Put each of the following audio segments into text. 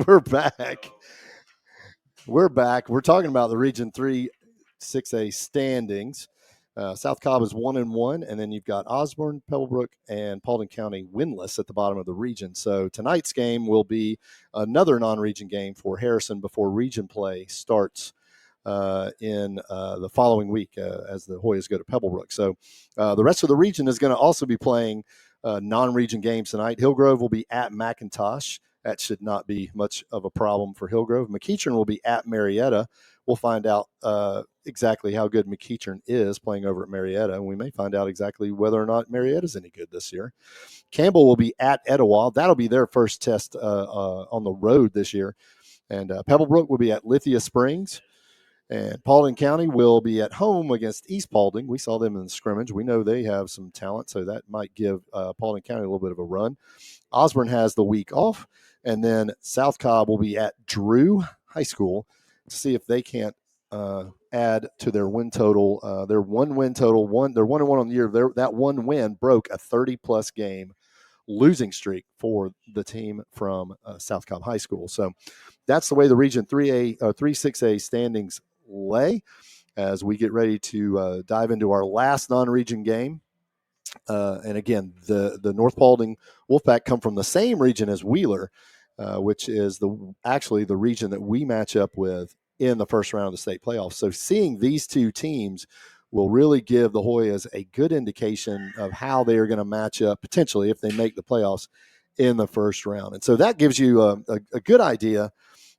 We're back. We're back. We're talking about the Region 3 6A standings. South Cobb is 1-1, and then you've got Osborne, Pebblebrook, and Paulding County winless at the bottom of the region. So tonight's game will be another non-region game for Harrison before region play starts in the following week as the Hoyas go to Pebblebrook. So the rest of the region is going to also be playing non-region games tonight. Hillgrove will be at McIntosh. That should not be much of a problem for Hillgrove. McEachern will be at Marietta. We'll find out exactly how good McEachern is playing over at Marietta, and we may find out exactly whether or not Marietta's any good this year. Campbell will be at Etowah. That'll be their first test on the road this year. And Pebblebrook will be at Lithia Springs. And Paulding County will be at home against East Paulding. We saw them in the scrimmage. We know they have some talent, so that might give Paulding County a little bit of a run. Osborne has the week off. And then South Cobb will be at Drew High School to see if they can't add to their win total. Their one win total, they're 1-1 on the year. That one win broke a 30-plus game losing streak for the team from South Cobb High School. So that's the way the Region 3A, 3-6A standings lay as we get ready to dive into our last non-region game. And again, the North Paulding Wolfpack come from the same region as Wheeler, which is actually the region that we match up with in the first round of the state playoffs. So seeing these two teams will really give the Hoyas a good indication of how they are going to match up potentially if they make the playoffs in the first round. And so that gives you a good idea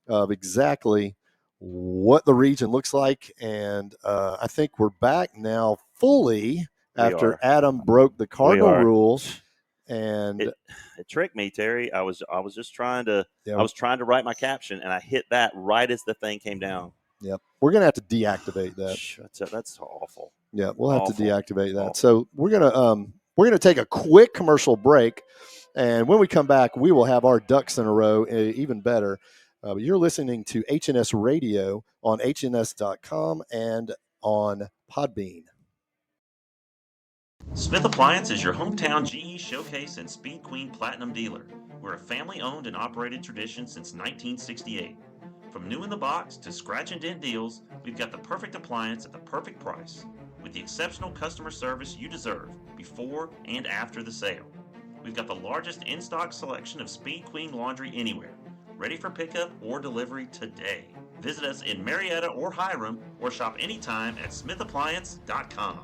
of exactly what the region looks like. And I think we're back now fully after Adam broke the Cardinal rules. And it tricked me, Terry. I was just trying to I was trying to write my caption, and I hit that right as the thing came down. Yep, we're gonna have to deactivate that. That's awful. Yeah, we'll have to deactivate that. Awful. So we're gonna take a quick commercial break, and when we come back, we will have our ducks in a row, even better. But you're listening to HNS Radio on HNS.com and on Podbean. Smith Appliance is your hometown GE Showcase and Speed Queen Platinum dealer. We're a family-owned and operated tradition since 1968. From new in the box to scratch and dent deals, we've got the perfect appliance at the perfect price, with the exceptional customer service you deserve before and after the sale. We've got the largest in-stock selection of Speed Queen laundry anywhere, ready for pickup or delivery today. Visit us in Marietta or Hiram, or shop anytime at smithappliance.com.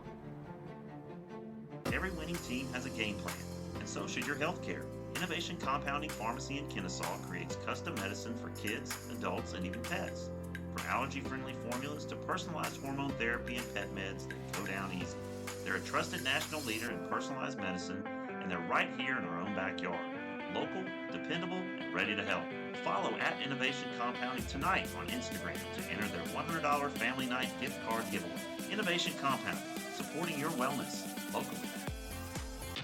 Every winning team has a game plan, and so should your healthcare. Innovation Compounding Pharmacy in Kennesaw creates custom medicine for kids, adults, and even pets. From allergy-friendly formulas to personalized hormone therapy and pet meds that go down easy. They're a trusted national leader in personalized medicine, and they're right here in our own backyard. Local, dependable, and ready to help. Follow at Innovation Compounding tonight on Instagram to enter their $100 Family Night gift card giveaway. Innovation Compounding, supporting your wellness locally.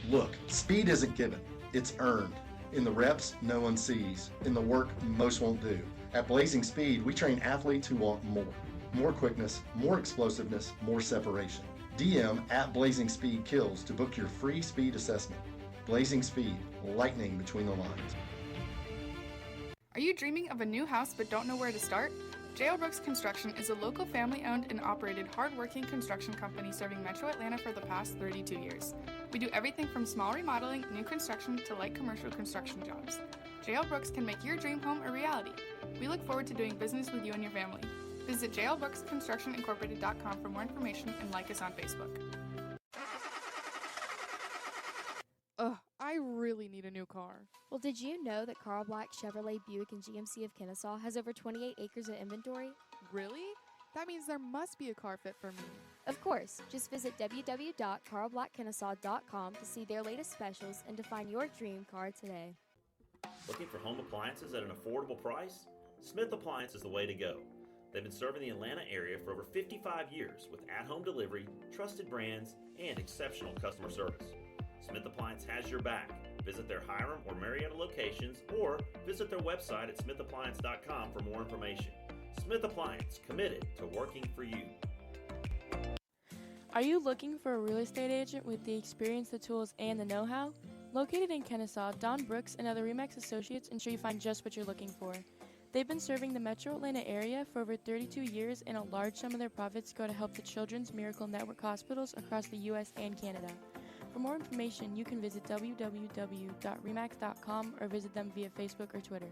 Look, speed isn't given, it's earned. In the reps, no one sees. In the work, most won't do. At Blazing Speed, we train athletes who want more. More quickness, more explosiveness, more separation. DM at Blazing Speed Kills to book your free speed assessment. Blazing Speed, lightning between the lines. Are you dreaming of a new house but don't know where to start? J.L. Brooks Construction is a local family-owned and operated hard-working construction company serving Metro Atlanta for the past 32 years. We do everything from small remodeling, new construction, to light commercial construction jobs. J.L. Brooks can make your dream home a reality. We look forward to doing business with you and your family. Visit jlbrooksconstructionincorporated.com for more information and like us on Facebook. Ugh, I really need a new car. Well, did you know that Carl Black Chevrolet Buick and GMC of Kennesaw has over 28 acres of inventory? Really? That means there must be a car fit for me. Of course. Just visit www.carlblackkennesaw.com to see their latest specials and to find your dream car today. Looking for home appliances at an affordable price? Smith Appliance is the way to go. They've been serving the Atlanta area for over 55 years with at-home delivery, trusted brands, and exceptional customer service. Smith Appliance has your back. Visit their Hiram or Marietta locations or visit their website at smithappliance.com for more information. Smith Appliance, committed to working for you. Are you looking for a real estate agent with the experience, the tools, and the know-how? Located in Kennesaw, Don Brooks and other RE/MAX associates ensure you find just what you're looking for. They've been serving the metro Atlanta area for over 32 years, and a large sum of their profits go to help the Children's Miracle Network hospitals across the U.S. and Canada. For more information, you can visit www.remax.com or visit them via Facebook or Twitter.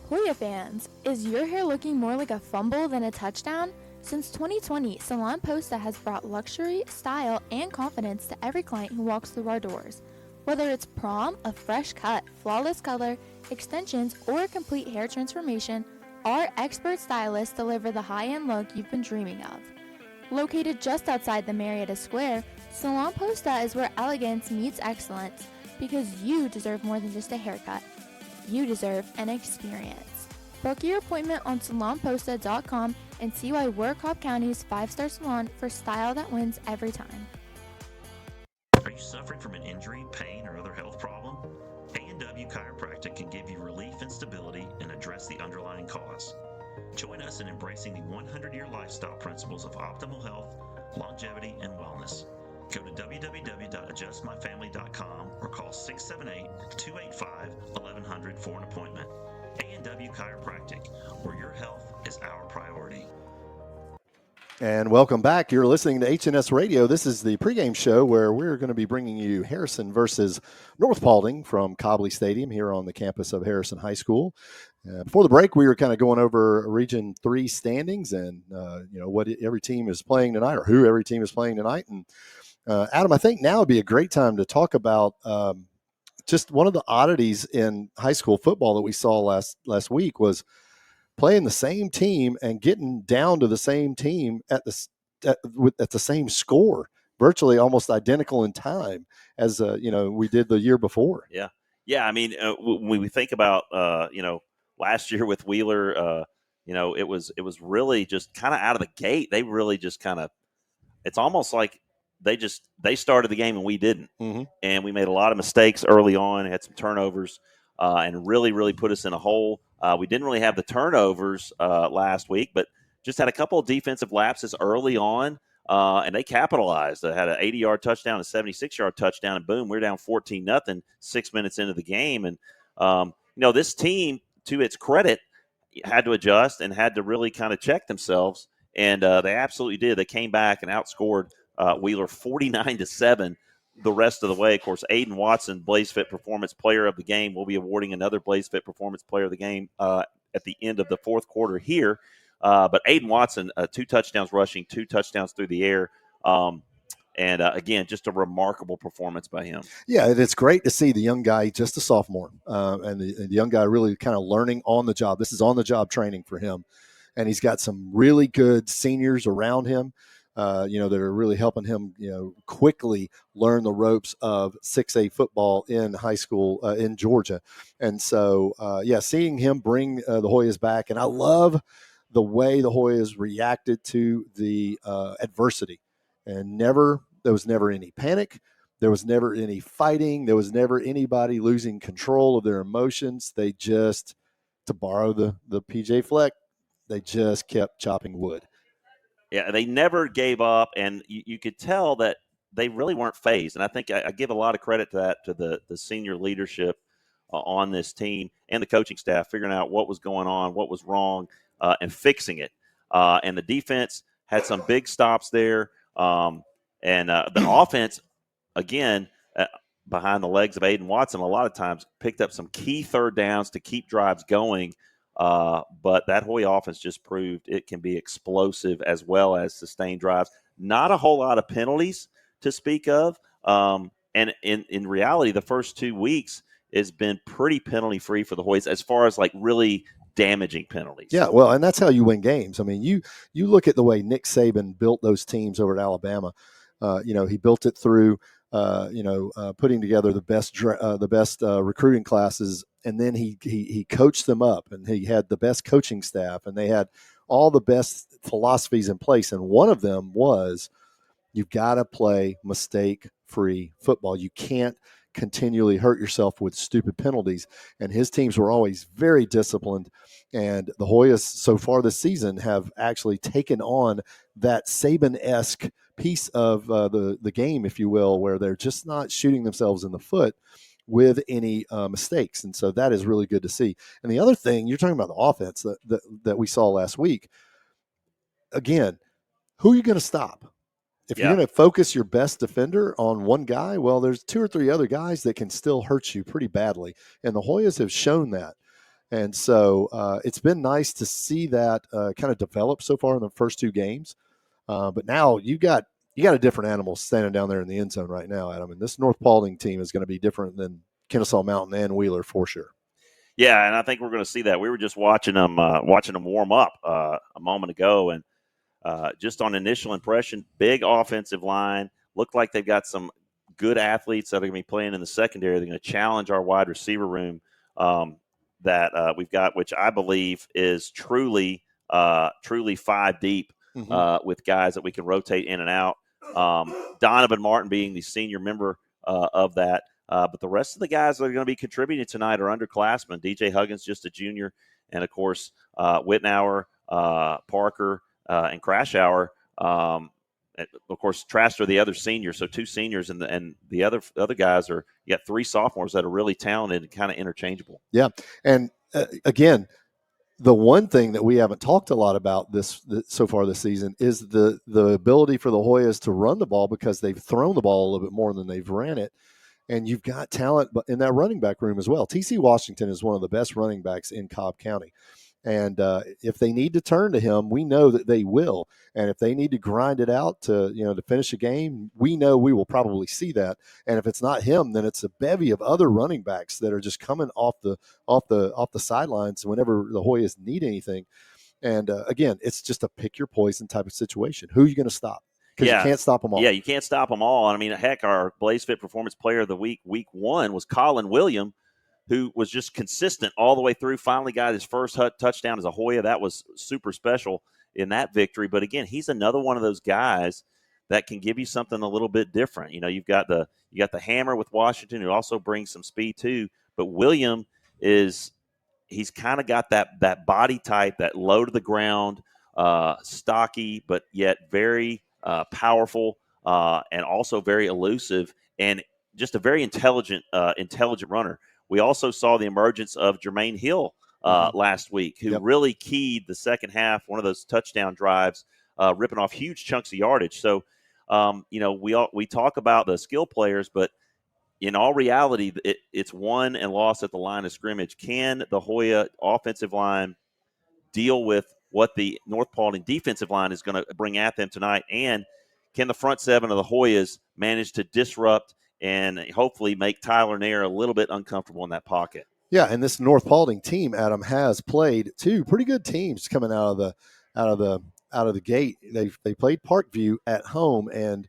Hoya fans, is your hair looking more like a fumble than a touchdown? Since 2020, Salon Posta has brought luxury, style, and confidence to every client who walks through our doors. Whether it's prom, a fresh cut, flawless color, extensions, or a complete hair transformation, our expert stylists deliver the high-end look you've been dreaming of. Located just outside the Marietta Square, Salon Posta is where elegance meets excellence, because you deserve more than just a haircut. You deserve an experience. Book your appointment on salonposta.com and see why we're Cobb County's 5-star salon for style that wins every time. Are you suffering from an injury, pain, or other health problem? A&W Chiropractic can give you relief and stability and address the underlying cause. Join us in embracing the 100-year lifestyle principles of optimal health, longevity, and wellness. Go to www.adjustmyfamily.com or call 678-285-1100 for an appointment. A&W Chiropractic, where your health is our priority. And welcome back. You're listening to HNS Radio. This is the pregame show where we're going to be bringing you Harrison versus North Paulding from Cobley Stadium here on the campus of Harrison High School. Before the break, we were kind of going over Region 3 standings and, what every team is playing tonight or who every team is playing tonight. And, Adam, I think now would be a great time to talk about just one of the oddities in high school football that we saw last week was playing the same team and getting down to the same team at the same score, virtually almost identical in time as we did the year before. Yeah. I mean, when we think about last year with Wheeler, it was really just kind of out of the gate. They really just kind of, it's almost like they started the game and we didn't, and we made a lot of mistakes early on, had some turnovers, and really put us in a hole. We didn't really have the turnovers last week, but just had a couple of defensive lapses early on, and they capitalized. They had an 80-yard touchdown, a 76-yard touchdown, and boom, we're down 14-0 6 minutes into the game. And, this team, to its credit, had to adjust and had to really kind of check themselves, and they absolutely did. They came back and outscored Wheeler 49-7 the rest of the way. Of course, Aiden Watson, Blaze Fit Performance Player of the Game. We'll be awarding another Blaze Fit Performance Player of the Game at the end of the fourth quarter here. But Aiden Watson, 2 touchdowns rushing, 2 touchdowns through the air. And again, just a remarkable performance by him. Yeah, and it's great to see the young guy, just a sophomore, and the young guy really kind of learning on the job. This is on-the-job training for him. And he's got some really good seniors around him. That are really helping him, quickly learn the ropes of 6A football in high school in Georgia. And so, seeing him bring the Hoyas back, and I love the way the Hoyas reacted to the adversity. And there was never any panic. There was never any fighting. There was never anybody losing control of their emotions. They just, to borrow the PJ Fleck, they just kept chopping wood. Yeah, they never gave up, and you could tell that they really weren't phased. And I think I give a lot of credit to that, to the senior leadership on this team and the coaching staff, figuring out what was going on, what was wrong, and fixing it. And the defense had some big stops there. And the offense, again, behind the legs of Aiden Watson, a lot of times picked up some key third downs to keep drives going. But that Hoya offense just proved it can be explosive as well as sustained drives. Not a whole lot of penalties to speak of. And in reality, the first 2 weeks has been pretty penalty-free for the Hoyas as far as like really damaging penalties. Yeah, well, and that's how you win games. I mean, you look at the way Nick Saban built those teams over at Alabama. He built it through putting together the best recruiting classes, and then he coached them up, and he had the best coaching staff, and they had all the best philosophies in place. And one of them was, you've got to play mistake-free football. You can't continually hurt yourself with stupid penalties. And his teams were always very disciplined. And the Hoyas so far this season have actually taken on that Saban-esque piece of the game, if you will, where they're just not shooting themselves in the foot with any mistakes. And so that is really good to see. And the other thing, you're talking about the offense that we saw last week. Again, who are you going to stop? If you're going to focus your best defender on one guy, well, there's 2 or 3 other guys that can still hurt you pretty badly. And the Hoyas have shown that. And so it's been nice to see that kind of develop so far in the first 2 games. But now you got a different animal standing down there in the end zone right now, Adam. And this North Paulding team is going to be different than Kennesaw Mountain and Wheeler for sure. Yeah, and I think we're going to see that. We were just watching them warm up a moment ago, and just on initial impression, big offensive line. Looked like they've got some good athletes that are going to be playing in the secondary. They're going to challenge our wide receiver room that we've got, which I believe is truly 5 deep with guys that we can rotate in and out. Donovan Martin being the senior member of that. But the rest of the guys that are going to be contributing tonight are underclassmen. DJ Huggins, just a junior, and, of course, Whitnauer, Parker, and Crashour. Of course, Traster, the other senior, so 2 seniors, and the other guys are – you got 3 sophomores that are really talented and kind of interchangeable. Yeah, and again, the one thing that we haven't talked a lot about so far this season is the ability for the Hoyas to run the ball, because they've thrown the ball a little bit more than they've ran it. And you've got talent in that running back room as well. TC Washington is one of the best running backs in Cobb County. And if they need to turn to him, we know that they will. And if they need to grind it out to finish a game, we know we will probably see that. And if it's not him, then it's a bevy of other running backs that are just coming off the sidelines whenever the Hoyas need anything. And again, it's just a pick your poison type of situation. Who are you going to stop? Because you can't stop them all. Yeah, you can't stop them all. I mean, heck, our Blaze Fit Performance Player of the Week 1, was Colin William, who was just consistent all the way through. Finally got his first touchdown as a Hoya. That was super special in that victory. But again, he's another one of those guys that can give you something a little bit different. You've got the hammer with Washington, who also brings some speed too. But William he's kind of got that body type, that low to the ground, stocky, but yet very powerful, and also very elusive, and just a very intelligent runner. We also saw the emergence of Jermaine Hill last week, who really keyed the second half, one of those touchdown drives, ripping off huge chunks of yardage. So, we talk about the skill players, but in all reality, it's won and lost at the line of scrimmage. Can the Hoya offensive line deal with what the North Paulding defensive line is going to bring at them tonight? And can the front 7 of the Hoyas manage to disrupt and hopefully make Tyler Nair a little bit uncomfortable in that pocket? Yeah, and this North Paulding team, Adam, has played 2 pretty good teams coming out of the gate. They played Parkview at home and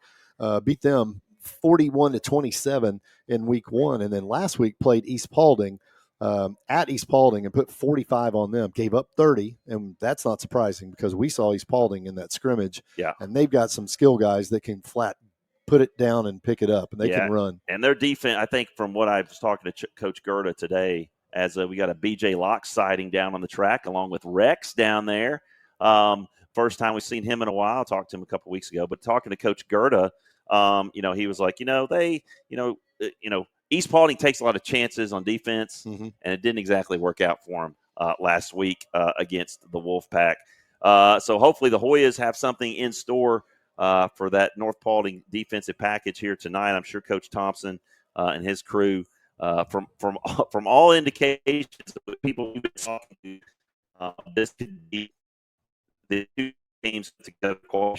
beat them 41-27 in week 1, and then last week played East Paulding at East Paulding and put 45 on them. Gave up 30, and that's not surprising because we saw East Paulding in that scrimmage. Yeah, and they've got some skill guys that can flat put it down and pick it up, and they can run. And their defense, I think, from what I was talking to Coach Gerda today, as we got a BJ Locke sighting down on the track along with Rex down there. First time we've seen him in a while. I talked to him a couple weeks ago, but talking to Coach Gerda, he was like, East Paulding takes a lot of chances on defense, and it didn't exactly work out for him last week against the Wolfpack. So hopefully the Hoyas have something in store for that North Paulding defensive package here tonight. I'm sure Coach Thompson and his crew, from all indications of people we've been talking to, this could be the 2 teams together. Or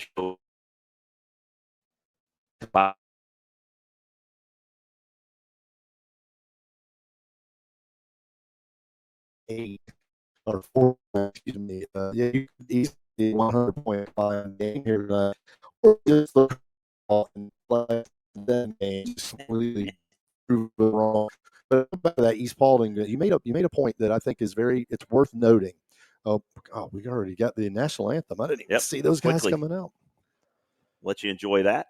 4, excuse me. You could easily 100-point line game here tonight, or just look and play that game completely prove it wrong. But back to that East Paulding, you made a point that I think is it's worth noting. Oh, God, we already got the national anthem. I didn't even see those guys coming out. Let you enjoy that.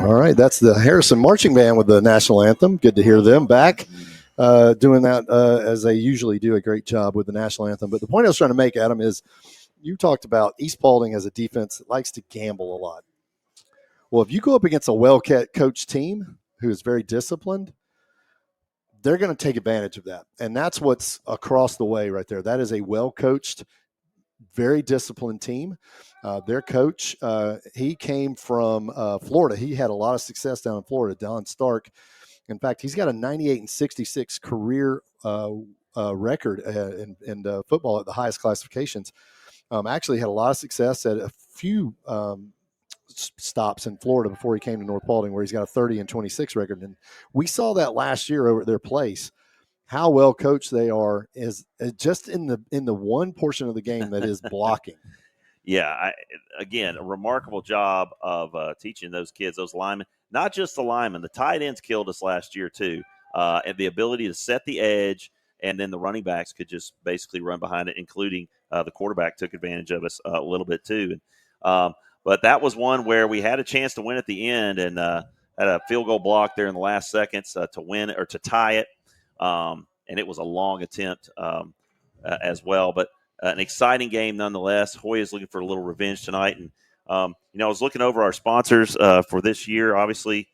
All right, that's the Harrison Marching Band with the national anthem. Good to hear them back doing that as they usually do. A great job with the national anthem. But the point I was trying to make, Adam, is you talked about East Paulding as a defense that likes to gamble a lot. Well, if you go up against a well-coached team who is very disciplined, they're going to take advantage of that. And that's what's across the way right there. That is a well-coached, very disciplined team. Their coach, he came from Florida. He had a lot of success down in Florida, Don Stark. In fact, he's got a 98-66 career record in football at the highest classifications. Actually had a lot of success at a few stops in Florida before he came to North Paulding, where he's got a 30-26 record. And we saw that last year over at their place. How well coached they are is just in the one portion of the game that is blocking. Yeah, again, a remarkable job of teaching those kids, those linemen, not just the linemen. The tight ends killed us last year too, and the ability to set the edge, and then the running backs could just basically run behind it, including the quarterback took advantage of us a little bit too. But that was one where we had a chance to win at the end, and had a field goal block there in the last seconds to win or to tie it, and it was a long attempt as well, but. An exciting game nonetheless. Hoyas looking for a little revenge tonight. And, I was looking over our sponsors for this year. Obviously,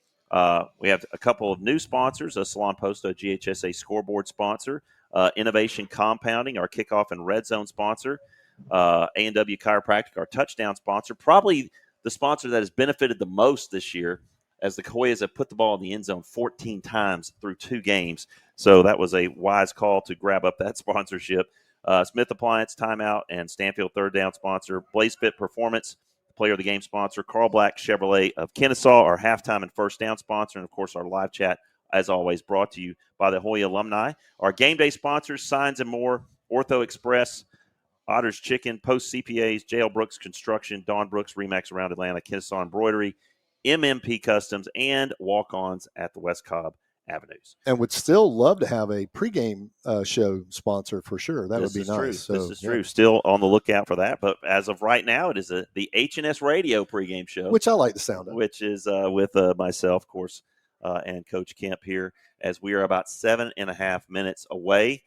we have a couple of new sponsors, a Salon Post, a GHSA scoreboard sponsor, Innovation Compounding, our kickoff and red zone sponsor, A&W Chiropractic, our touchdown sponsor, probably the sponsor that has benefited the most this year, as the Hoyas have put the ball in the end zone 14 times through 2 games. So that was a wise call to grab up that sponsorship. Smith Appliance, Timeout, and Stanfield Third Down sponsor. Blaze Fit Performance, player of the game sponsor. Carl Black Chevrolet of Kennesaw, our halftime and first down sponsor. And, of course, our live chat, as always, brought to you by the Hoya alumni. Our game day sponsors, Signs and More, Ortho Express, Otter's Chicken, Post CPAs, J.L. Brooks Construction, Don Brooks Remax around Atlanta, Kennesaw Embroidery, MMP Customs, and Walk-Ons at the West Cobb Avenues. And would still love to have a pregame show sponsor for sure. That would be nice. So, this is true. Still on the lookout for that. But as of right now, it is the H&S Radio pregame show. Which I like the sound of. Which is with myself, of course, and Coach Kemp here, as we are about 7.5 minutes away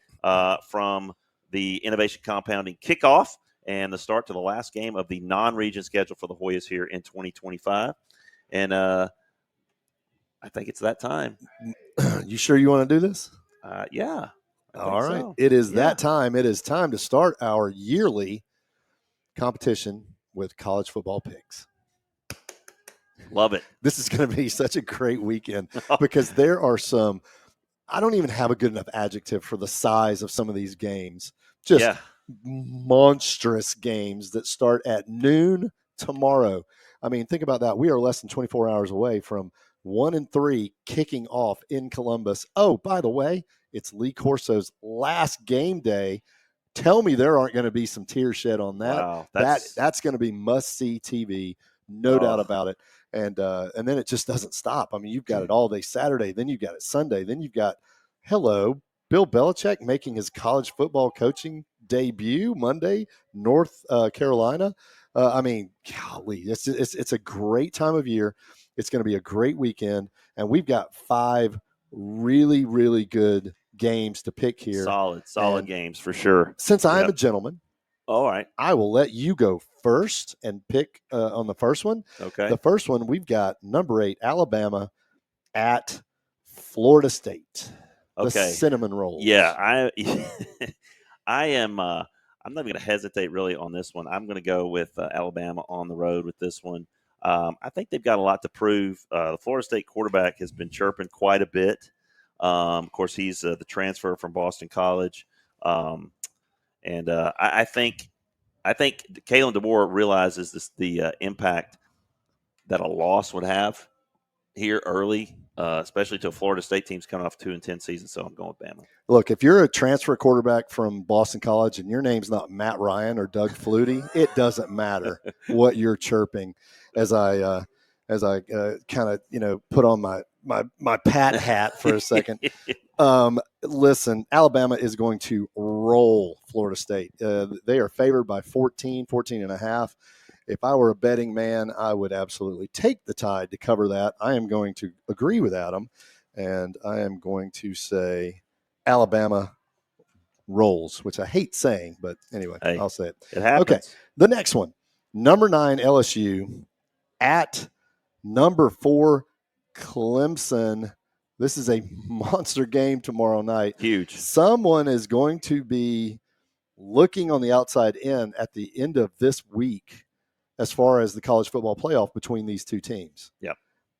from the Innovation Compounding kickoff and the start to the last game of the non-region schedule for the Hoyas here in 2025. And I think it's that time. You sure you want to do this? Yeah. All right. So. It is that time. It is time to start our yearly competition with college football picks. Love it. This is going to be such a great weekend because there are some, I don't even have a good enough adjective for the size of some of these games. Just monstrous games that start at noon tomorrow. I mean, think about that. We are less than 24 hours away from 1 and 3 kicking off in Columbus. Oh, by the way, it's Lee Corso's last game day. Tell me there aren't going to be some tears shed on that. Wow, that's going to be must-see TV, no doubt about it. And then it just doesn't stop. I mean, you've got it all day Saturday, then you've got it Sunday, then you've got, Bill Belichick making his college football coaching debut Monday, North Carolina. I mean, golly, it's a great time of year. It's going to be a great weekend, and we've got 5 really, really good games to pick here. Solid games for sure. Since I'm a gentleman, all right, I will let you go first and pick on the first one. Okay. The first one, we've got number 8, Alabama at Florida State. Okay. The Cinnamon Rolls. Yeah, I am. I'm not going to hesitate really on this one. I'm going to go with Alabama on the road with this one. I think they've got a lot to prove. The Florida State quarterback has been chirping quite a bit. Of course, he's the transfer from Boston College. And I think Kalen DeBoer realizes the impact that a loss would have here early, especially to a Florida State team's coming off 2-10 season. So I'm going with Bama. Look, if you're a transfer quarterback from Boston College and your name's not Matt Ryan or Doug Flutie, it doesn't matter what you're chirping. As I kind of put on my Pat hat for a second. Listen, Alabama is going to roll Florida State. They are favored by 14 and a half. if I were a betting man, I would absolutely take the Tide to cover that. I am going to agree with Adam, and I am going to say Alabama rolls, which I hate saying, but anyway, Hey, I'll say it. It happens. Okay, the next one, number 9 LSU at number 4 Clemson. This is a monster game tomorrow night. Huge. Someone is going to be looking on the outside in at the end of this week as far as the college football playoff between these two teams. Yep.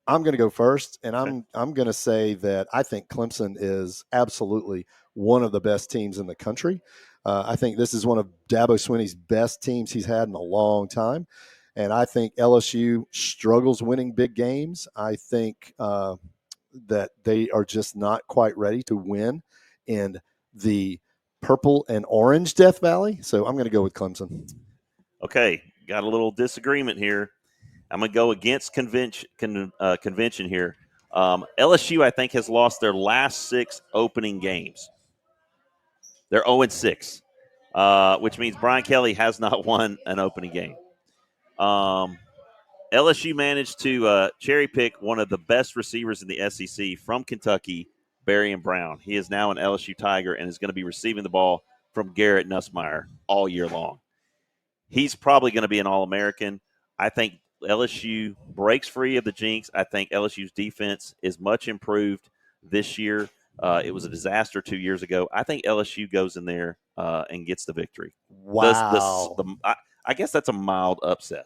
I'm going to go first, and Okay. I'm going to say that I think Clemson is absolutely one of the best teams in the country. I think this is one of Dabo Swinney's best teams he's had in a long time, and I think LSU struggles winning big games. I think that they are just not quite ready to win in the purple and orange Death Valley. So I'm going to go with Clemson. Okay, got a little disagreement here. I'm going to go against convention here. LSU, I think, has lost their last 6 opening games. They're 0-6, which means Brian Kelly has not won an opening game. LSU managed to cherry pick one of the best receivers in the SEC from Kentucky, Barry Brown. He is now an LSU Tiger and is going to be receiving the ball from Garrett Nussmeier all year long. He's probably going to be an All-American. I think LSU breaks free of the jinx. I think LSU's defense is much improved this year. It was a disaster 2 years ago. I think LSU goes in there and gets the victory. Wow. I guess that's a mild upset.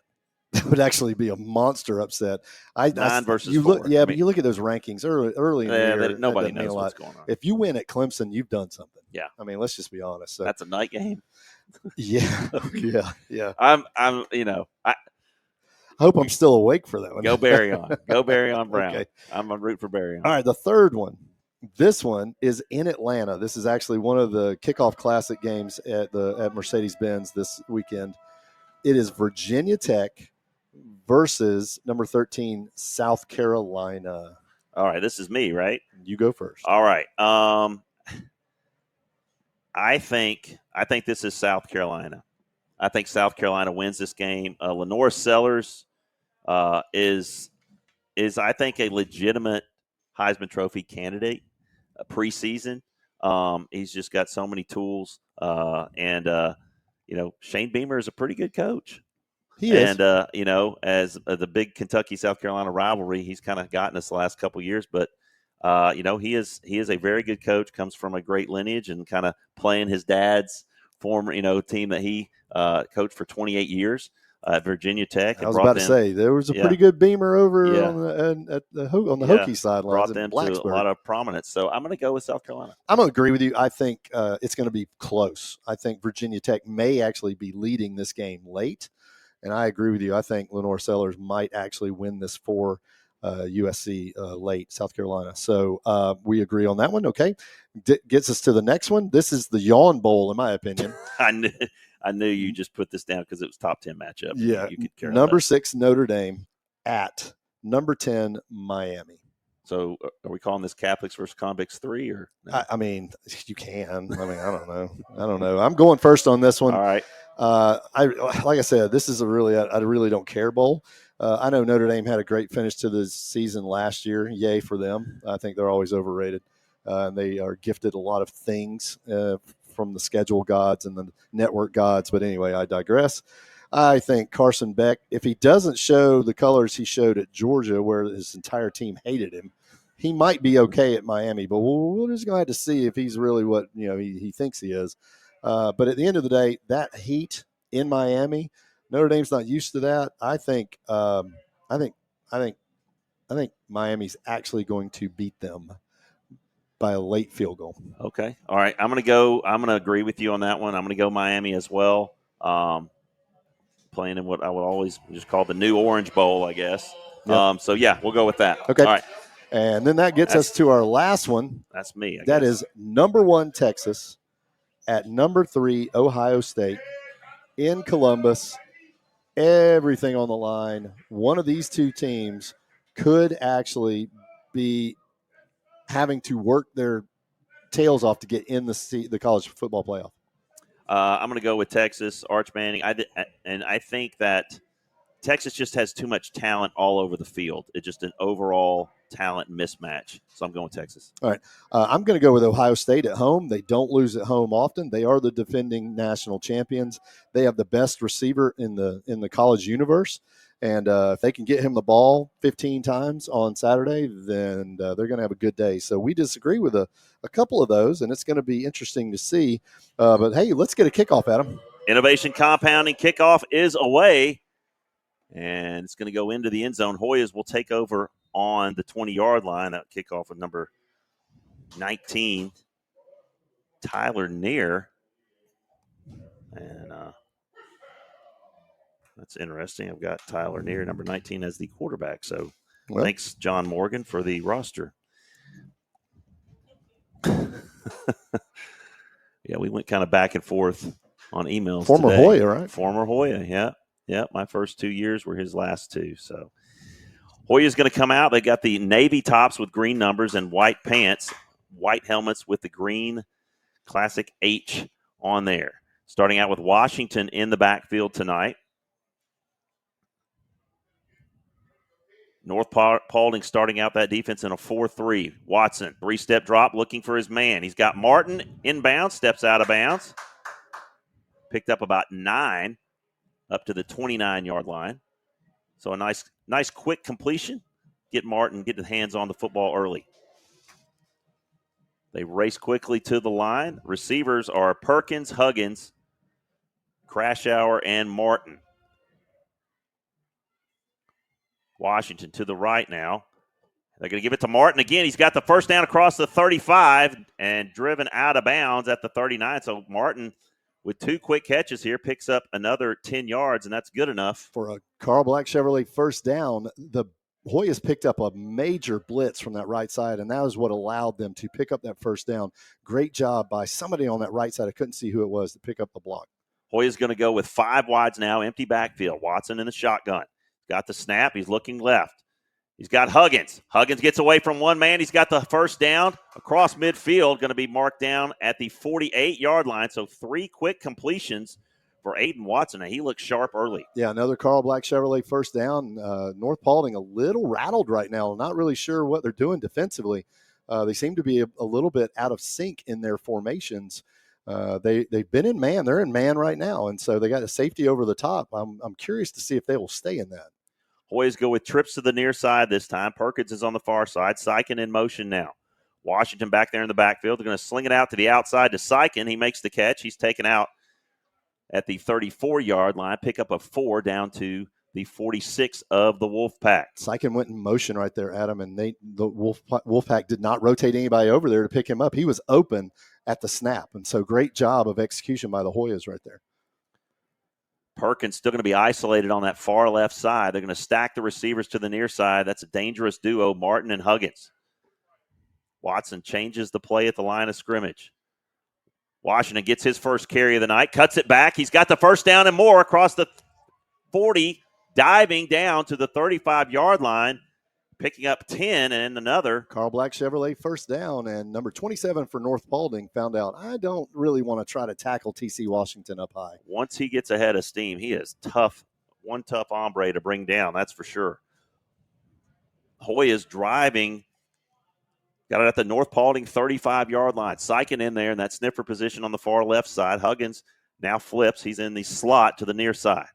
That would actually be a monster upset. 9 versus you 4. look, yeah, but you look at those rankings early in the year. Nobody that mean knows a lot. what's going on. If you win at Clemson, you've done something. Yeah. I mean, let's just be honest. So, that's a night game. Yeah. Yeah. I hope I'm still awake for that one. Go Barry on. Go Barry on Brown. Okay. I'm on root for Barry on. All right, the third one. This one is in Atlanta. This is actually one of the kickoff classic games at Mercedes-Benz this weekend. It is Virginia Tech versus number 13 South Carolina. All right, this is me, right? You go first. All right. I think this is South Carolina. I think South Carolina wins this game. Lenore Sellers is I think a legitimate Heisman Trophy candidate preseason. He's just got so many tools, and Shane Beamer is a pretty good coach. He is. And as the big Kentucky South Carolina rivalry, he's kind of gotten us the last couple of years, but. He is a very good coach, comes from a great lineage and kind of playing his dad's former, team that he coached for 28 years at Virginia Tech. I was about to say, there was a pretty good Beamer over on the Hokie sidelines. Brought them to a lot of prominence. So I'm going to go with South Carolina. I'm going to agree with you. I think it's going to be close. I think Virginia Tech may actually be leading this game late. And I agree with you. I think Lenore Sellers might actually win this for USC late, South Carolina. So we agree on that one. Okay. Gets us to the next one. This is the Yawn Bowl, in my opinion. I knew you just put this down because it was top 10 matchup. Yeah. You could care number 6, Notre Dame at number 10, Miami. So are we calling this Catholics versus Convicts 3 or? No? I mean, you can. I mean, I don't know. I'm going first on this one. All right. Like I said, this is I really don't care bowl. I know Notre Dame had a great finish to the season last year. Yay for them. I think they're always overrated. And they are gifted a lot of things from the schedule gods and the network gods. But anyway, I digress. I think Carson Beck, if he doesn't show the colors he showed at Georgia where his entire team hated him, he might be okay at Miami. But we're just going to have to see if he's really what he thinks he is. But at the end of the day, that heat in Miami, Notre Dame's not used to that. I think Miami's actually going to beat them by a late field goal. Okay. All right. I'm going to agree with you on that one. I'm going to go Miami as well. Playing in what I would always just call the New Orange Bowl, I guess. Yep. So yeah, we'll go with that. Okay. All right. And then that gets us to our last one. That's me. That is number 1 Texas at number 3 Ohio State in Columbus. Everything on the line. One of these two teams could actually be having to work their tails off to get in the college football playoff. I'm going to go with Texas, Arch Manning. I think that Texas just has too much talent all over the field. It's just an overall talent mismatch. So I'm going Texas. All right. I'm going to go with Ohio State at home. They don't lose at home often. They are the defending national champions. They have the best receiver in the college universe. And if they can get him the ball 15 times on Saturday, then they're going to have a good day. So we disagree with a couple of those, and it's going to be interesting to see. But, hey, let's get a kickoff, Adam. Innovation Compounding kickoff is away, and it's going to go into the end zone. Hoyas will take over on the 20-yard line. That kickoff with number 19, Tyler Neer. And that's interesting. I've got Tyler Neer, number 19, as the quarterback. So thanks, John Morgan, for the roster. Yeah, we went kind of back and forth on emails Former today. Hoya, right? Former Hoya, yeah. Yeah, my first 2 years were his last 2. So Hoya's going to come out. They got the navy tops with green numbers and white pants, white helmets with the green classic H on there. Starting out with Washington in the backfield tonight. North Paulding starting out that defense in a 4-3. Watson, 3-step drop, looking for his man. He's got Martin inbounds, steps out of bounds. Picked up about 9 up to the 29-yard line. So a nice quick completion. Get the hands on the football early. They race quickly to the line. Receivers are Perkins, Huggins, Crashour, and Martin. Washington to the right now. They're going to give it to Martin again. He's got the first down across the 35 and driven out of bounds at the 39. So Martin, with 2 quick catches here, picks up another 10 yards, and that's good enough. For a Carl Black Chevrolet first down, the Hoyas picked up a major blitz from that right side, and that was what allowed them to pick up that first down. Great job by somebody on that right side. I couldn't see who it was to pick up the block. Hoya's going to go with 5 wides now, empty backfield. Watson in the shotgun. Got the snap. He's looking left. He's got Huggins. Huggins gets away from one man. He's got the first down across midfield, going to be marked down at the 48-yard line. So 3 quick completions for Aiden Watson. Now, he looks sharp early. Yeah, another Carl Black Chevrolet first down. North Paulding a little rattled right now. Not really sure what they're doing defensively. They seem to be a little bit out of sync in their formations. They've been in man. They're in man right now, and so they got a safety over the top. I'm curious to see if they will stay in that. Hoyas go with trips to the near side this time. Perkins is on the far side. Sykin in motion now. Washington back there in the backfield. They're going to sling it out to the outside to Sykin. He makes the catch. He's taken out at the 34-yard line. Pick up a 4 down to the 46 of the Wolfpack. Sykin went in motion right there, Adam, and the Wolfpack did not rotate anybody over there to pick him up. He was open at the snap, and so great job of execution by the Hoyas right there. Perkins still going to be isolated on that far left side. They're going to stack the receivers to the near side. That's a dangerous duo, Martin and Huggins. Watson changes the play at the line of scrimmage. Washington gets his first carry of the night, cuts it back. He's got the first down and more across the 40, diving down to the 35-yard line, picking up 10 and another. Carl Black Chevrolet first down, and number 27 for North Paulding found out, I don't really want to try to tackle TC Washington up high. Once he gets ahead of steam, he is tough, one tough hombre to bring down, that's for sure. Hoyas driving, got it at the North Paulding 35-yard line. Sykin in there in that sniffer position on the far left side. Huggins now flips. He's in the slot to the near side.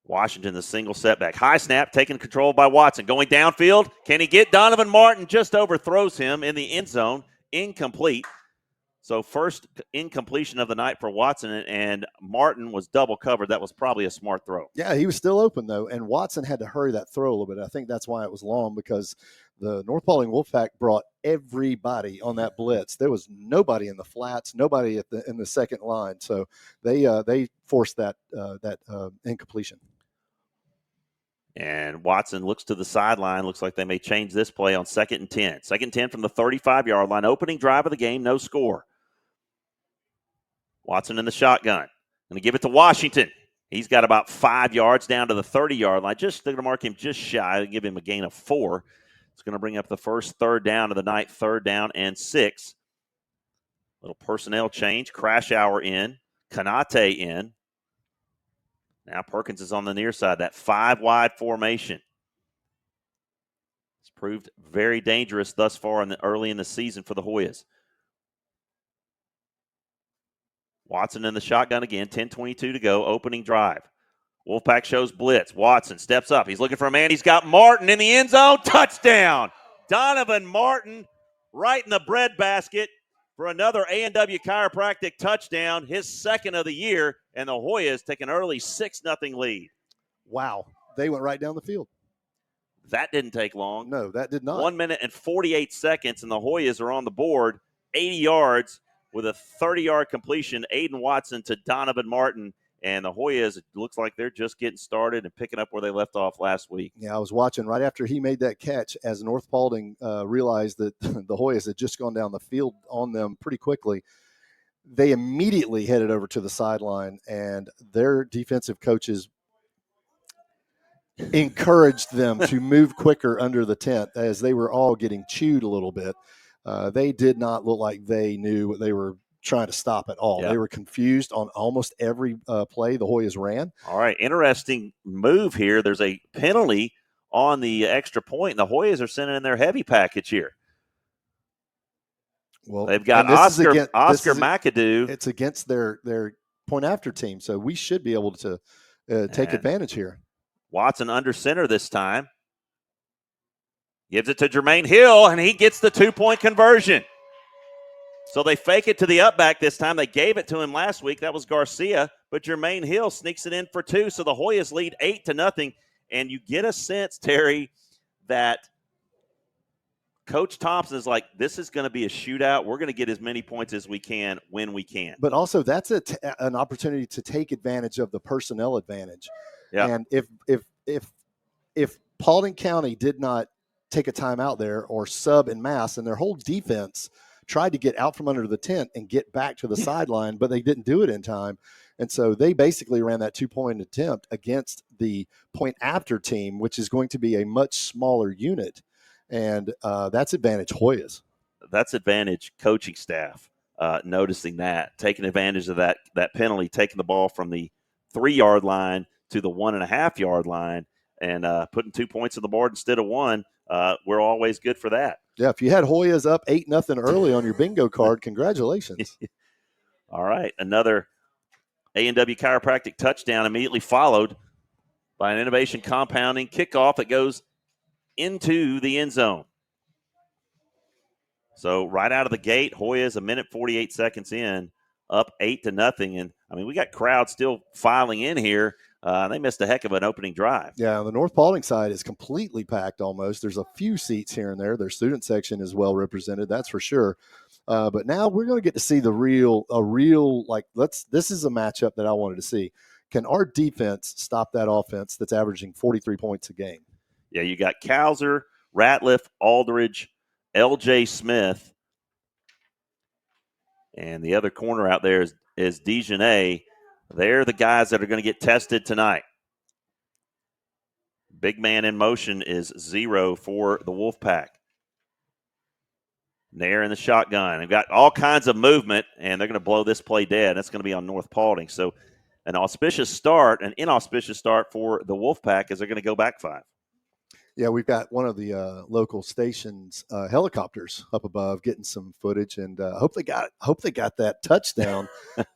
Washington, the single setback. High snap, taken control by Watson. Going downfield. Can he get Donovan Martin? Just overthrows him in the end zone. Incomplete. So first incompletion of the night for Watson, and Martin was double covered. That was probably a smart throw. Yeah, he was still open, though, and Watson had to hurry that throw a little bit. I think that's why it was long, because the North Paulding Wolfpack brought everybody on that blitz. There was nobody in the flats, nobody in the second line. So they forced that incompletion. And Watson looks to the sideline. Looks like they may change this play on 2nd and 10. 2nd and 10 from the 35-yard line. Opening drive of the game, no score. Watson in the shotgun. Going to give it to Washington. He's got about 5 yards down to the 30-yard line. They're going to mark him just shy, give him a gain of 4. It's going to bring up the first third down of the night, 3rd down and 6. Little personnel change. Crashour in. Kanate in. Now Perkins is on the near side, that 5-wide formation. It's proved very dangerous thus far early in the season for the Hoyas. Watson in the shotgun again, 10:22 to go, opening drive. Wolfpack shows blitz. Watson steps up. He's looking for a man. He's got Martin in the end zone. Touchdown! Donovan Martin right in the breadbasket for another A&W Chiropractic touchdown, his second of the year, and the Hoyas take an early 6-0 lead. Wow. They went right down the field. That didn't take long. No, that did not. 1 minute and 48 seconds, and the Hoyas are on the board, 80 yards with a 30-yard completion. Aiden Watson to Donovan Martin. And the Hoyas, it looks like they're just getting started and picking up where they left off last week. Yeah, I was watching right after he made that catch as North Paulding realized that the Hoyas had just gone down the field on them pretty quickly. They immediately headed over to the sideline, and their defensive coaches encouraged them to move quicker under the tent as they were all getting chewed a little bit. They did not look like they knew what they were trying to stop at all. Yeah. They were confused on almost every play the Hoyas ran. All right, interesting move here. There's a penalty on the extra point, and the Hoyas are sending in their heavy package here. Well, they've got Oscar McAdoo. It's against their point after team, so we should be able to take advantage here. Watson under center this time. Gives it to Jermaine Hill, and he gets the 2-point conversion. So they fake it to the up back this time. They gave it to him last week. That was Garcia, but Jermaine Hill sneaks it in for 2. So the Hoyas lead 8-0, and you get a sense, Terry, that Coach Thompson is like, this is going to be a shootout. We're going to get as many points as we can when we can. But also that's an opportunity to take advantage of the personnel advantage. Yeah. And if Paulding County did not take a timeout there or sub en masse, and their whole defense tried to get out from under the tent and get back to the sideline, but they didn't do it in time. And so they basically ran that 2-point attempt against the point after team, which is going to be a much smaller unit. And that's advantage Hoyas. That's advantage coaching staff, noticing that, taking advantage of that penalty, taking the ball from the 3-yard line to the 1.5-yard line and putting 2 points on the board instead of 1. We're always good for that. Yeah, if you had Hoyas up 8-0 early on your bingo card, congratulations. All right, another A&W Chiropractic touchdown immediately followed by an Innovation Compounding kickoff that goes into the end zone. So right out of the gate, Hoyas 1:48 in, up 8-0. And, I mean, we got crowds still filing in here. They missed a heck of an opening drive. Yeah, the North Paulding side is completely packed almost. There's a few seats here and there. Their student section is well represented, that's for sure. But now we're going to get to see this is a matchup that I wanted to see. Can our defense stop that offense that's averaging 43 points a game? Yeah, you got Kowser, Ratliff, Aldridge, L.J. Smith, and the other corner out there is Dejanay. They're the guys that are going to get tested tonight. Big man in motion is 0 for the Wolfpack. Nair in the shotgun. They've got all kinds of movement, and they're going to blow this play dead. That's going to be on North Paulding. So an inauspicious start for the Wolfpack as they're going to go back 5. Yeah, we've got one of the local stations helicopters up above getting some footage, and hope they got that touchdown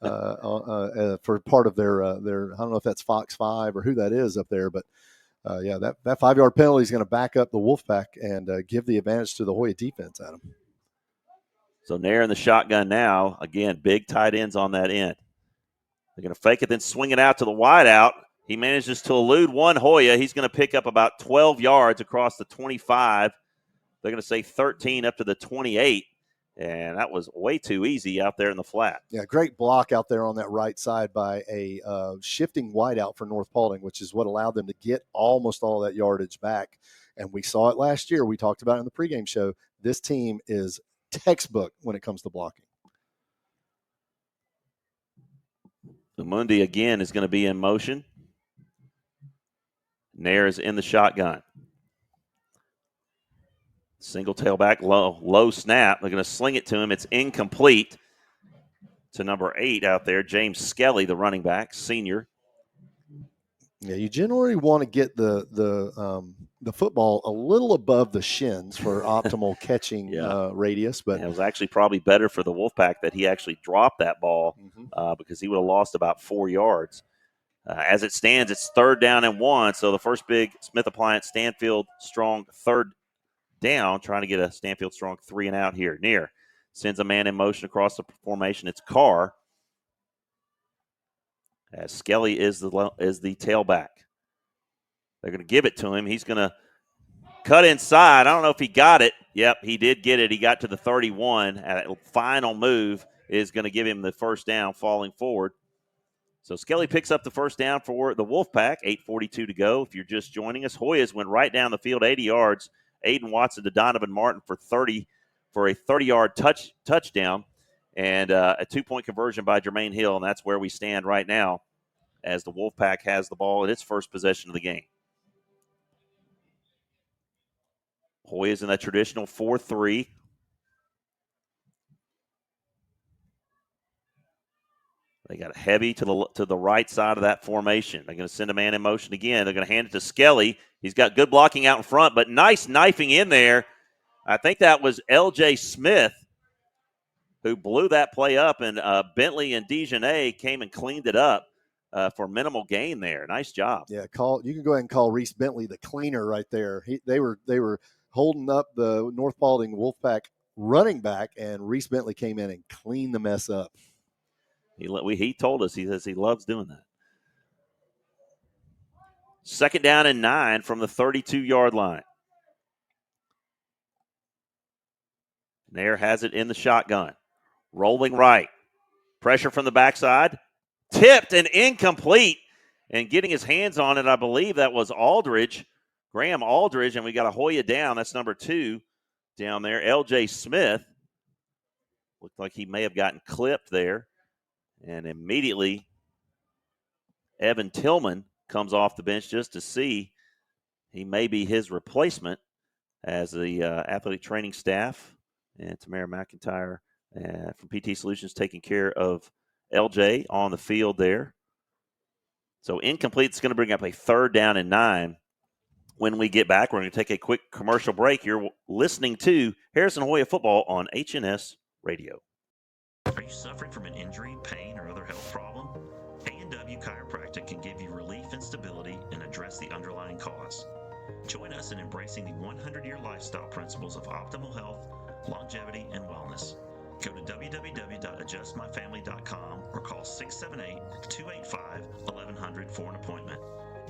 for part of their. I don't know if that's Fox 5 or who that is up there, but yeah, that 5-yard penalty is going to back up the Wolfpack and give the advantage to the Hoya defense, Adam. So Nair in the shotgun now. Again, big tight ends on that end. They're going to fake it, then swing it out to the wide out. He manages to elude one Hoya. He's going to pick up about 12 yards across the 25. They're going to say 13 up to the 28. And that was way too easy out there in the flat. Yeah, great block out there on that right side by a shifting wideout for North Paulding, which is what allowed them to get almost all that yardage back. And we saw it last year. We talked about it in the pregame show. This team is textbook when it comes to blocking. Umundi again is going to be in motion. Nair is in the shotgun. Single tailback, low snap. They're going to sling it to him. It's incomplete to number 8 out there, James Skelly, the running back, senior. Yeah, you generally want to get the football a little above the shins for optimal catching radius. But it was actually probably better for the Wolfpack that he actually dropped that ball because he would have lost about 4 yards. As it stands, it's 3rd down and 1. So the first big Smith Appliance Stanfield Strong 3rd down, trying to get a Stanfield Strong 3 and out here. Near sends a man in motion across the formation. It's Carr. As Skelly is the tailback. They're going to give it to him. He's going to cut inside. I don't know if he got it. Yep, he did get it. He got to the 31. A final move is going to give him the first down falling forward. So Skelly picks up the first down for the Wolfpack. 8:42 to go. If you're just joining us, Hoyas went right down the field 80 yards. Aiden Watson to Donovan Martin for a 30-yard touchdown. And a 2-point conversion by Jermaine Hill. And that's where we stand right now as the Wolfpack has the ball at its first possession of the game. Hoyas in that traditional 4-3. They got heavy to the right side of that formation. They're going to send a man in motion again. They're going to hand it to Skelly. He's got good blocking out in front, but nice knifing in there. I think that was L.J. Smith who blew that play up, and Bentley and Dejanay came and cleaned it up for minimal gain there. Nice job. Yeah, you can go ahead and call Reese Bentley the cleaner right there. They were holding up the North Paulding Wolfpack running back, and Reese Bentley came in and cleaned the mess up. He told us, he says he loves doing that. 2nd down and 9 from the 32-yard line. Nair has it in the shotgun. Rolling right. Pressure from the backside. Tipped and incomplete. And getting his hands on it, I believe that was Graham Aldridge, and we got a Hoya down. That's number 2 down there. L.J. Smith. Looked like he may have gotten clipped there. And immediately, Evan Tillman comes off the bench just to see. He may be his replacement as the athletic training staff. And Tamara McIntyre from PT Solutions taking care of LJ on the field there. So incomplete. It's going to bring up a 3rd down and 9. When we get back, we're going to take a quick commercial break. You're listening to Harrison Hoya Football on HNS Radio. Are you suffering from an injury, pain, or other health problem? A&W Chiropractic can give you relief and stability and address the underlying cause. Join us in embracing the 100-year lifestyle principles of optimal health, longevity, and wellness. Go to www.adjustmyfamily.com or call 678-285-1100 for an appointment.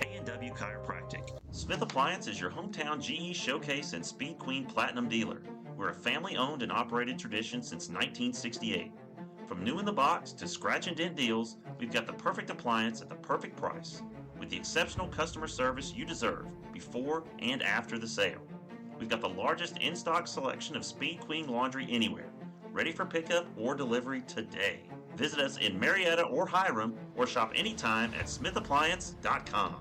A&W Chiropractic. Smith Appliance is your hometown GE Showcase and Speed Queen Platinum dealer. We're a family-owned and operated tradition since 1968. From new in the box to scratch and dent deals, we've got the perfect appliance at the perfect price, with the exceptional customer service you deserve before and after the sale. We've got the largest in-stock selection of Speed Queen laundry anywhere, ready for pickup or delivery today. Visit us in Marietta or Hiram, or shop anytime at smithappliance.com.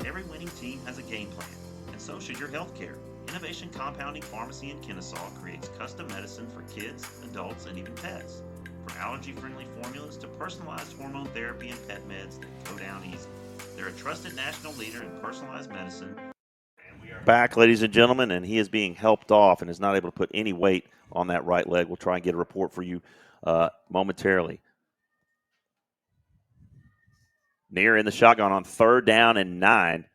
Every winning team has a game plan, and so should your healthcare. Innovation Compounding Pharmacy in Kennesaw creates custom medicine for kids, adults, and even pets. From allergy-friendly formulas to personalized hormone therapy and pet meds that go down easy. They're a trusted national leader in personalized medicine. Back, ladies and gentlemen, and he is being helped off and is not able to put any weight on that right leg. We'll try and get a report for you momentarily. Near in the shotgun on 3rd down and 9.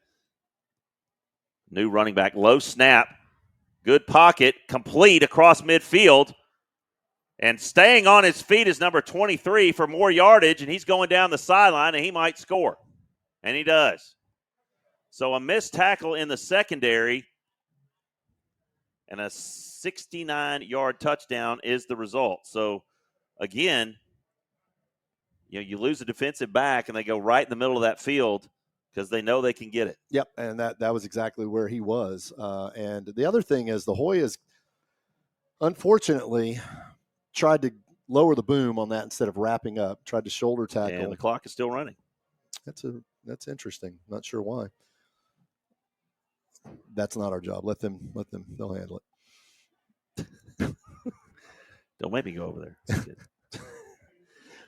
New running back, low snap, good pocket, complete across midfield. And staying on his feet is number 23 for more yardage, and he's going down the sideline, and he might score. And he does. So a missed tackle in the secondary and a 69-yard touchdown is the result. So, again, you lose a defensive back, and they go right in the middle of that field because they know they can get it. Yep, and that was exactly where he was. And the other thing is the Hoyas, unfortunately, tried to lower the boom on that instead of wrapping up, tried to shoulder tackle. And the clock is still running. That's interesting. Not sure why. That's not our job. Let them. They'll handle it. Don't make me go over there.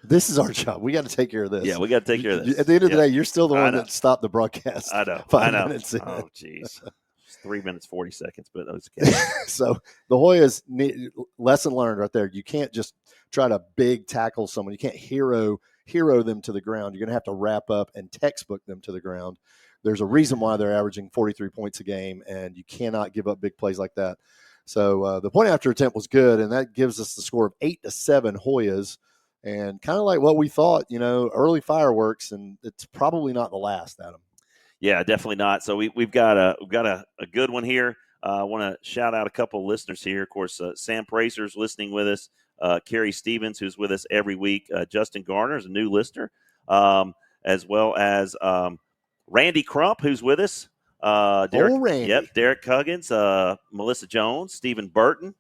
This is our job. We got to take care of this. Yeah, we got to take care of this. At the end of the day, you're still the one know. that stopped the broadcast. I know. 5 minutes in. Oh, jeez. 3 minutes, 40 seconds, but that was okay. So the Hoyas lesson learned right there. You can't just try to big tackle someone. You can't hero them to the ground. You're going to have to wrap up and textbook them to the ground. There's a reason why they're averaging 43 points a game, and you cannot give up big plays like that. So the point after attempt was good, and that gives us the score of 8-7 Hoyas, and kind of like what we thought, early fireworks, and it's probably not the last, Adam. Yeah, definitely not. So we've got a good one here. I want to shout out a couple of listeners here. Of course, Sam Prazer's listening with us. Carrie Stevens, who's with us every week. Justin Garner is a new listener, as well as Randy Crump, who's with us. Derek, Randy. Yep, Derek Huggins, Melissa Jones, Stephen Burton.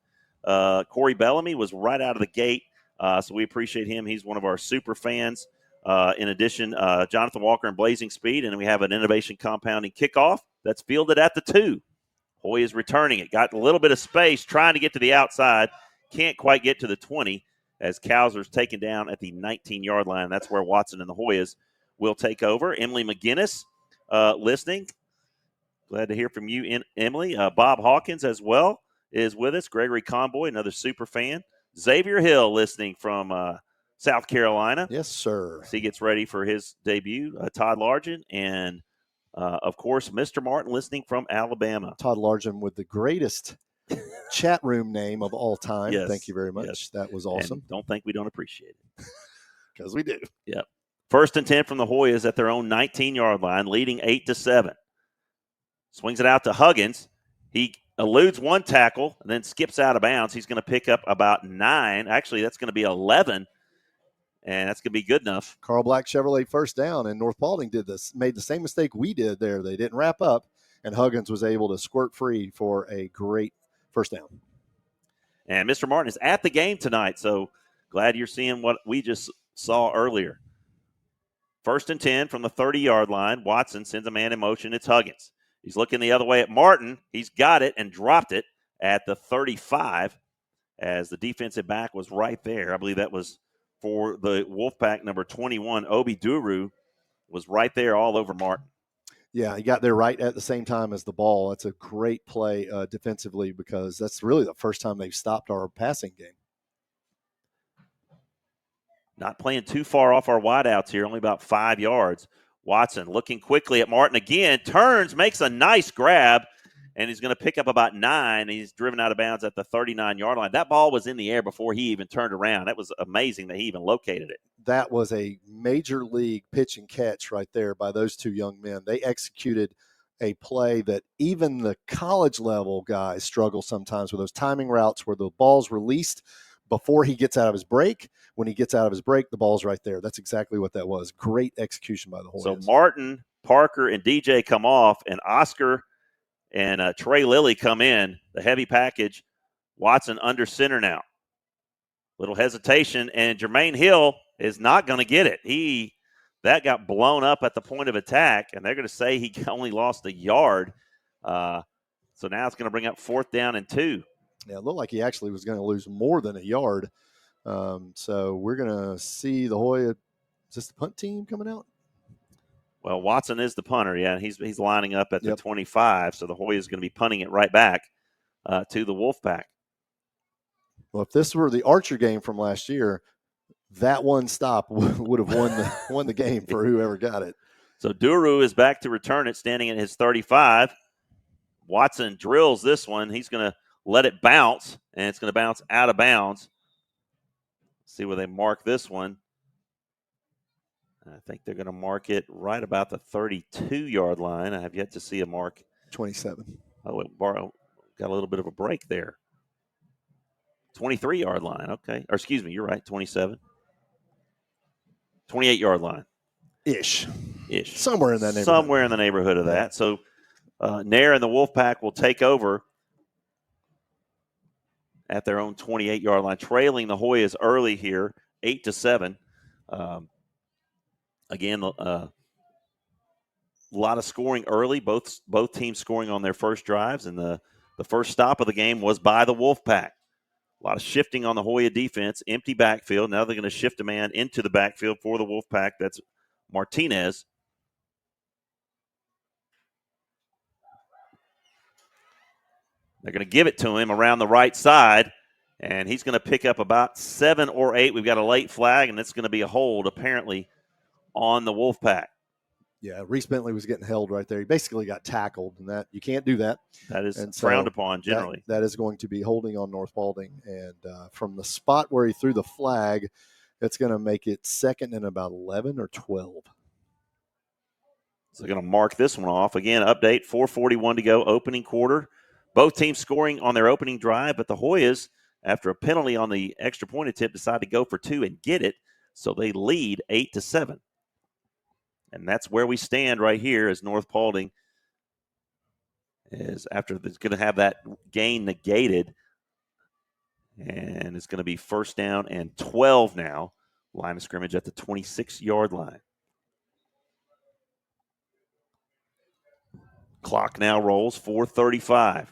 Corey Bellamy was right out of the gate, so we appreciate him. He's one of our super fans. In addition, Jonathan Walker and Blazing Speed, and we have an innovation compounding kickoff that's fielded at the 2. Hoy is returning it. Got a little bit of space, trying to get to the outside. Can't quite get to the 20 as Cowser's taken down at the 19-yard line. That's where Watson and the Hoyas will take over. Emily McGinnis listening. Glad to hear from you, Emily. Bob Hawkins as well is with us. Gregory Conboy, another super fan. Xavier Hill listening from South Carolina. Yes, sir. As he gets ready for his debut. Todd Largent and, of course, Mr. Martin listening from Alabama. Todd Largent with the greatest chat room name of all time. Yes, Thank you very much. yes. That was awesome. And don't think we don't appreciate it. Because we do. Yep. 1st and 10 from the Hoyas at their own 19-yard line, leading 8-7. Swings it out to Huggins. He eludes one tackle and then skips out of bounds. He's going to pick up about 9. Actually, that's going to be 11. And that's going to be good enough. Carl Black Chevrolet first down, and North Paulding made the same mistake we did there. They didn't wrap up, and Huggins was able to squirt free for a great first down. And Mr. Martin is at the game tonight, so glad you're seeing what we just saw earlier. 1st and 10 from the 30-yard line. Watson sends a man in motion. It's Huggins. He's looking the other way at Martin. He's got it and dropped it at the 35 as the defensive back was right there. I believe that was for the Wolfpack, number 21, Obi Duru, was right there all over Martin. Yeah, he got there right at the same time as the ball. That's a great play defensively because that's really the first time they've stopped our passing game. Not playing too far off our wideouts here, only about 5 yards. Watson looking quickly at Martin again, turns, makes a nice grab, and he's going to pick up about 9. He's driven out of bounds at the 39-yard line. That ball was in the air before he even turned around. That was amazing that he even located it. That was a major league pitch and catch right there by those two young men. They executed a play that even the college level guys struggle sometimes with, those timing routes where the ball's released before he gets out of his break. When he gets out of his break, the ball's right there. That's exactly what that was. Great execution by the Hoyas. So Martin, Parker, and DJ come off, and Oscar and Trey Lilly come in, the heavy package. Watson under center now. Little hesitation, and Jermaine Hill is not going to get it. That got blown up at the point of attack, and they're going to say he only lost a yard. So now it's going to bring up 4th down and 2. Yeah, it looked like he actually was going to lose more than a yard. So we're going to see the Hoya. Is this the punt team coming out? Well, Watson is the punter, yeah, and he's lining up at the 25, so the Hoya is going to be punting it right back to the Wolfpack. Well, if this were the Archer game from last year, that one stop would have won the game for whoever got it. So Duru is back to return it, standing at his 35. Watson drills this one. He's going to let it bounce, and it's going to bounce out of bounds. See where they mark this one. I think they're going to mark it right about the 32-yard line. I have yet to see a mark. 27. Oh, it got a little bit of a break there. 23-yard line, okay. Or excuse me, you're right, 27. 28-yard line. Ish. Somewhere in that neighborhood. Somewhere in the neighborhood of that. So Nair and the Wolfpack will take over at their own 28-yard line, trailing the Hoyas early here, 8-7. Again, a lot of scoring early, both teams scoring on their first drives, and the first stop of the game was by the Wolfpack. A lot of shifting on the Hoya defense. Empty backfield. Now they're going to shift a man into the backfield for the Wolfpack. That's Martinez. They're going to give it to him around the right side, and he's going to pick up about 7 or 8. We've got a late flag, and it's going to be a hold, apparently, on the Wolfpack. Yeah, Reese Bentley was getting held right there. He basically got tackled, and that you can't do that. That is frowned upon generally. That is going to be holding on North Paulding. And from the spot where he threw the flag, it's going to make it second and about 11 or 12. So they're going to mark this one off. Again, update, 4:41 to go, opening quarter. Both teams scoring on their opening drive, but the Hoyas, after a penalty on the extra point attempt, decide to go for 2 and get it. So they lead 8-7. And that's where we stand right here as North Paulding is after it's going to have that gain negated. And it's going to be first down and 12 now. Line of scrimmage at the 26-yard line. Clock now rolls, 4:35.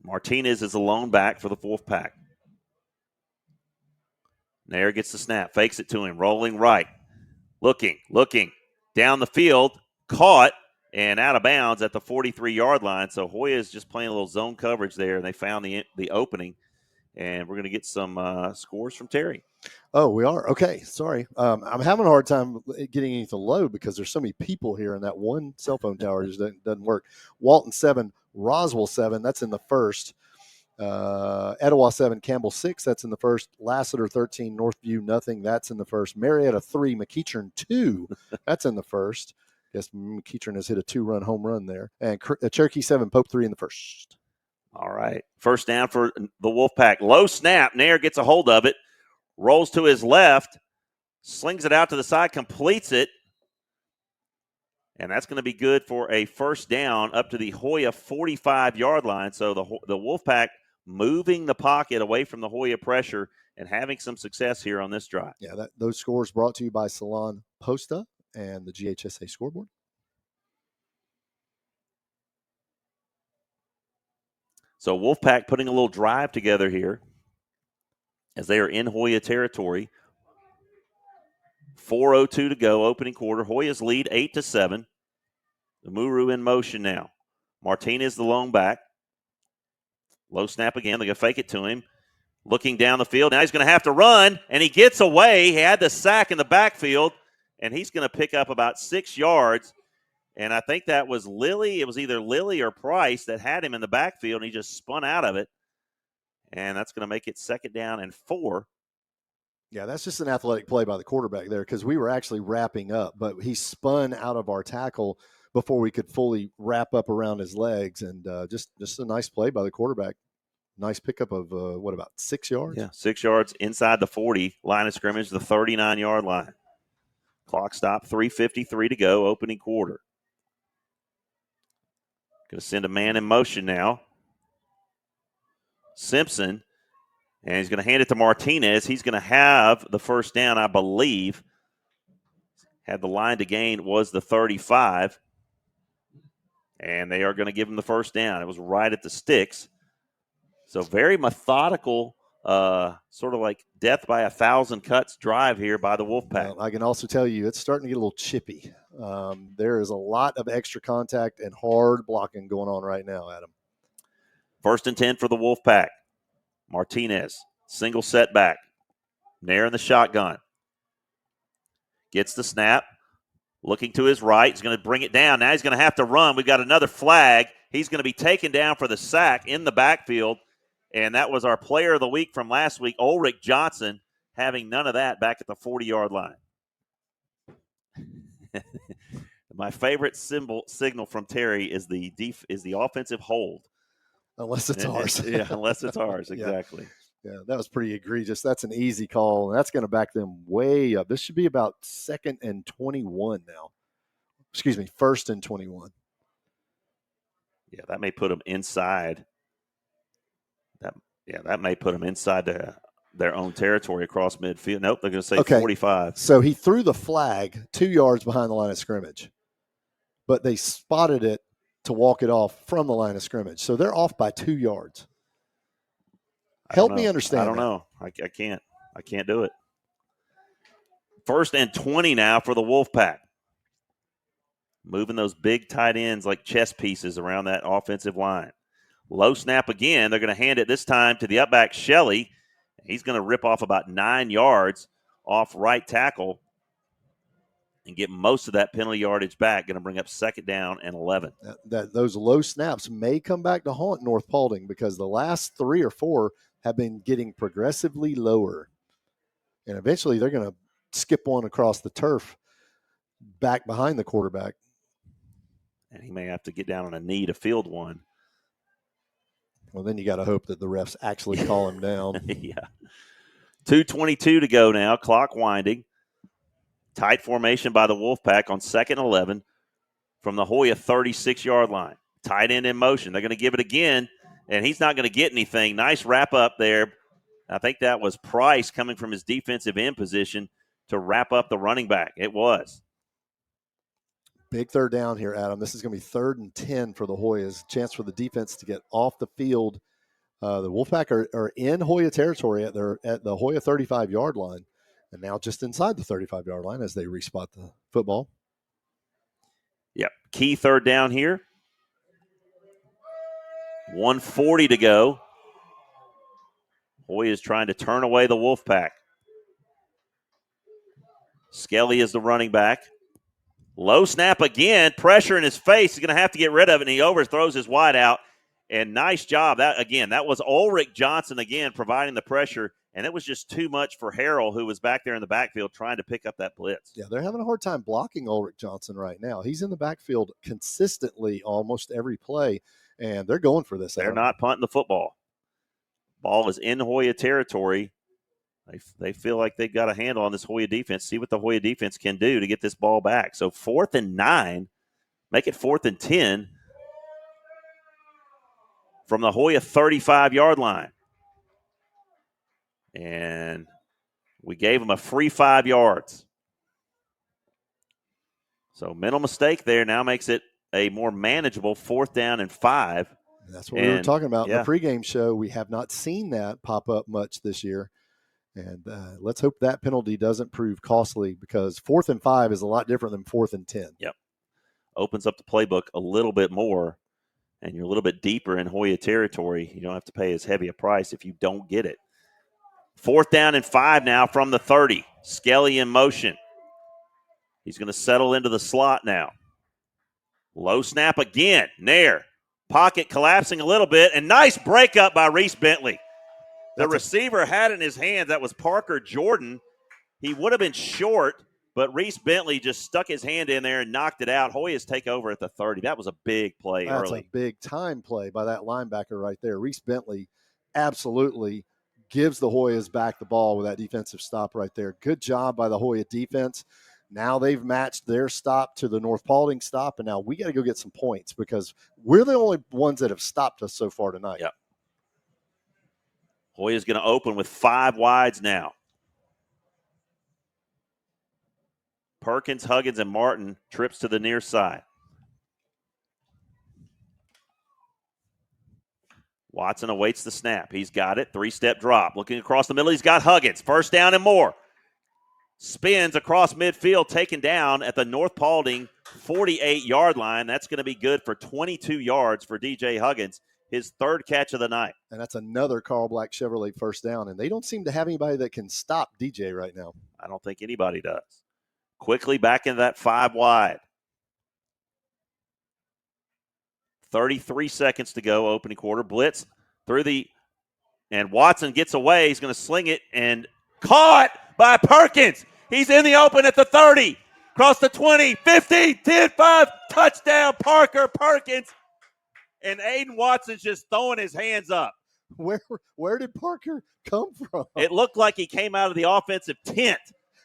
Martinez is the lone back for the Wolfpack. Nair gets the snap, fakes it to him, rolling right. Looking, down the field, caught, and out of bounds at the 43-yard line. So Hoya is just playing a little zone coverage there, and they found the opening. And we're going to get some scores from Terry. Oh, we are? Okay, sorry. I'm having a hard time getting anything to load because there's so many people here, and that one cell phone tower just doesn't work. Walton 7, Roswell 7, that's in the first. Etowah 7, Campbell 6, that's in the first. Lassiter 13, Northview nothing, that's in the first. Marietta 3, McEachern 2, that's in the first. Guess McEachern has hit a 2-run home run there. And Cherokee 7, Pope 3 in the first. All right. First down for the Wolfpack. Low snap. Nair gets a hold of it. Rolls to his left. Slings it out to the side. Completes it. And that's going to be good for a first down up to the Hoya 45-yard line. So the Wolfpack moving the pocket away from the Hoya pressure and having some success here on this drive. Yeah, those scores brought to you by Salon Posta and the GHSA scoreboard. So Wolfpack putting a little drive together here as they are in Hoya territory. 4:02 to go, opening quarter. Hoya's lead 8-7. The Muru in motion now. Martinez the lone back. Low snap again. They're going to fake it to him. Looking down the field. Now he's going to have to run, and he gets away. He had the sack in the backfield, and he's going to pick up about 6 yards. And I think that was Lilly. It was either Lilly or Price that had him in the backfield, and he just spun out of it. And that's going to make it second down and 4. Yeah, that's just an athletic play by the quarterback there because we were actually wrapping up, but he spun out of our tackle before we could fully wrap up around his legs. And just a nice play by the quarterback. Nice pickup of, about 6 yards? Yeah, 6 yards inside the 40, line of scrimmage, the 39-yard line. Clock stop, 3:53 to go, opening quarter. Going to send a man in motion now. Simpson, and he's going to hand it to Martinez. He's going to have the first down, I believe. Had the line to gain was the 35. And they are going to give him the first down. It was right at the sticks. So very methodical, sort of like death by 1,000 cuts drive here by the Wolfpack. Well, I can also tell you it's starting to get a little chippy. There is a lot of extra contact and hard blocking going on right now, Adam. First and 10 for the Wolfpack. Martinez, single setback. Nair in the shotgun. Gets the snap. Looking to his right. He's going to bring it down. Now he's going to have to run. We've got another flag. He's going to be taken down for the sack in the backfield. And that was our player of the week from last week, Ulrich Johnson, having none of that back at the 40-yard line. My favorite signal from Terry is the offensive hold. Unless it's ours. Yeah, unless it's ours, exactly. Yeah, that was pretty egregious. That's an easy call, and that's going to back them way up. This should be about 2nd and 21 now. Excuse me, 1st and 21. Yeah, that may put them inside. That may put them inside their own territory across midfield. Nope, they're going to say 45. So he threw the flag 2 yards behind the line of scrimmage. but they spotted it to walk it off from the line of scrimmage. So they're off by 2 yards. Help me understand I don't that. know. I can't. I can't do it. 1st and 20 now for the Wolfpack. Moving those big tight ends like chess pieces around that offensive line. Low snap again. They're going to hand it this time to the upback, Shelley. He's going to rip off about 9 yards off right tackle and get most of that penalty yardage back. Going to bring up 2nd down and 11. Those low snaps may come back to haunt North Paulding because the last 3 or 4 have been getting progressively lower. And eventually they're going to skip one across the turf back behind the quarterback. And he may have to get down on a knee to field one. Well, then you got to hope that the refs actually call him down. Yeah. 2:22 to go now, clock winding. Tight formation by the Wolfpack on 2nd and 11 from the Hoya 36-yard line. Tight end in motion. They're going to give it again, and he's not going to get anything. Nice wrap up there. I think that was Price coming from his defensive end position to wrap up the running back. It was. Big 3rd down here, Adam. This is going to be 3rd and 10 for the Hoyas. Chance for the defense to get off the field. The Wolfpack are in Hoya territory at the Hoya 35-yard line, and now just inside the 35-yard line as they respot the football. Yep. Key 3rd down here. 1:40 to go. Hoya is trying to turn away the Wolfpack. Skelly is the running back. Low snap again. Pressure in his face. He's going to have to get rid of it, and he overthrows his wide out. And nice job. That was Ulrich Johnson again providing the pressure, and it was just too much for Harrell, who was back there in the backfield trying to pick up that blitz. Yeah, they're having a hard time blocking Ulrich Johnson right now. He's in the backfield consistently almost every play, and they're going for this. They're not punting the football. Ball is in Hoya territory. They feel like they've got a handle on this Hoya defense. See what the Hoya defense can do to get this ball back. So 4th and 9, make it 4th and 10 from the Hoya 35-yard line. And we gave them a free 5 yards. So mental mistake there now makes it a more manageable 4th down and 5. That's what we were talking about in the pregame show. We have not seen that pop up much this year. And let's hope that penalty doesn't prove costly because 4th and 5 is a lot different than 4th and 10. Yep. Opens up the playbook a little bit more, and you're a little bit deeper in Hoya territory. You don't have to pay as heavy a price if you don't get it. 4th down and 5 now from the 30. Skelly in motion. He's going to settle into the slot now. Low snap again. Nair. Pocket collapsing a little bit, and nice breakup by Reese Bentley. The receiver had it in his hands. That was Parker Jordan. He would have been short, but Reese Bentley just stuck his hand in there and knocked it out. Hoyas take over at the 30. That was a big play early. That's a big time play by that linebacker right there. Reese Bentley absolutely gives the Hoyas back the ball with that defensive stop right there. Good job by the Hoya defense. Now they've matched their stop to the North Paulding stop, and now we got to go get some points because we're the only ones that have stopped us so far tonight. Yep. Hoya's going to open with 5 wides now. Perkins, Huggins, and Martin trips to the near side. Watson awaits the snap. He's got it. 3-step drop. Looking across the middle, he's got Huggins. 1st down and more. Spins across midfield, taken down at the North Paulding 48-yard line. That's going to be good for 22 yards for DJ Huggins, his 3rd catch of the night. And that's another Carl Black Chevrolet 1st down. And they don't seem to have anybody that can stop DJ right now. I don't think anybody does. Quickly back into that 5 wide. 33 seconds to go, opening quarter. Blitz and Watson gets away. He's going to sling it and caught by Perkins. He's in the open at the 30. Across the 20, 15, 10, 5. Touchdown, Parker Perkins. And Aiden Watson's just throwing his hands up. Where did Parker come from? It looked like he came out of the offensive tent.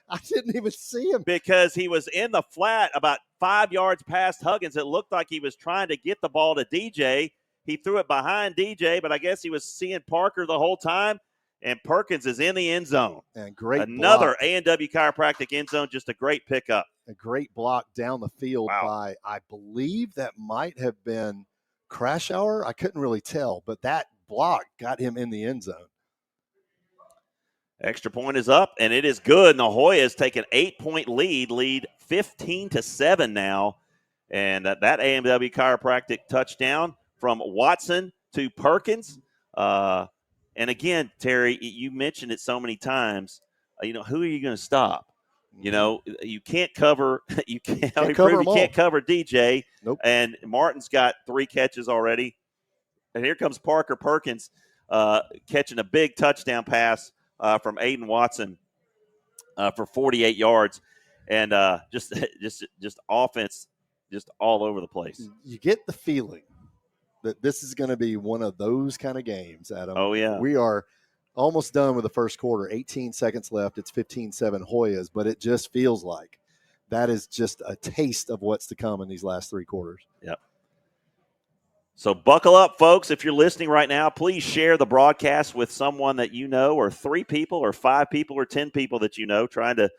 I didn't even see him. Because he was in the flat about 5 yards past Huggins. It looked like he was trying to get the ball to DJ. He threw it behind DJ, but I guess he was seeing Parker the whole time. and Perkins is in the end zone. And great Another block. A&W Chiropractic end zone, just a great pickup. A great block down the field Wow. by, I believe that might have been Crashauer. I couldn't really tell, but that block got him in the end zone. Extra point is up, and it is good. And the Hoyas take an 8-point lead 15-7 now. And that A&W Chiropractic touchdown from Watson to Perkins. And again, Terry, you mentioned it so many times. Who are you going to stop? You can't cover. You can't cover you can't cover DJ. Nope. And Martin's got 3 catches already. And here comes Parker Perkins catching a big touchdown pass from Aiden Watson for 48 yards, and just offense, just all over the place. You get the feeling that this is going to be one of those kind of games, Adam. Oh, yeah. We are almost done with the first quarter. 18 seconds left. It's 15-7 Hoyas, but it just feels like that is just a taste of what's to come in these last 3 quarters. Yep. So buckle up, folks. If you're listening right now, please share the broadcast with someone that you know, or 3 people, or 5 people, or 10 people that you know. Trying to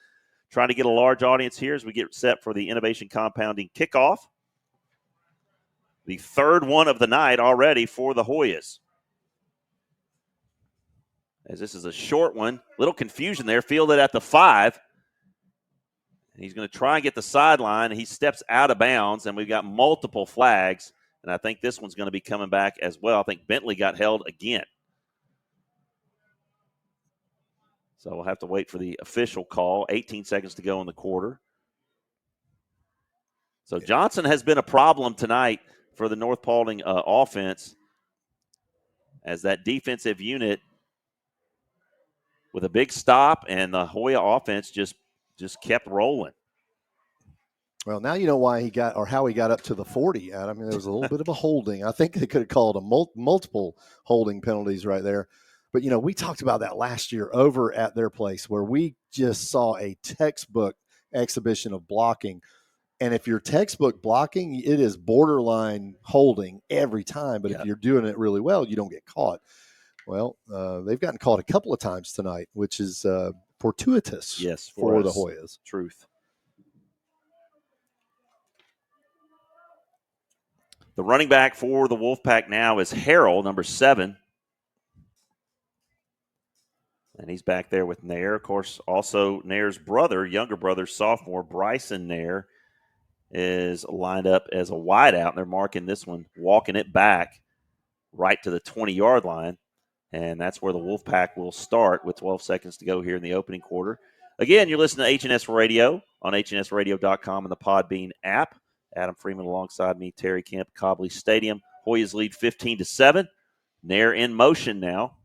get a large audience here as we get set for the Innovation Compounding kickoff. The 3rd one of the night already for the Hoyas. As this is a short one, little confusion there. Fielded at the 5. And he's going to try and get the sideline. He steps out of bounds, and we've got multiple flags. And I think this one's going to be coming back as well. I think Bentley got held again. So we'll have to wait for the official call. 18 seconds to go in the quarter. So Johnson has been a problem tonight for the North Paulding offense, as that defensive unit with a big stop, and the Hoya offense just kept rolling. Well, now you know why he got, or how he got up to the 40, Adam. There was a little bit of a holding. I think they could have called multiple holding penalties right there. But, we talked about that last year over at their place, where we just saw a textbook exhibition of blocking. And if you're textbook blocking, it is borderline holding every time. But if you're doing it really well, you don't get caught. Well, they've gotten caught a couple of times tonight, which is fortuitous for the Hoyas. Truth. The running back for the Wolfpack now is Harrell, number 7. And he's back there with Nair. Of course, also Nair's younger brother, sophomore, Bryson Nair, is lined up as a wideout. And they're marking this one, walking it back right to the 20-yard line. And that's where the Wolfpack will start with 12 seconds to go here in the opening quarter. Again, you're listening to H&S Radio on hnsradio.com and the Podbean app. Adam Freeman alongside me, Terry Kemp, Cobley Stadium. Hoyas lead 15-7. Nair in motion now.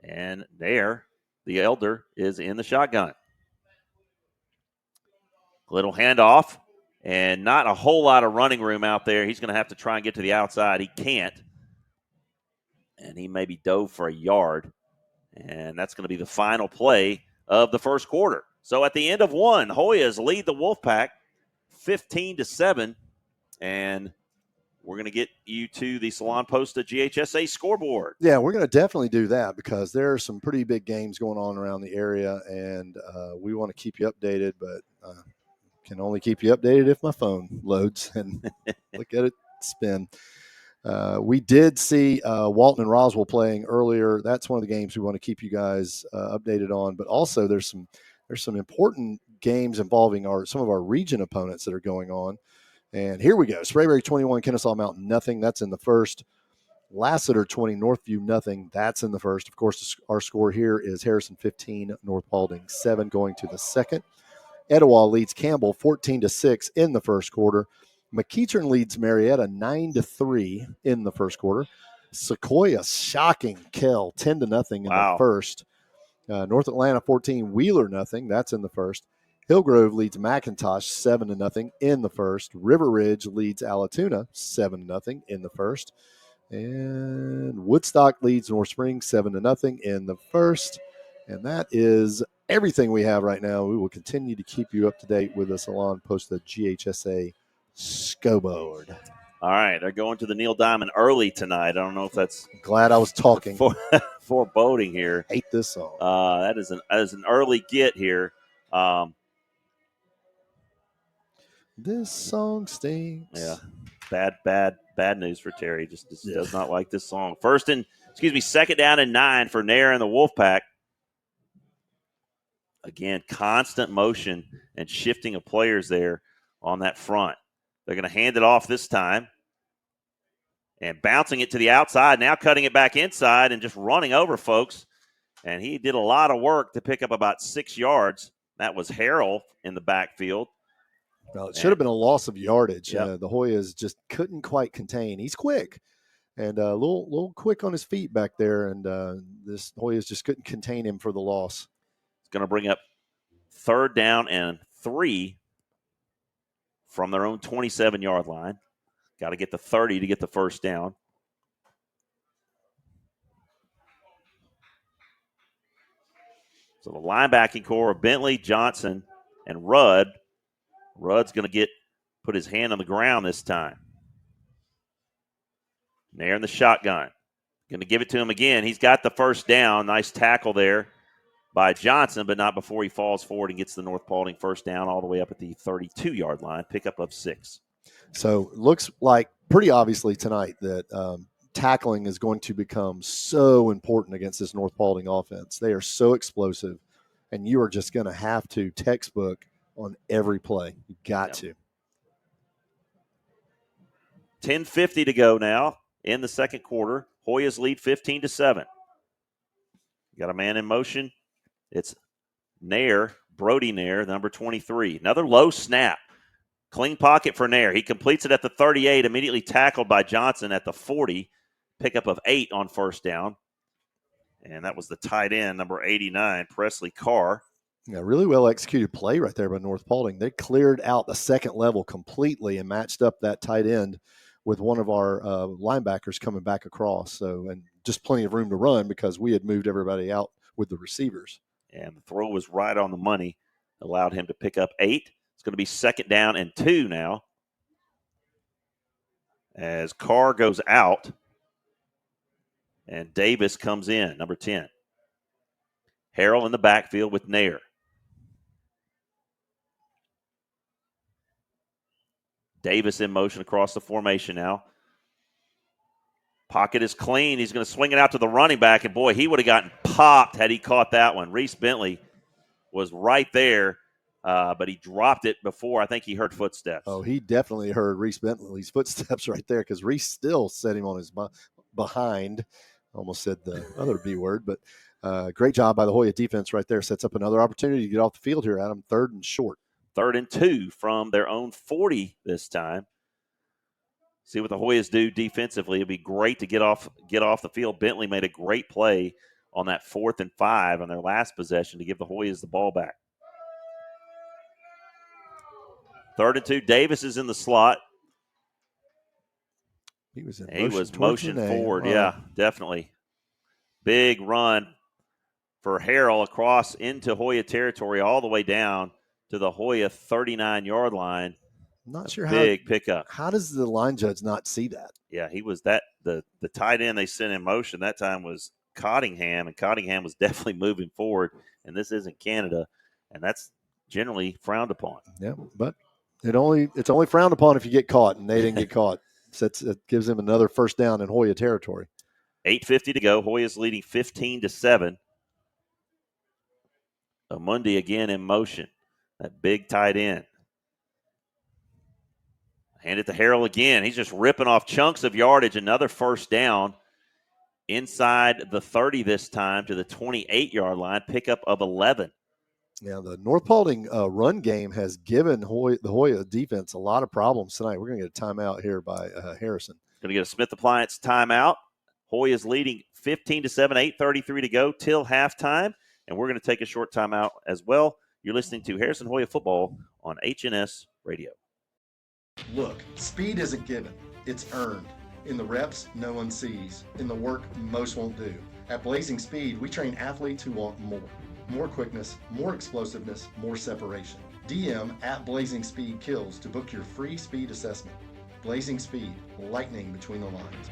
And Nair, the elder, is in the shotgun. Little handoff, and not a whole lot of running room out there. He's going to have to try and get to the outside. He can't. And he maybe dove for a yard. And that's going to be the final play of the first quarter. So at the end of 1, Hoyas lead the Wolfpack 15-7. And we're going to get you to the Salon Posta GHSA scoreboard. Yeah, we're going to definitely do that, because there are some pretty big games going on around the area, and we want to keep you updated, but can only keep you updated if my phone loads and look at it spin. We did see Walton and Roswell playing earlier. That's one of the games we want to keep you guys updated on, but also there's some important games involving some of our region opponents that are going on. And here we go. Sprayberry 21, Kennesaw Mountain, nothing. That's in the first. Lassiter 20, Northview, nothing. That's in the first. Of course, our score here is Harrison 15, North Paulding 7 going to the second. Etowah leads Campbell 14-6 in the first quarter. McEachern leads Marietta 9-3 in the first quarter. Sequoia shocking Kell 10-0 in the first. North Atlanta 14, Wheeler nothing. That's in the first. Hillgrove leads McIntosh 7-0 in the first. River Ridge leads Allatoona 7-0 in the first. And Woodstock leads North Springs 7-0 in the first. And that is everything we have right now. We will continue to keep you up to date with the Salon Posta GHSA scoreboard. All right, they're going to the Neil Diamond early tonight. I don't know if that's Glad I was talking. foreboding here. Hate this song. That is an early get here. This song stinks. Yeah, bad news for Terry. Just does not like this song. Second down and 9 for Nair and the Wolfpack. Again, constant motion and shifting of players there on that front. They're going to hand it off this time. And bouncing it to the outside, now cutting it back inside and just running over folks. And he did a lot of work to pick up about 6 yards. That was Harrell in the backfield. Well, it should have been a loss of yardage. Yep. The Hoyas just couldn't quite contain. He's quick and a little quick on his feet back there. And this Hoyas just couldn't contain him for the loss. It's going to bring up 3rd down and 3 from their own 27-yard line. Got to get the 30 to get the first down. So the linebacking core of Bentley, Johnson, and Rudd. Rudd's going to put his hand on the ground this time. Nair in the shotgun. Going to give it to him again. He's got the first down. Nice tackle there by Johnson, but not before he falls forward and gets the North Paulding first down all the way up at the 32-yard line. Pickup of 6. So looks like pretty obviously tonight that tackling is going to become so important against this North Paulding offense. They are so explosive, and you are just going to have to textbook on every play. You got to. 10:50 to go now in the second quarter. Hoyas lead 15-7. Got a man in motion. It's Nair, Brody Nair, number 23. Another low snap. Clean pocket for Nair. He completes it at the 38, immediately tackled by Johnson at the 40. Pickup of 8 on first down. And that was the tight end, number 89, Presley Carr. Yeah, really well executed play right there by North Paulding. They cleared out the second level completely and matched up that tight end with one of our linebackers coming back across. So, and just plenty of room to run because we had moved everybody out with the receivers. And the throw was right on the money, allowed him to pick up 8. It's going to be 2nd down and 2 now as Carr goes out and Davis comes in, number 10. Harrell in the backfield with Nair. Davis in motion across the formation now. Pocket is clean. He's going to swing it out to the running back, and boy, he would have gotten popped had he caught that one. Reese Bentley was right there. But he dropped it before I think he heard footsteps. Oh, he definitely heard Reese Bentley's footsteps right there because Reese still set him on his behind. Almost said the other B word, but great job by the Hoya defense right there. Sets up another opportunity to get off the field here, Adam. 3rd and short. 3rd and 2 from their own 40 this time. See what the Hoyas do defensively. It'd be great to get off the field. Bentley made a great play on that 4th and 5 on their last possession to give the Hoyas the ball back. 3rd and 2. Davis is in the slot. He was motion forward. Yeah, definitely. Big run for Harrell across into Hoya territory all the way down to the Hoya 39-yard line. I'm not sure big pickup. How does the line judge not see that? Yeah, he was the tight end they sent in motion that time was Cottingham, and Cottingham was definitely moving forward, and this isn't Canada, and that's generally frowned upon. Yeah, but it's only frowned upon if you get caught, and they didn't get caught. So it gives them another first down in Hoya territory. 8:50 to go. Hoya's leading 15-7. Amundi again in motion. That big tight end. Hand it to Harrell again. He's just ripping off chunks of yardage. Another first down inside the 30 this time to the 28-yard line. Pickup of 11. Yeah, the North Paulding run game has given the Hoya defense a lot of problems tonight. We're going to get a timeout here by Harrison. Going to get a Smith Appliance timeout. Hoya's leading 15-7, 8:33 to go till halftime. And we're going to take a short timeout as well. You're listening to Harrison Hoya Football on HNS Radio. Look, speed isn't given. It's earned. In the reps, no one sees. In the work, most won't do. At Blazing Speed, we train athletes who want more. More quickness, more explosiveness, more separation. DM at Blazing Speed Kills to book your free speed assessment. Blazing speed, lightning between the lines.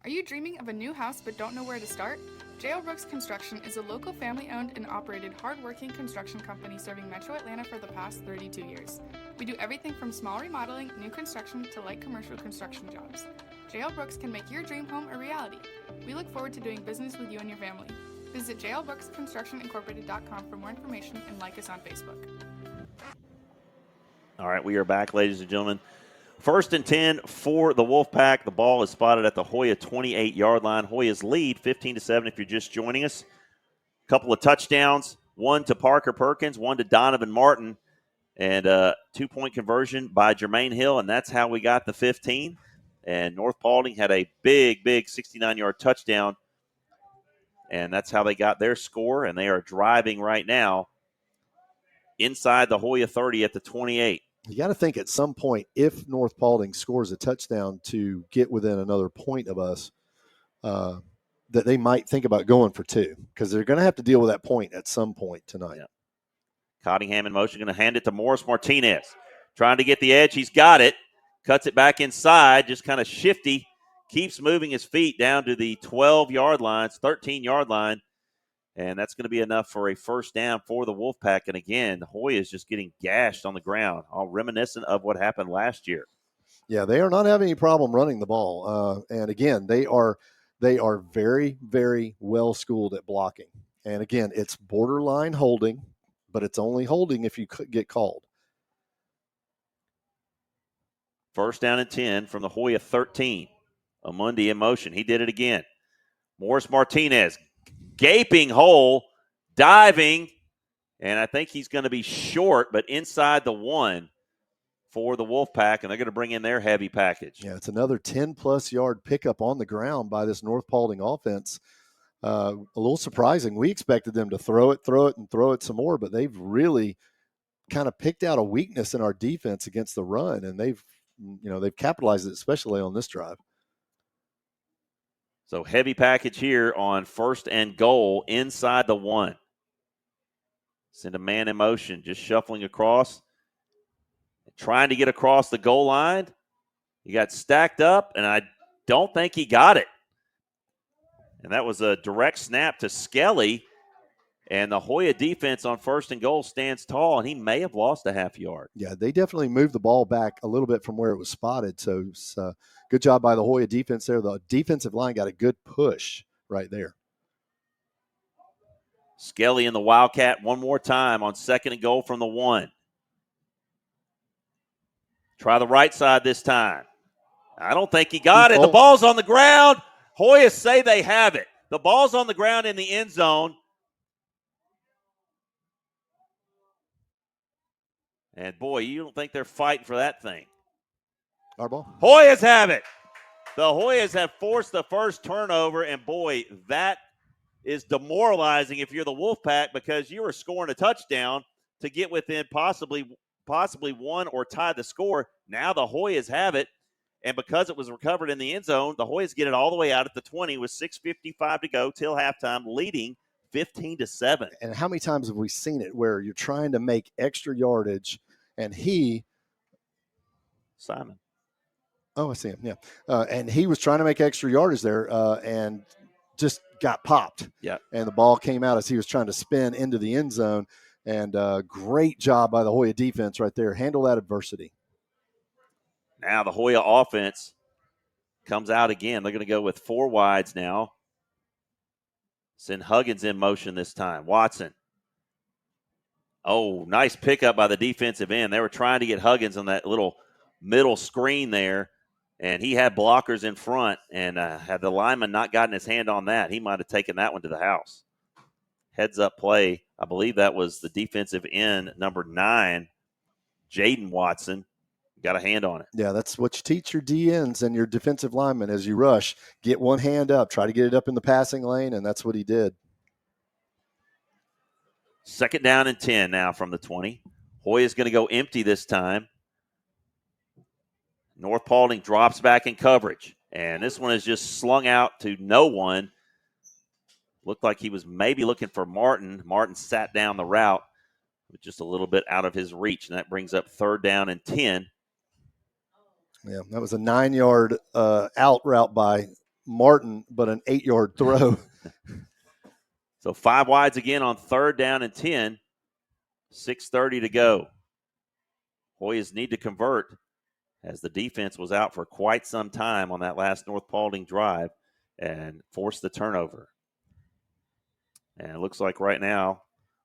Are you dreaming of a new house but don't know where to start? J.L. Brooks Construction is a local family-owned and operated hard-working construction company serving Metro Atlanta for the past 32 years. We do everything from small remodeling, new construction, to light commercial construction jobs. J.L. Brooks can make your dream home a reality. We look forward to doing business with you and your family. Visit jlbrooksconstructionincorporated.com for more information and like us on Facebook. All right, we are back, ladies and gentlemen. 1st and 10 for the Wolfpack. The ball is spotted at the Hoya 28-yard line. Hoyas lead 15-7 if you're just joining us. A couple of touchdowns, one to Parker Perkins, one to Donovan Martin, and a 2-point conversion by Jermaine Hill, and that's how we got the 15. And North Paulding had a big 69-yard touchdown, and that's how they got their score, and they are driving right now inside the Hoya 30 at the 28. You got to think at some point, if North Paulding scores a touchdown to get within another point of us, that they might think about going for 2, because they're going to have to deal with that point at some point tonight. Yeah. Cottingham in motion, going to hand it to Morris Martinez. Trying to get the edge. He's got it. Cuts it back inside, just kind of shifty. Keeps moving his feet down to the 12-yard line, 13-yard line. And that's going to be enough for a first down for the Wolfpack. And again, Hoya is just getting gashed on the ground, all reminiscent of what happened last year. Yeah, they are not having any problem running the ball. And again, they are very, very well schooled at blocking. And again, it's borderline holding, but it's only holding if you get called. First down and 10 from the Hoya 13. Amundi in motion. He did it again. Morris Martinez, gaping hole, diving, and I think he's going to be short, but inside the 1 for the Wolfpack, and they're going to bring in their heavy package. Yeah, it's another 10-plus yard pickup on the ground by this North Paulding offense. A little surprising. We expected them to throw it some more, but they've really kind of picked out a weakness in our defense against the run, and they've capitalized it, especially on this drive. So heavy package here on 1st and goal inside the 1. Send a man in motion, just shuffling across, trying to get across the goal line. He got stacked up, and I don't think he got it. And that was a direct snap to Skelly, and the Hoya defense on 1st and goal stands tall, and he may have lost a half yard. Yeah, they definitely moved the ball back a little bit from where it was spotted, so it's good job by the Hoya defense there. The defensive line got a good push right there. Skelly in the Wildcat one more time on 2nd and goal from the 1. Try the right side this time. I don't think he got it. The ball's on the ground. Hoyas say they have it. The ball's on the ground in the end zone. And, boy, you don't think they're fighting for that thing. Our ball. Hoyas have it. The Hoyas have forced the first turnover, and, boy, that is demoralizing if you're the Wolfpack, because you were scoring a touchdown to get within possibly one or tie the score. Now the Hoyas have it, and because it was recovered in the end zone, the Hoyas get it all the way out at the 20 with 6:55 to go till halftime, leading 15-7. And how many times have we seen it where you're trying to make extra yardage, and Simon. Oh, I see him. Yeah. And he was trying to make extra yardage there and just got popped. Yeah. And the ball came out as he was trying to spin into the end zone. And great job by the Hoya defense right there. Handle that adversity. Now the Hoya offense comes out again. They're going to go with 4 wides now. Send Huggins in motion this time. Watson. Oh, nice pickup by the defensive end. They were trying to get Huggins on that little middle screen there, and he had blockers in front, and had the lineman not gotten his hand on that, he might have taken that one to the house. Heads-up play. I believe that was the defensive end, number 9, Jaden Watson. Got a hand on it. Yeah, that's what you teach your DNs and your defensive linemen as you rush. Get one hand up, try to get it up in the passing lane, and that's what he did. 2nd down and 10 now from the 20. Hoya's going to go empty this time. North Paulding drops back in coverage, and this one is just slung out to no one. Looked like he was maybe looking for Martin. Martin sat down the route, but just a little bit out of his reach, and that brings up 3rd down and 10. Yeah, that was a 9-yard out route by Martin, but an 8-yard throw. So 5 wides again on 3rd down and 10. 6:30 to go. Hoyas need to convert as the defense was out for quite some time on that last North Paulding drive and forced the turnover. And it looks like right now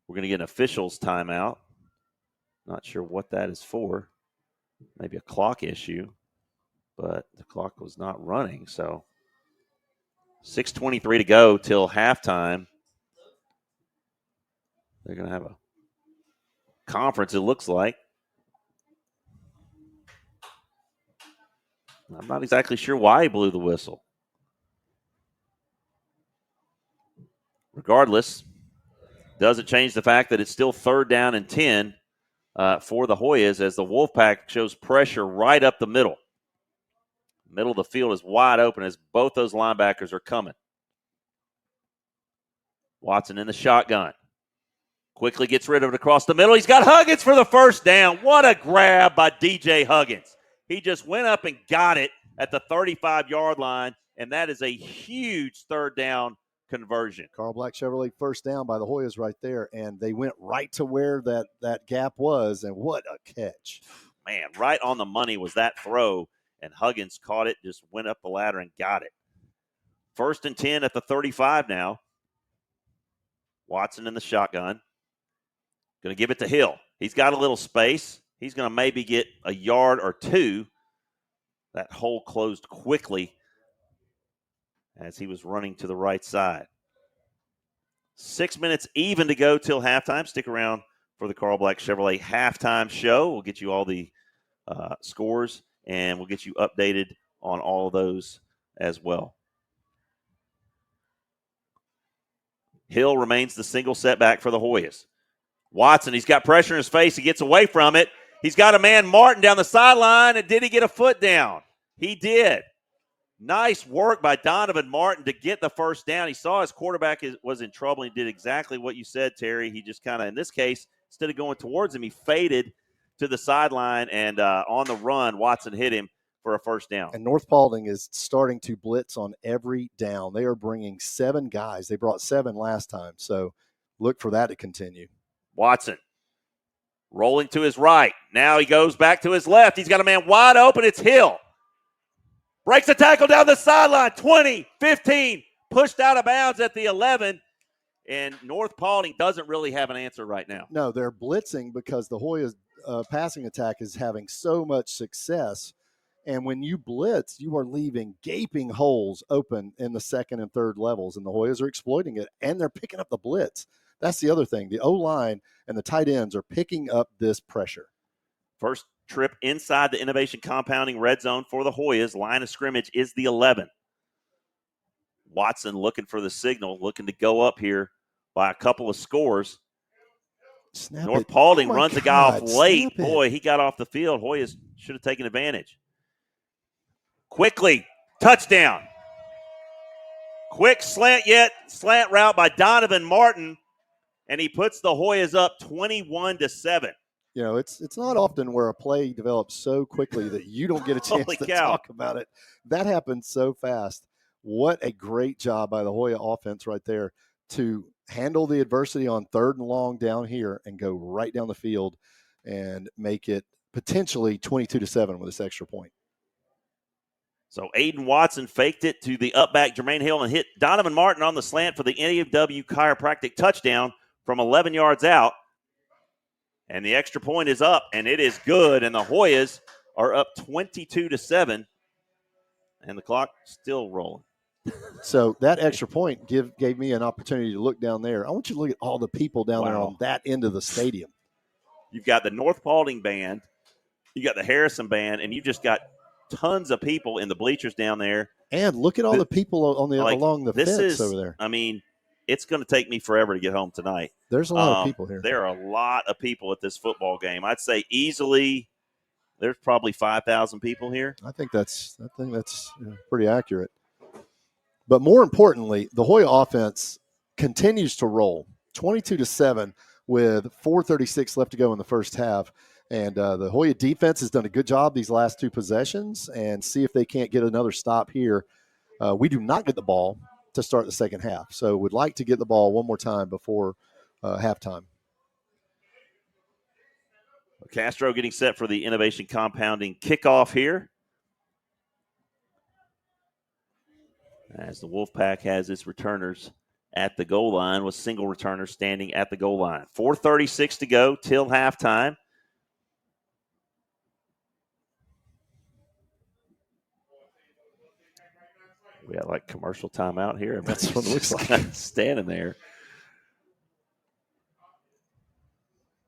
we're going to get an officials timeout. Not sure what that is for. Maybe a clock issue, but the clock was not running. So 6:23 to go till halftime. They're going to have a conference, it looks like. I'm not exactly sure why he blew the whistle. Regardless, doesn't change the fact that it's still 3rd down and 10 for the Hoyas as the Wolfpack shows pressure right up the middle. Middle of the field is wide open as both those linebackers are coming. Watson in the shotgun. Quickly gets rid of it across the middle. He's got Huggins for the first down. What a grab by DJ Huggins. He just went up and got it at the 35-yard line, and that is a huge 3rd down conversion. Carl Black Chevrolet first down by the Hoyas right there, and they went right to where that gap was, and what a catch. Man, right on the money was that throw, and Huggins caught it, just went up the ladder and got it. 1st and 10 at the 35 now. Watson in the shotgun. Going to give it to Hill. He's got a little space. He's going to maybe get a yard or two. That hole closed quickly as he was running to the right side. 6 minutes even to go till halftime. Stick around for the Carl Black Chevrolet halftime show. We'll get you all the scores, and we'll get you updated on all of those as well. Hill remains the single setback for the Hoyas. Watson, he's got pressure in his face. He gets away from it. He's got a man, Martin, down the sideline, and did he get a foot down? He did. Nice work by Donovan Martin to get the first down. He saw his quarterback was in trouble. He did exactly what you said, Terry. He just kind of, in this case, instead of going towards him, he faded to the sideline, and on the run, Watson hit him for a first down. And North Paulding is starting to blitz on every down. They are bringing 7 guys. They brought 7 last time, so look for that to continue. Watson rolling to his right. Now he goes back to his left. He's got a man wide open. It's Hill. Breaks a tackle down the sideline. 20, 15, pushed out of bounds at the 11. And North Paulding doesn't really have an answer right now. No, they're blitzing because the Hoyas passing attack is having so much success. And when you blitz, you are leaving gaping holes open in the 2nd and 3rd levels, and the Hoyas are exploiting it, and they're picking up the blitz. That's the other thing. The O-line and the tight ends are picking up this pressure. First trip inside the Innovation Compounding red zone for the Hoyas. Line of scrimmage is the 11. Watson looking for the signal, looking to go up here by a couple of scores. North Paulding runs a guy off late. Boy, he got off the field. Hoyas should have taken advantage. Quickly, touchdown. Quick slant route by Donovan Martin, and he puts the Hoyas up 21-7. You know, it's not often where a play develops so quickly that you don't get a chance to talk about it. That happened so fast. What a great job by the Hoya offense right there to handle the adversity on 3rd and long down here and go right down the field and make it potentially 22-7 with this extra point. So Aiden Watson faked it to the upback Jermaine Hill and hit Donovan Martin on the slant for the NAW chiropractic touchdown from 11 yards out. And the extra point is up, and it is good. And the Hoyas are up 22-7, and the clock still rolling. So that extra point gave me an opportunity to look down there. I want you to look at all the people down there on that end of the stadium. You've got the North Paulding band, you got the Harrison band, and you've just got tons of people in the bleachers down there. And look at all the people on along the fence over there. I mean, it's going to take me forever to get home tonight. There's a lot of people here. There are a lot of people at this football game. I'd say easily there's probably 5,000 people here. I think that's pretty accurate. But more importantly, the Hoya offense continues to roll 22-7 with 4:36 left to go in the first half. And the Hoya defense has done a good job these last 2 possessions, and see if they can't get another stop here. We do not get the ball to start the second half, so would like to get the ball one more time before halftime. Castro getting set for the Innovation Compounding kickoff here, as the Wolfpack has its returners at the goal line, with single returner standing at the goal line. 4:36 to go till halftime. We got like commercial timeout here. That's what it looks like. Standing there,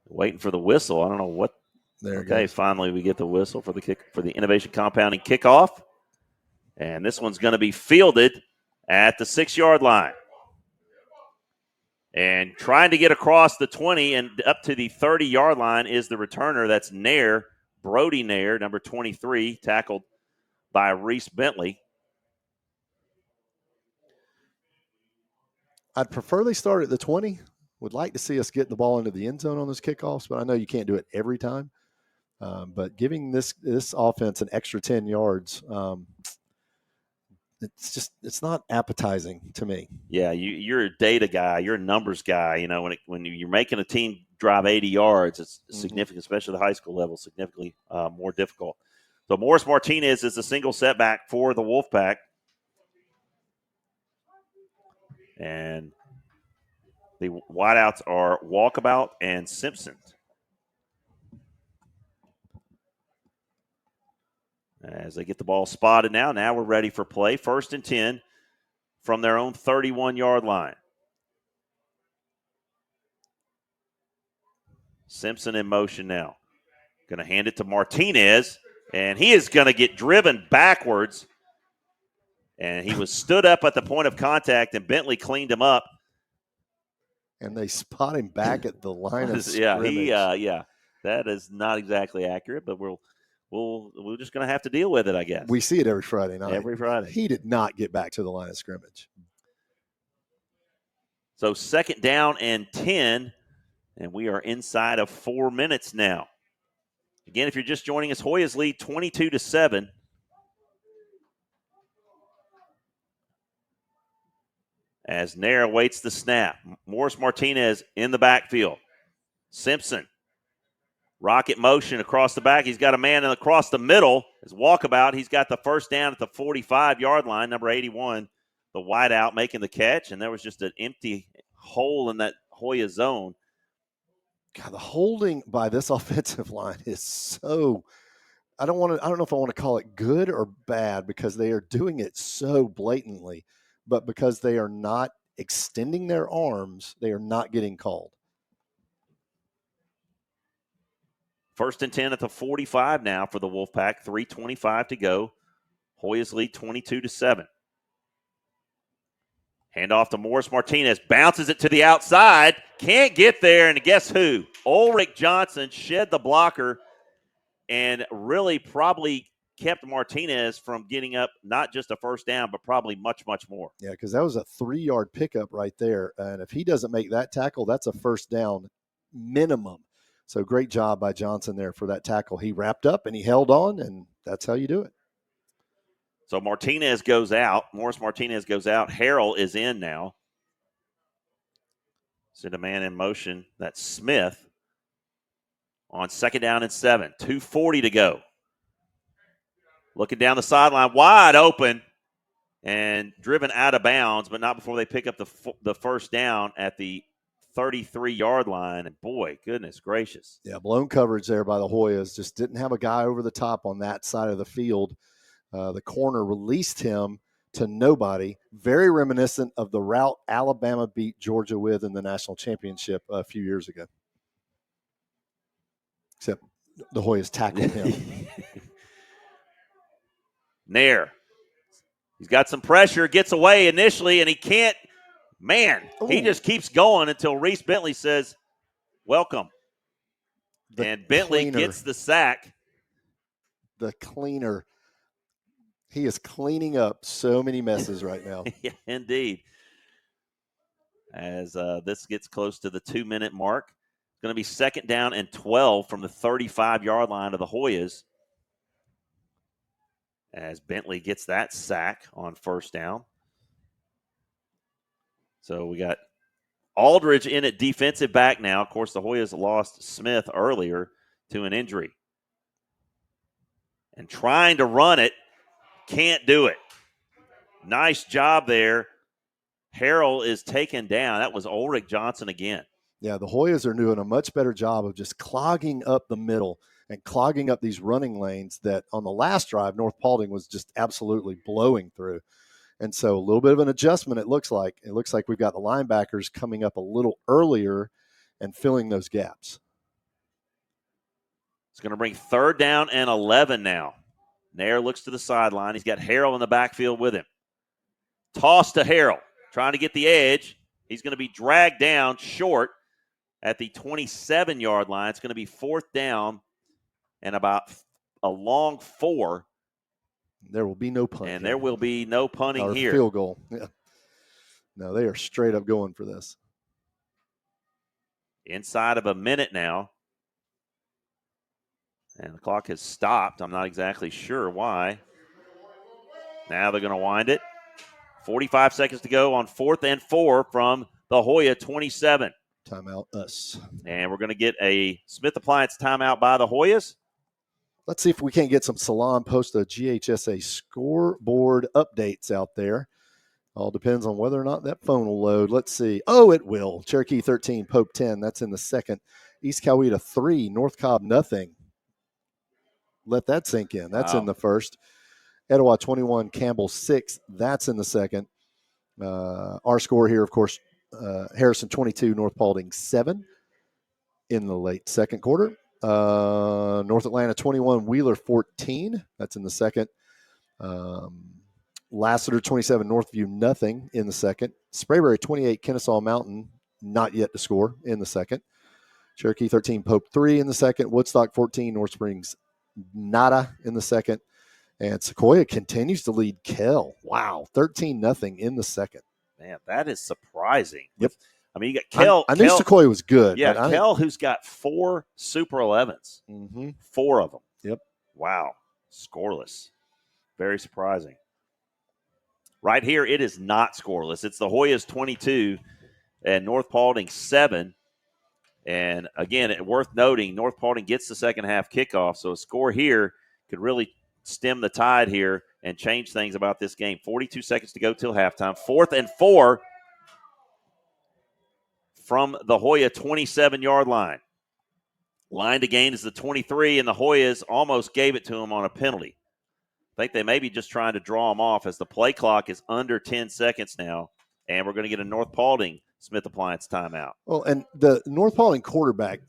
waiting for the whistle. I don't know what. There it Okay, goes. finally we get the whistle for the Innovation Compounding kickoff, and this one's going to be fielded at the 6-yard line. And trying to get across the 20 and up to the 30-yard line is the returner. That's Nair, Brody Nair, number 23, tackled by Reese Bentley. I'd prefer they start at the 20. Would like to see us get the ball into the end zone on those kickoffs, but I know you can't do it every time. But giving this offense an extra 10 yards, it's not appetizing to me. Yeah, you're a data guy. You're a numbers guy. You know, when you're making a team drive 80 yards, it's significant, especially the high school level, significantly more difficult. So Morris Martinez is a single setback for the Wolfpack. And the wideouts are Walkabout and Simpson. As they get the ball spotted now we're ready for play. 1st and 10 from their own 31-yard line. Simpson in motion now. Going to hand it to Martinez, and he is going to get driven backwards. And he was stood up at the point of contact, and Bentley cleaned him up. And they spot him back at the line of scrimmage. That is not exactly accurate, but we're just going to have to deal with it, I guess. We see it every Friday night. Every Friday. He did not get back to the line of scrimmage. So 2nd down and 10, and we are inside of 4 minutes now. Again, if you're just joining us, Hoyas lead 22-7. As Nair awaits the snap. Morris Martinez in the backfield. Simpson. Rocket motion across the back. He's got a man across the middle. His Walkabout. He's got the 1st down at the 45-yard line. Number 81, the wideout, making the catch. And there was just an empty hole in that Hoya zone. God, the holding by this offensive line is so – I don't know if I want to call it good or bad, because they are doing it so blatantly. But because they are not extending their arms, they are not getting called. 1st and 10 at the 45 now for the Wolfpack. 3:25 to go. Hoyas lead 22-7. Handoff to Morris Martinez. Bounces it to the outside. Can't get there, and guess who? Ulrich Johnson shed the blocker and really probably kept Martinez from getting up not just a 1st down, but probably much, much more. Yeah, because that was a 3-yard pickup right there. And if he doesn't make that tackle, that's a 1st down minimum. So great job by Johnson there for that tackle. He wrapped up and he held on, and that's how you do it. So Martinez goes out. Morris Martinez goes out. Harrell is in now. Send a man in motion. That's Smith on 2nd down and 7. 2:40 to go. Looking down the sideline, wide open and driven out of bounds, but not before they pick up the 1st down at the 33-yard line. And boy, goodness gracious. Yeah, blown coverage there by the Hoyas. Just didn't have a guy over the top on that side of the field. The corner released him to nobody. Very reminiscent of the route Alabama beat Georgia with in the national championship a few years ago. Except the Hoyas tackled him. Nair. He's got some pressure, gets away initially, and he can't. Man, he just keeps going until Reese Bentley says, welcome. And Bentley gets the sack. The cleaner. He is cleaning up so many messes right now. Yeah, indeed. As this gets close to the 2-minute mark. going to be 2nd down and 12 from the 35-yard line of the Hoyas, as Bentley gets that sack on 1st down. So we got Aldridge in at defensive back now. Of course, the Hoyas lost Smith earlier to an injury. And trying to run it, can't do it. Nice job there. Harrell is taken down. That was Ulrich Johnson again. Yeah, the Hoyas are doing a much better job of just clogging up the middle and clogging up these running lanes that on the last drive, North Paulding was just absolutely blowing through. And so a little bit of an adjustment, it looks like. It looks like we've got the linebackers coming up a little earlier and filling those gaps. It's going to bring 3rd down and 11 now. Nair looks to the sideline. He's got Harrell in the backfield with him. Toss to Harrell, trying to get the edge. He's going to be dragged down short at the 27-yard line. It's going to be 4th down and about a long 4. There will be no punt. And there will be no punting or here. Field goal. Yeah. No, they are straight up going for this. Inside of a minute now. And the clock has stopped. I'm not exactly sure why. Now they're going to wind it. 45 seconds to go on 4th and 4 from the Hoya 27. Timeout us. And we're going to get a Smith Appliance timeout by the Hoyas. Let's see if we can't get some Salon post a GHSA scoreboard updates out there. All depends on whether or not that phone will load. Let's see. Oh, it will. Cherokee 13, Pope 10. That's in the 2nd. East Coweta 3, North Cobb nothing. Let that sink in. That's in the 1st. Etowah 21, Campbell 6. That's in the 2nd. Our score here, of course, Harrison 22, North Paulding 7 in the late 2nd quarter. North Atlanta 21, Wheeler 14. That's in the 2nd. Lassiter 27, Northview nothing in the 2nd. Sprayberry 28, Kennesaw Mountain not yet to score in the 2nd. Cherokee 13, Pope 3 in the 2nd. Woodstock 14, North Springs nada in the 2nd. And Sequoia continues to lead Kell. Wow, 13-0 in the 2nd. Man, that is surprising. Yep. I mean, you got Kell. I knew Sequoia was good. Yeah, Kell, who's got 4 Super 11s. 4 of them. Yep. Wow. Scoreless. Very surprising. Right here, it is not scoreless. It's the Hoyas 22 and North Paulding 7. And, again, worth noting, North Paulding gets the second half kickoff, so a score here could really stem the tide here and change things about this game. 42 seconds to go till halftime. 4th and 4 from the Hoya 27-yard line. Line to gain is the 23, and the Hoyas almost gave it to him on a penalty. I think they may be just trying to draw him off as the play clock is under 10 seconds now, and we're going to get a North Paulding Smith Appliance timeout. Well, and the North Paulding quarterback,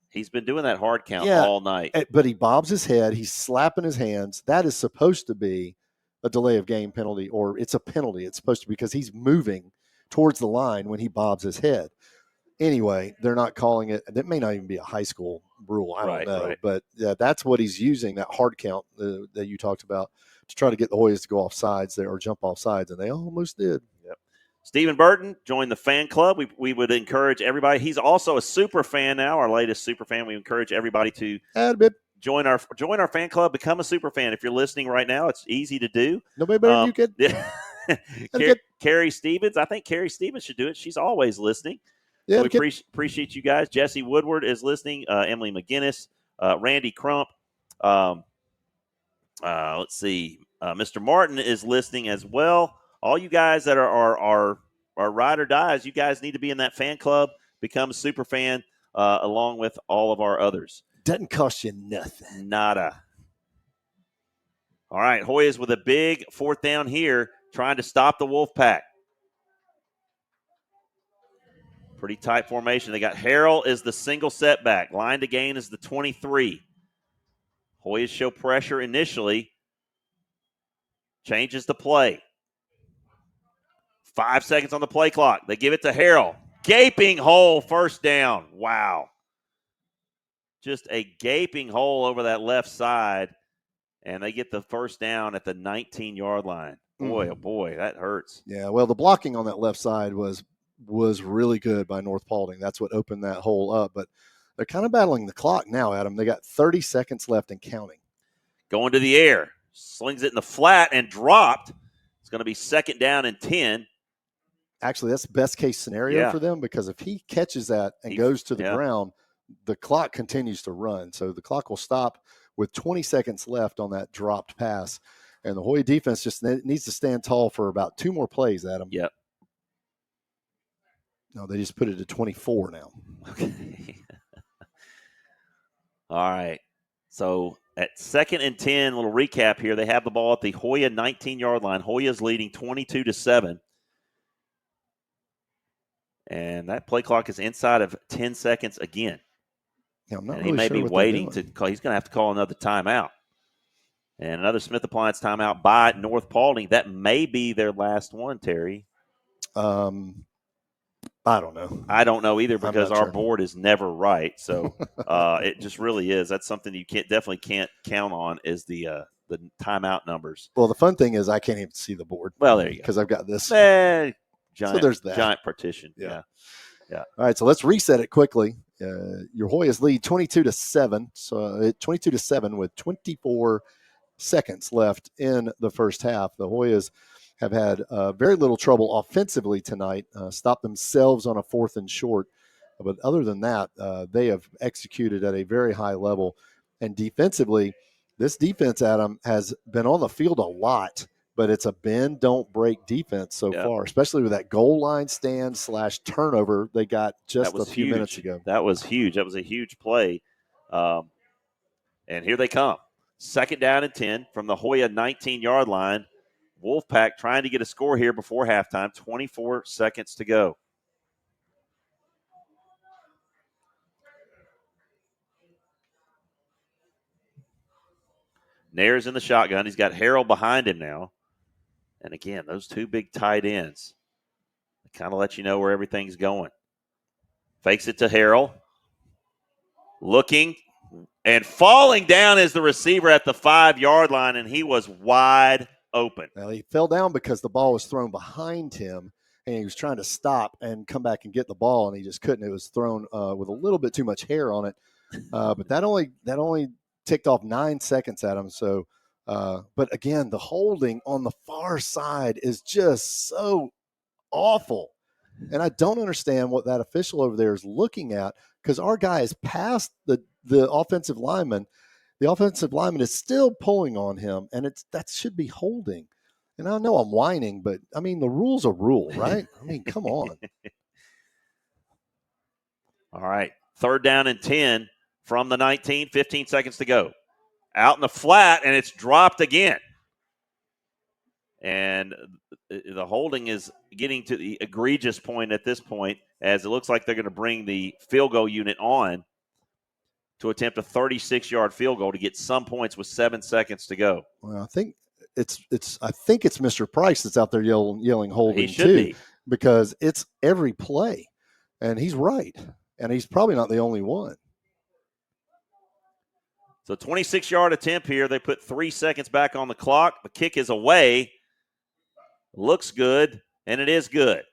he's been doing that hard count all night. But he bobs his head. He's slapping his hands. That is supposed to be a delay of game penalty, or it's a penalty. It's supposed to be because he's moving towards the line when he bobs his head. Anyway, they're not calling it. That may not even be a high school rule. I don't know. Right. But that's what he's using, that hard count that you talked about, to try to get the Hoyas to go off sides there or jump off sides, and they almost did. Yep. Stephen Burton joined the fan club. We would encourage everybody. He's also a super fan now, our latest super fan. We encourage everybody to join our fan club, become a super fan. If you're listening right now, it's easy to do. Nobody better than you, kid. Carrie Stevens. I think Carrie Stevens should do it. She's always listening. Yeah, so we appreciate you guys. Jesse Woodward is listening. Emily McGinnis, Randy Crump. Let's see. Mr. Martin is listening as well. All you guys that are ride or dies, you guys need to be in that fan club, become a super fan, along with all of our others. Doesn't cost you nothing. Nada. All right, Hoyas with a big 4th down here, trying to stop the Wolfpack. Pretty tight formation. They got Harrell is the single setback. Line to gain is the 23. Hoyas show pressure initially. Changes the play. 5 seconds on the play clock. They give it to Harrell. Gaping hole, 1st down. Wow. Just a gaping hole over that left side. And they get the 1st down at the 19-yard line. Boy, oh boy, that hurts. Yeah, well, the blocking on that left side was was really good by North Paulding. That's what opened that hole up. But they're kind of battling the clock now, Adam. They got 30 seconds left and counting. Going to the air. Slings it in the flat and dropped. It's going to be 2nd down and 10. Actually, that's the best case scenario for them, because if he catches that and goes to the ground, the clock continues to run. So the clock will stop with 20 seconds left on that dropped pass. And the Hoya defense just needs to stand tall for about 2 more plays, Adam. Yep. No, they just put it to 24 now. Okay. All right. So at 2nd and 10, little recap here. They have the ball at the Hoya 19-yard line. Hoya's leading 22-7. And that play clock is inside of 10 seconds again. Yeah, I'm not and really he may sure be what waiting to call. He's going to have to call another timeout. And another Smith Appliance timeout by North Paulding. That may be their last one, Terry. I don't know. I don't know either, because our sure. board is never right. So it just really is. That's something you definitely can't count on, is the timeout numbers. Well, the fun thing is I can't even see the board. Well, there you go. Because I've got this. Giant, so there's that. Giant partition. Yeah. All right, so let's reset it quickly. Your Hoyas lead 22-7. So 22-7 with 24 seconds left in the first half. The Hoyas have had very little trouble offensively tonight, stopped themselves on a 4th and short. But other than that, they have executed at a very high level. And defensively, this defense, Adam, has been on the field a lot, but it's a bend, don't break defense so far, especially with that goal line stand / turnover they got just a few minutes ago. That was huge. That was a huge play. And here they come. 2nd down and 10 from the Hoya 19-yard line. Wolfpack trying to get a score here before halftime. 24 seconds to go. Nair's in the shotgun. He's got Harrell behind him now. And again, those 2 big tight ends kind of let you know where everything's going. Fakes it to Harrell. Looking and falling down is the receiver at the 5-yard line, and he was wide open. Well, he fell down because the ball was thrown behind him, and he was trying to stop and come back and get the ball, and he just couldn't. It was thrown with a little bit too much hair on it. But that only ticked off 9 seconds at him. So, but again, the holding on the far side is just so awful. And I don't understand what that official over there is looking at, because our guy is past the offensive lineman. The offensive lineman is still pulling on him, and that should be holding. And I know I'm whining, but, I mean, the rule's a rule, right? I mean, come on. All right, 3rd down and 10 from the 19, 15 seconds to go. Out in the flat, and it's dropped again. And the holding is getting to the egregious point at this point, as it looks like they're going to bring the field goal unit on to attempt a 36-yard field goal to get some points with 7 seconds to go. Well, I think it's Mr. Price that's out there yelling holding. He should too, be, because it's every play, and he's right, and he's probably not the only one. So 26-yard attempt here. They put 3 seconds back on the clock. The kick is away. Looks good, and it is good.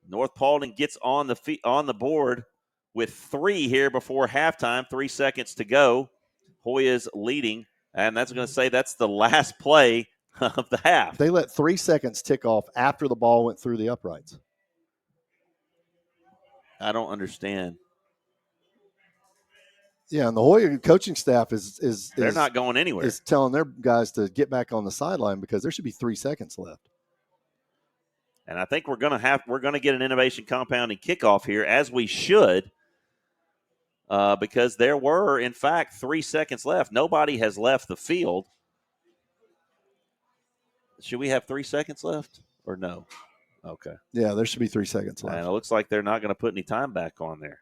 North Paulding gets on the board with 3 here before halftime. 3 seconds to go. Hoya's leading, and that's going to say that's the last play of the half. They let 3 seconds tick off after the ball went through the uprights. I don't understand. Yeah, and the Hoya coaching staff is they're not going anywhere. Is telling their guys to get back on the sideline, because there should be 3 seconds left. And I think we're going to get an innovation compounding kickoff here, as we should, because there were, in fact, 3 seconds left. Nobody has left the field. Should we have 3 seconds left or no? Okay. Yeah, there should be 3 seconds left. And it looks like they're not going to put any time back on there.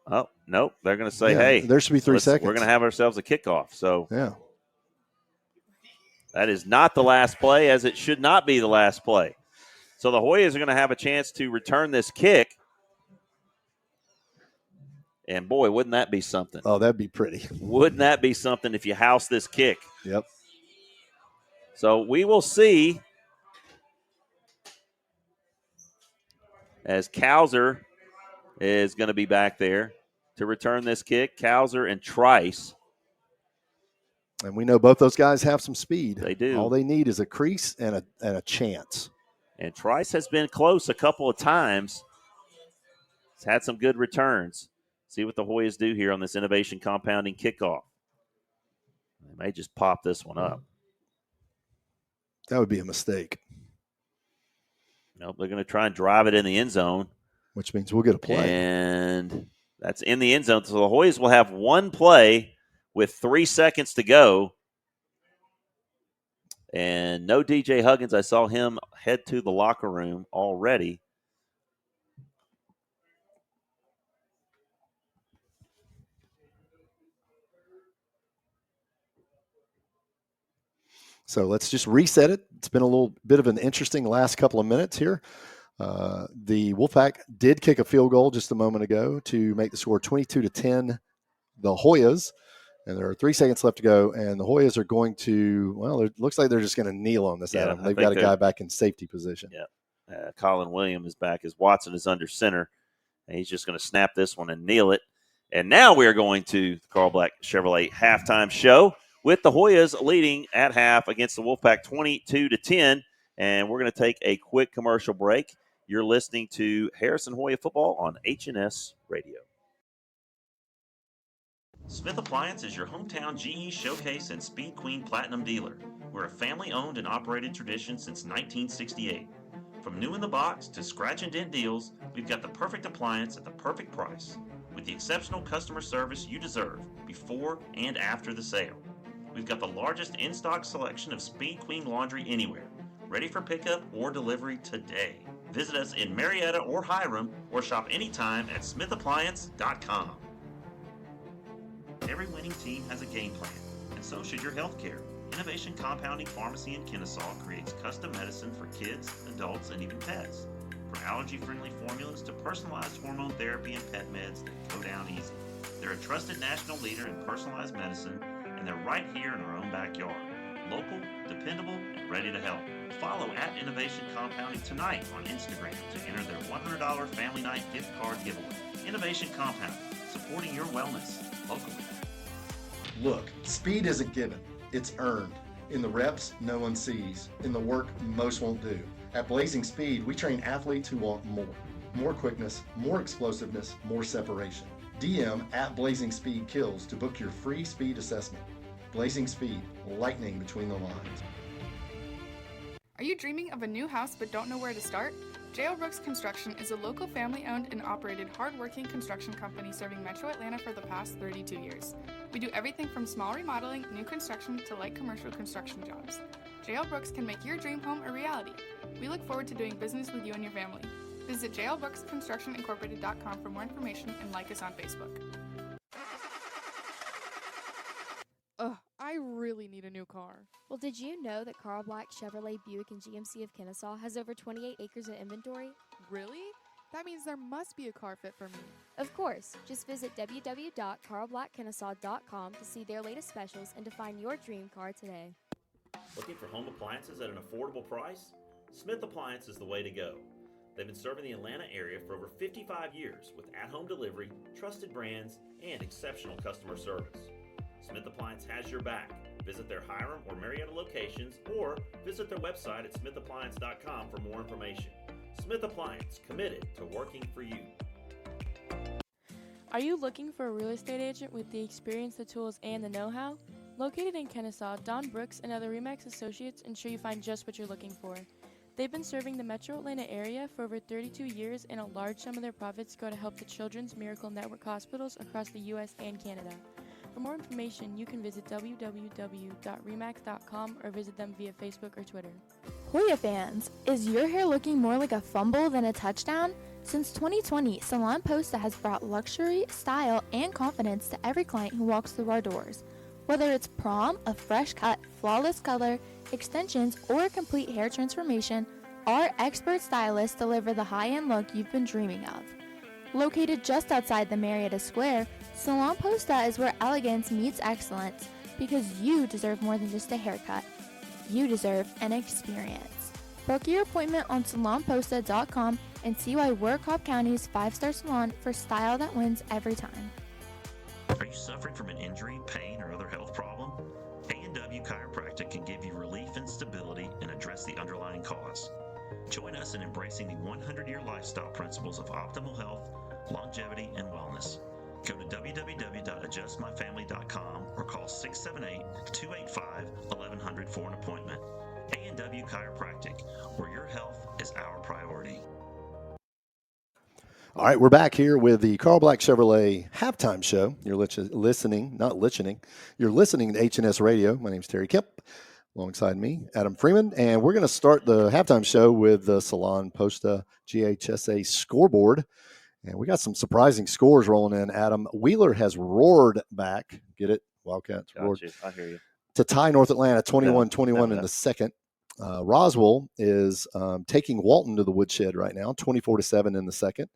Oh, nope. They're going to say, hey, there should be 3 seconds. We're going to have ourselves a kickoff. So yeah. That is not the last play, as it should not be the last play. So the Hoyas are going to have a chance to return this kick. And, boy, wouldn't that be something? Oh, that'd be pretty. Wouldn't that be something if you house this kick? Yep. So we will see. as Cowser is going to be back there to return this kick. Cowser and Trice. And we know both those guys have some speed. They do. All they need is a crease and a chance. And Trice has been close a couple of times. He's had some good returns. See what the Hoyas do here on this innovation compounding kickoff. They may just pop this one up. That would be a mistake. Nope, they're going to try and drive it in the end zone. Which means we'll get a play. And that's in the end zone. So the Hoyas will have one play with 3 seconds to go. And no DJ Huggins. I saw him head to the locker room already. So let's just reset it. It's been a little bit of an interesting last couple of minutes here. The Wolfpack did kick a field goal just a moment ago to make the score 22-10, the Hoyas. And there are 3 seconds left to go. And the Hoyas are going to, well, it looks like they're just going to kneel on this, Adam. They've got a guy back in safety position. Yeah. Colin Williams is back as Watson is under center. And he's just going to snap this one and kneel it. And now we are going to the Carl Black Chevrolet halftime show with the Hoyas leading at half against the Wolfpack 22-10. And we're going to take a quick commercial break. You're listening to Harrison Hoya Football on HNS Radio. Smith Appliance is your hometown GE Showcase and Speed Queen Platinum dealer. We're a family-owned and operated tradition since 1968. From new in the box to scratch and dent deals, we've got the perfect appliance at the perfect price, with the exceptional customer service you deserve before and after the sale. We've got the largest in-stock selection of Speed Queen laundry anywhere, ready for pickup or delivery today. Visit us in Marietta or Hiram, or shop anytime at smithappliance.com. Every winning team has a game plan, and so should your healthcare. Innovation Compounding Pharmacy in Kennesaw creates custom medicine for kids, adults, and even pets. From allergy-friendly formulas to personalized hormone therapy and pet meds that go down easy. They're a trusted national leader in personalized medicine, and they're right here in our own backyard. Local, dependable, and ready to help. Follow at Innovation Compounding tonight on Instagram to enter their $100 Family Night gift card giveaway. Innovation Compounding, supporting your wellness locally. Look, speed isn't given. It's earned. In the reps, no one sees. In the work, most won't do. At Blazing Speed, we train athletes who want more. More quickness, more explosiveness, more separation. DM at Blazing Speed Kills to book your free speed assessment. Blazing Speed, lightning between the lines. Are you dreaming of a new house but don't know where to start? J.O. Brooks Construction is a local family-owned and operated hard-working construction company serving Metro Atlanta for the past 32 years. We do everything from small remodeling, new construction, to light commercial construction jobs. J.L. Brooks can make your dream home a reality. We look forward to doing business with you and your family. Visit jlbrooksconstructionincorporated.com for more information and like us on Facebook. Ugh, I really need a new car. Well, did you know that Carl Black Chevrolet Buick and GMC of Kennesaw has over 28 acres of inventory? Really? That means there must be a car fit for me. Of course. Just visit www.carlblackkennesaw.com to see their latest specials and to find your dream car today. Looking for home appliances at an affordable price? Smith Appliance is the way to go. They've been serving the Atlanta area for over 55 years with at-home delivery, trusted brands, and exceptional customer service. Smith Appliance has your back. Visit their Hiram or Marietta locations or visit their website at smithappliance.com for more information. Smith Appliance, committed to working for you. Are you looking for a real estate agent with the experience, the tools, and the know-how? Located in Kennesaw, Don Brooks and other RE/MAX associates ensure you find just what you're looking for. They've been serving the Metro Atlanta area for over 32 years, and a large sum of their profits go to help the Children's Miracle Network hospitals across the U.S. and Canada. For more information, you can visit www.remax.com or visit them via Facebook or Twitter. Hoya fans, is your hair looking more like a fumble than a touchdown? Since 2020, Salon Posta has brought luxury, style, and confidence to every client who walks through our doors. Whether it's prom, a fresh cut, flawless color, extensions, or a complete hair transformation, our expert stylists deliver the high-end look you've been dreaming of. Located just outside the Marietta Square, Salon Posta is where elegance meets excellence, because you deserve more than just a haircut. You deserve an experience. Book your appointment on salonposta.com and see why we're Cobb County's 5-star salon for style that wins every time. Are you suffering from an injury, pain, or other health problem? A&W Chiropractic can give you relief and stability and address the underlying cause. Join us in embracing the 100-year lifestyle principles of optimal health, longevity, and wellness. Go to www.adjustmyfamily.com or call 678-285-1100 for an appointment. A&W Chiropractic, where your health is our priority. All right, we're back here with the Carl Black Chevrolet halftime show. You're listening, not listening. You're listening to H&S Radio. My name's Terry Kemp, alongside me, Adam Freeman, and we're going to start the halftime show with the Salon Posta GHSA scoreboard. And we got some surprising scores rolling in, Adam. Wheeler has roared back. Get it? Wildcats roared. I hear you. To tie North Atlanta 21-21 in the second. Roswell is taking Walton to the woodshed right now, 24-7 in the second.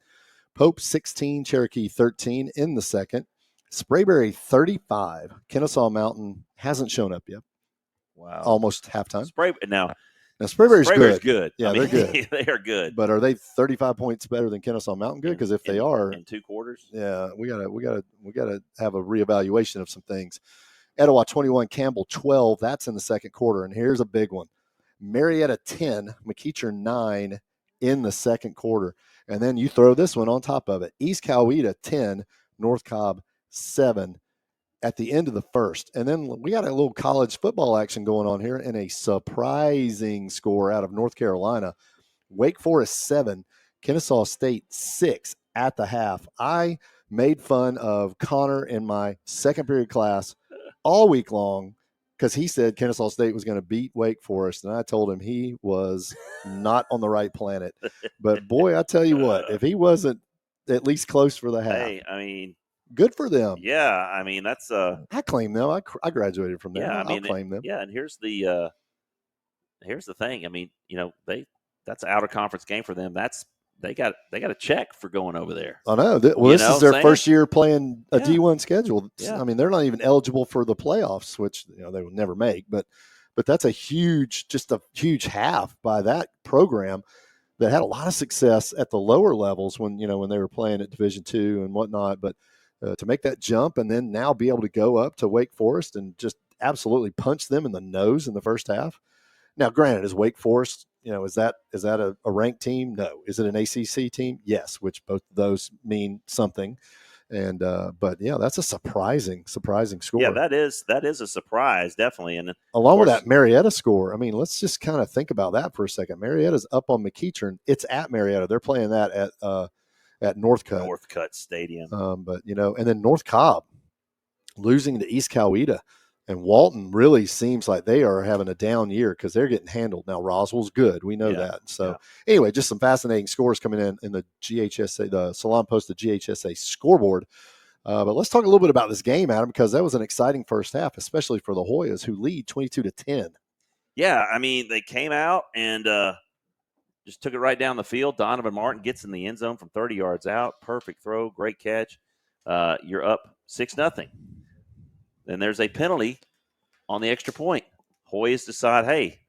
Pope 16, Cherokee 13 in the second. Sprayberry 35. Kennesaw Mountain hasn't shown up yet. Wow. Almost halftime. Now Sprayberry's good. Yeah, they're good. They are good. But are they 35 points better than Kennesaw Mountain good? Because if they are, in 2 quarters, yeah, we gotta have a reevaluation of some things. Etowah 21, Campbell 12. That's in the second quarter. And here's a big one: Marietta 10, McEacher 9 in the second quarter. And then you throw this one on top of it: East Coweta 10, North Cobb 7 at the end of the first. And then we got a little college football action going on here, and a surprising score out of North Carolina. Wake Forest 7, Kennesaw State 6 at the half. I made fun of Connor in my second period class all week long because he said Kennesaw State was going to beat Wake Forest, and I told him he was not on the right planet. But, boy, I tell you what, if he wasn't at least close for the half. Hey, I mean, good for them. Yeah, I mean, that's I claim them. I graduated from there. Yeah, I'll claim them. Yeah, and here's the thing. I mean, that's an out of conference game for them. They got a check for going over there. I know. This is their first year playing a D1 schedule. Yeah. I mean, they're not even eligible for the playoffs, which they will never make. But that's a huge half by that program that had a lot of success at the lower levels when they were playing at Division II and whatnot. But to make that jump and then now be able to go up to Wake Forest and just absolutely punch them in the nose in the first half. Now, granted, is Wake Forest, is that a ranked team? No. Is it an ACC team? Yes, which both of those mean something. And but yeah, that's a surprising score. Yeah, that is a surprise, definitely. And along with that Marietta score, I mean, let's just kind of think about that for a second. Marietta's up on McEachern. It's at Marietta. They're playing that at Northcutt Stadium. But and then North Cobb losing to East Coweta. And Walton really seems like they are having a down year because they're getting handled. Now, Roswell's good. We know that. So, anyway, just some fascinating scores coming in the GHSA, the Salon Posta GHSA scoreboard. But let's talk a little bit about this game, Adam, because that was an exciting first half, especially for the Hoyas, who lead 22-10. Yeah, I mean, they came out and just took it right down the field. Donovan Martin gets in the end zone from 30 yards out. Perfect throw, great catch. You're up 6-0. Then there's a penalty on the extra point. Hoyas decide, hey,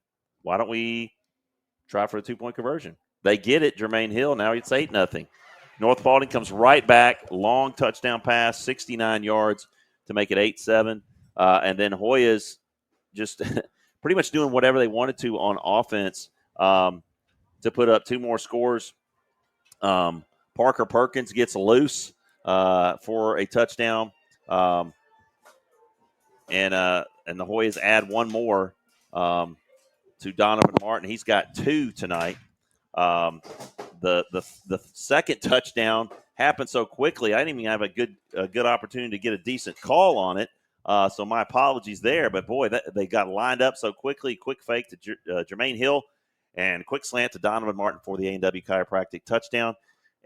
why don't we try for a 2-point conversion? They get it. Jermaine Hill, now it's 8-0. North Paulding comes right back. Long touchdown pass, 69 yards to make it 8-7. And then Hoyas just pretty much doing whatever they wanted to on offense to put up 2 more scores. Parker Perkins gets loose for a touchdown. And the Hoyas add 1 more to Donovan Martin. He's got 2 tonight. The second touchdown happened so quickly. I didn't even have a good opportunity to get a decent call on it. So my apologies there. But boy, they got lined up so quickly. Quick fake to Jermaine Hill, and quick slant to Donovan Martin for the A&W Chiropractic touchdown.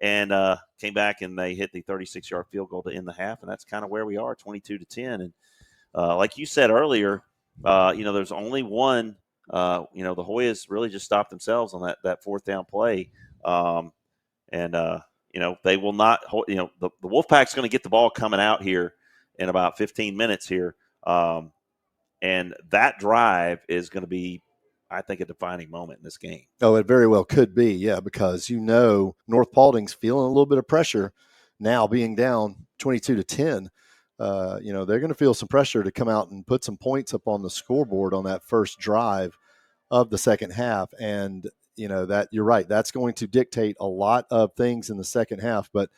And came back and they hit the 36-yard field goal to end the half. And that's kind of where we are, 22-10. And like you said earlier, there's only one. The Hoyas really just stopped themselves on that 4th down play, they will not. The Wolfpack's going to get the ball coming out here in about 15 minutes here, and that drive is going to be, I think, a defining moment in this game. Oh, it very well could be, yeah, because North Paulding's feeling a little bit of pressure now, being down 22-10. They're going to feel some pressure to come out and put some points up on the scoreboard on that first drive of the second half. And, that you're right, that's going to dictate a lot of things in the second half. But,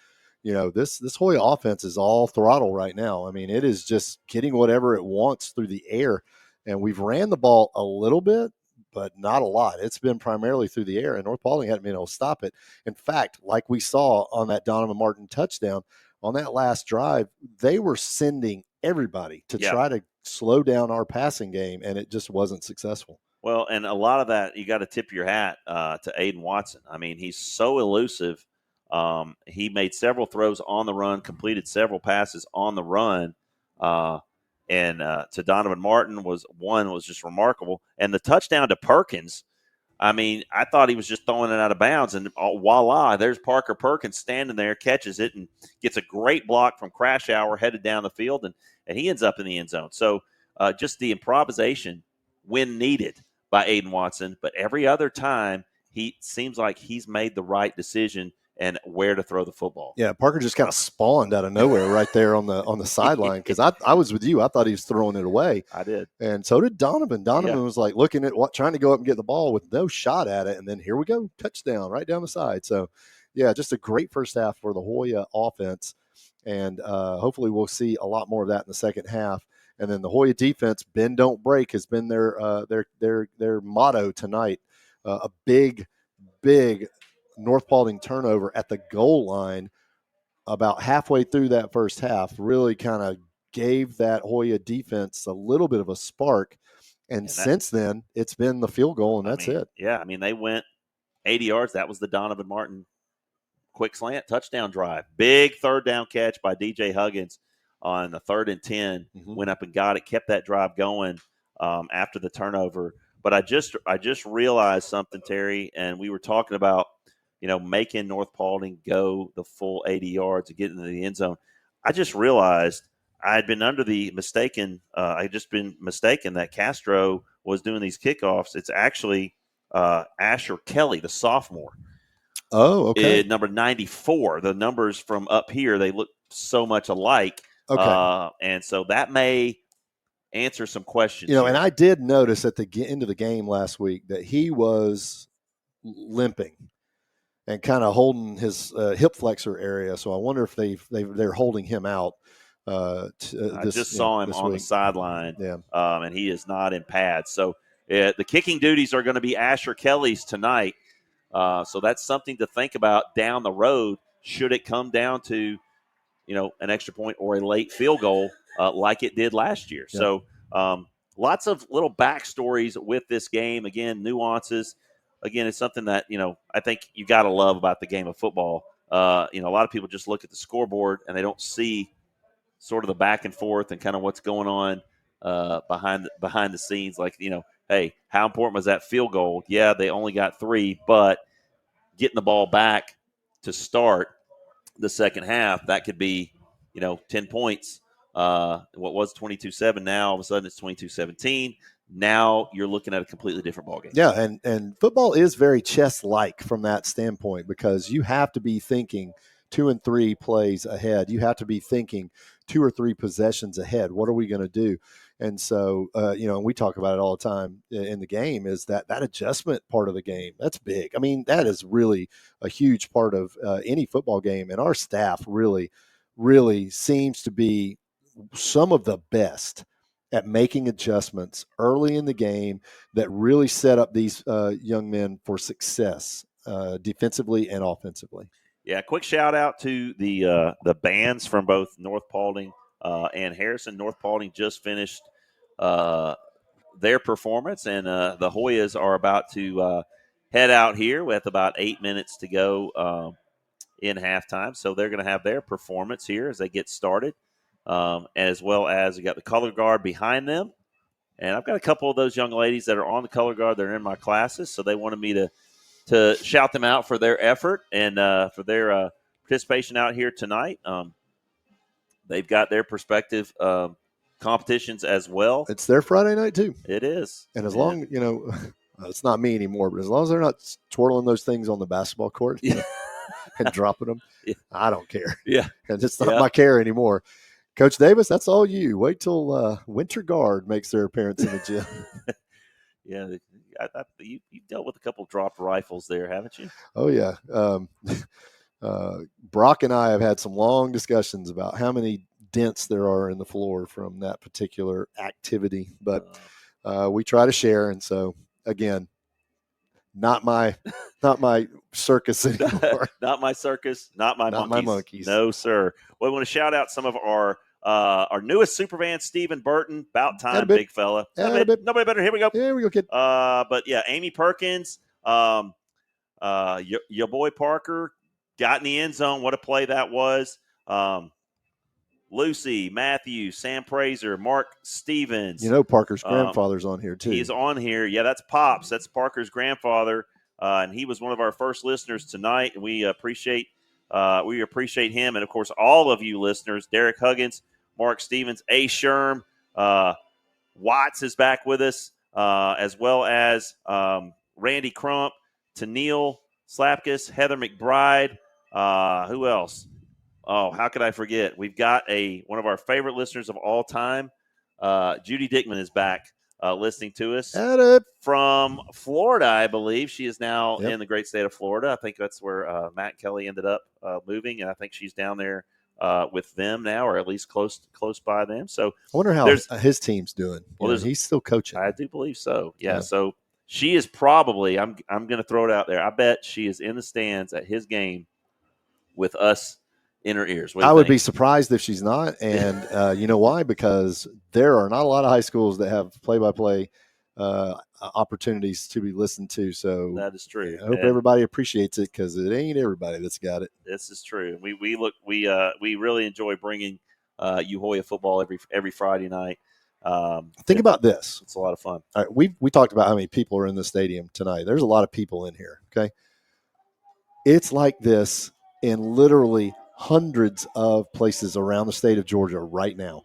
this Hoya offense is all throttle right now. I mean, it is just getting whatever it wants through the air. And we've ran the ball a little bit, but not a lot. It's been primarily through the air, and North Paulding hadn't been able to stop it. In fact, like we saw on that Donovan Martin touchdown, on that last drive, they were sending everybody to try to slow down our passing game, and it just wasn't successful. Well, and a lot of that, you got to tip your hat to Aiden Watson. I mean, he's so elusive. He made several throws on the run, completed several passes on the run. And to Donovan Martin was just remarkable. And the touchdown to Perkins, I mean, I thought he was just throwing it out of bounds, and voila, there's Parker Perkins standing there, catches it, and gets a great block from Crashour headed down the field, and he ends up in the end zone. So just the improvisation when needed by Aiden Watson, but every other time he seems like he's made the right decision and where to throw the football. Yeah, Parker just kind of spawned out of nowhere right there on the sideline, because I was with you. I thought he was throwing it away. I did. And so did Donovan. Donovan was like looking at trying to go up and get the ball with no shot at it. And then here we go, touchdown right down the side. So, yeah, just a great first half for the Hoya offense. And hopefully we'll see a lot more of that in the second half. And then the Hoya defense, bend don't break, has been their motto tonight. A big North Paulding turnover at the goal line about halfway through that first half really kind of gave that Hoya defense a little bit of a spark. And since then, it's been the field goal, and that's it. Yeah, I mean, they went 80 yards. That was the Donovan Martin quick slant touchdown drive. Big third down catch by DJ Huggins on the 3rd and 10. Went up and got it, kept that drive going after the turnover. But I just realized something, Terry, and we were talking about, making North Paulding go the full 80 yards to get into the end zone. I just realized I had been mistaken that Castro was doing these kickoffs. It's actually Asher Kelly, the sophomore. Oh, okay. Number 94. The numbers from up here, they look so much alike. Okay. And so that may answer some questions. And I did notice at the end of the game last week that he was limping and kind of holding his hip flexor area. So I wonder if they're holding him out. I just saw him on the sideline, and he is not in pads. So the kicking duties are going to be Asher Kelly's tonight. So that's something to think about down the road, should it come down to, an extra point or a late field goal like it did last year. Yeah. So lots of little backstories with this game. Again, nuances. Again, it's something that, I think you got to love about the game of football. A lot of people just look at the scoreboard and they don't see sort of the back and forth and kind of what's going on behind the scenes. Like, hey, how important was that field goal? Yeah, they only got 3, but getting the ball back to start the second half, that could be, 10 points. What was 22-7, now all of a sudden it's 22-17. Now you're looking at a completely different ballgame. Yeah, and football is very chess-like from that standpoint, because you have to be thinking 2 and 3 plays ahead. You have to be thinking 2 or 3 possessions ahead. What are we going to do? And so, and we talk about it all the time in the game, is that adjustment part of the game. That's big. I mean, that is really a huge part of any football game. And our staff really, really seems to be some of the best at making adjustments early in the game that really set up these young men for success defensively and offensively. Yeah, quick shout out to the bands from both North Paulding and Harrison. North Paulding just finished their performance, and the Hoyas are about to head out here with about 8 minutes to go in halftime. So they're going to have their performance here as they get started, as well as you got the color guard behind them. And I've got a couple of those young ladies that are on the color guard. They're in my classes, so they wanted me to shout them out for their effort and for their participation out here tonight. They've got their perspective competitions as well. It's their Friday night too. It is. And as long, It's not me anymore, but as long as they're not twirling those things on the basketball court and dropping them, I don't care. Yeah. And it's not my care anymore. Coach Davis, that's all you. Wait till Winter Guard makes their appearance in the gym. Yeah, you've dealt with a couple dropped rifles there, haven't you? Oh, yeah. Brock and I have had some long discussions about how many dents there are in the floor from that particular activity, but we try to share. And so, again, not my circus anymore. Not my circus, not my monkeys. No, sir. Well, I want to shout out some of our newest super fan, Stephen Burton. About time, big fella. Nobody better. Here we go. Here we go, kid. But yeah, Amy Perkins, your boy Parker got in the end zone. What a play that was. Lucy, Matthew, Sam Praser, Mark Stevens. You know Parker's grandfather's on here, too. He's on here. Yeah, that's Pops. That's Parker's grandfather, and he was one of our first listeners tonight, and we appreciate him. And, of course, all of you listeners, Derek Huggins, Mark Stevens, A. Sherm, Watts is back with us, as well as Randy Crump, Tennille Slapkus, Heather McBride. Who else? Oh, how could I forget? We've got one of our favorite listeners of all time. Judy Dickman is back listening to us from Florida, I believe. She is now in the great state of Florida. I think that's where Matt Kelly ended up moving, and I think she's down there with them now, or at least close by them. So I wonder how his team's doing. Well, he's still coaching. I do believe so. Yeah. So she is probably. I'm going to throw it out there. I bet she is in the stands at his game with us in her ears. I would be surprised if she's not. And you know why? Because there are not a lot of high schools that have play-by-play opportunities to be listened to. So that is true. I hope everybody appreciates it, because it ain't everybody that's got it. This is true. We really enjoy bringing you Hoya football every Friday night. Think about this. It's a lot of fun. All right, we talked about how many people are in the stadium tonight. There's a lot of people in here. Okay. It's like this in literally hundreds of places around the state of Georgia right now.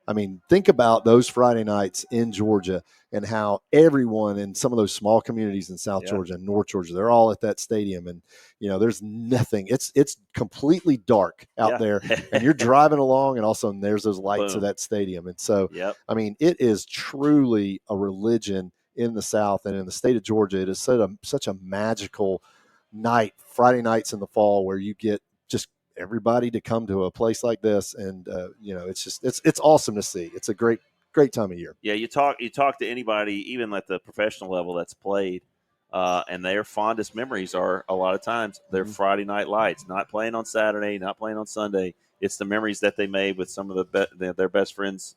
I mean, think about those Friday nights in Georgia and how everyone in some of those small communities in South Georgia and North Georgia, they're all at that stadium, and there's nothing. It's completely dark out there, and you're driving along, and all of a sudden there's those lights of that stadium. And so, I mean, it is truly a religion in the South and in the state of Georgia. It is such a magical night, Friday nights in the fall, where you get just everybody to come to a place like this, and it's awesome to see. It's a great time of year. Yeah, you talk to anybody, even at the professional level, that's played, and their fondest memories are a lot of times their Friday night lights, not playing on Saturday, not playing on Sunday. It's the memories that they made with some of their best friends,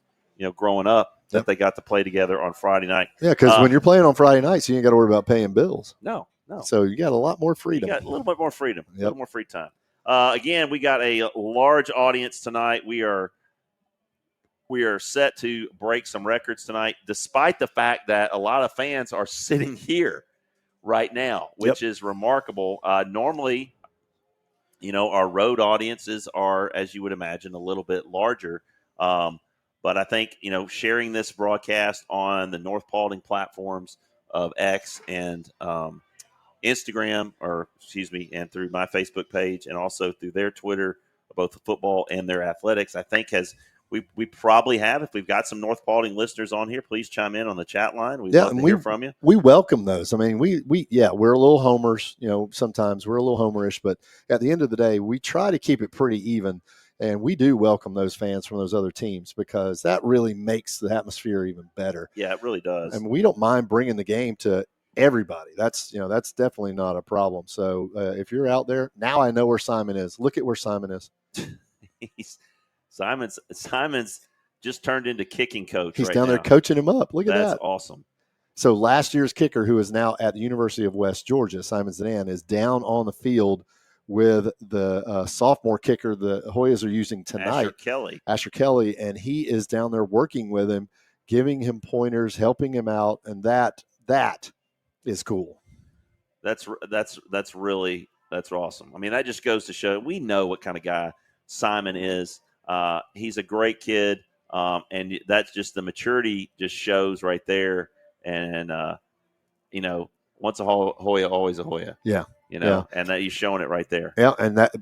growing up, that they got to play together on Friday night. Yeah, because when you're playing on Friday nights, you ain't got to worry about paying bills. No. So you got a lot more freedom. You got a little bit more freedom, a little more free time. Again, we got a large audience tonight. We are set to break some records tonight, despite the fact that a lot of fans are sitting here right now, which is remarkable. Normally, our road audiences are, as you would imagine, a little bit larger. But I think, sharing this broadcast on the North Paulding platforms of X and Instagram, and through my Facebook page, and also through their Twitter, both the football and their athletics, I think we probably have. If we've got some North Paulding listeners on here, please chime in on the chat line. We'd love to hear from you. We welcome those. I mean, we're a little homers. Sometimes we're a little homerish, but at the end of the day, we try to keep it pretty even. And we do welcome those fans from those other teams, because that really makes the atmosphere even better. Yeah, it really does. And we don't mind bringing the game to everybody. That's definitely not a problem. So if you're out there now, I know where Simon is. Look at where Simon is. Simon's just turned into kicking coach. He's down there coaching him up. Look at that. That's awesome. So last year's kicker, who is now at the University of West Georgia, Simon Zidane, is down on the field with the sophomore kicker the Hoyas are using tonight, Asher Kelly, and he is down there working with him, giving him pointers, helping him out, and that is cool. That's awesome. I mean, that just goes to show we know what kind of guy Simon is. He's a great kid, and that's just the maturity just shows right there. And once a Hoya, always a Hoya. Yeah. And that you're showing it right there. Yeah, and that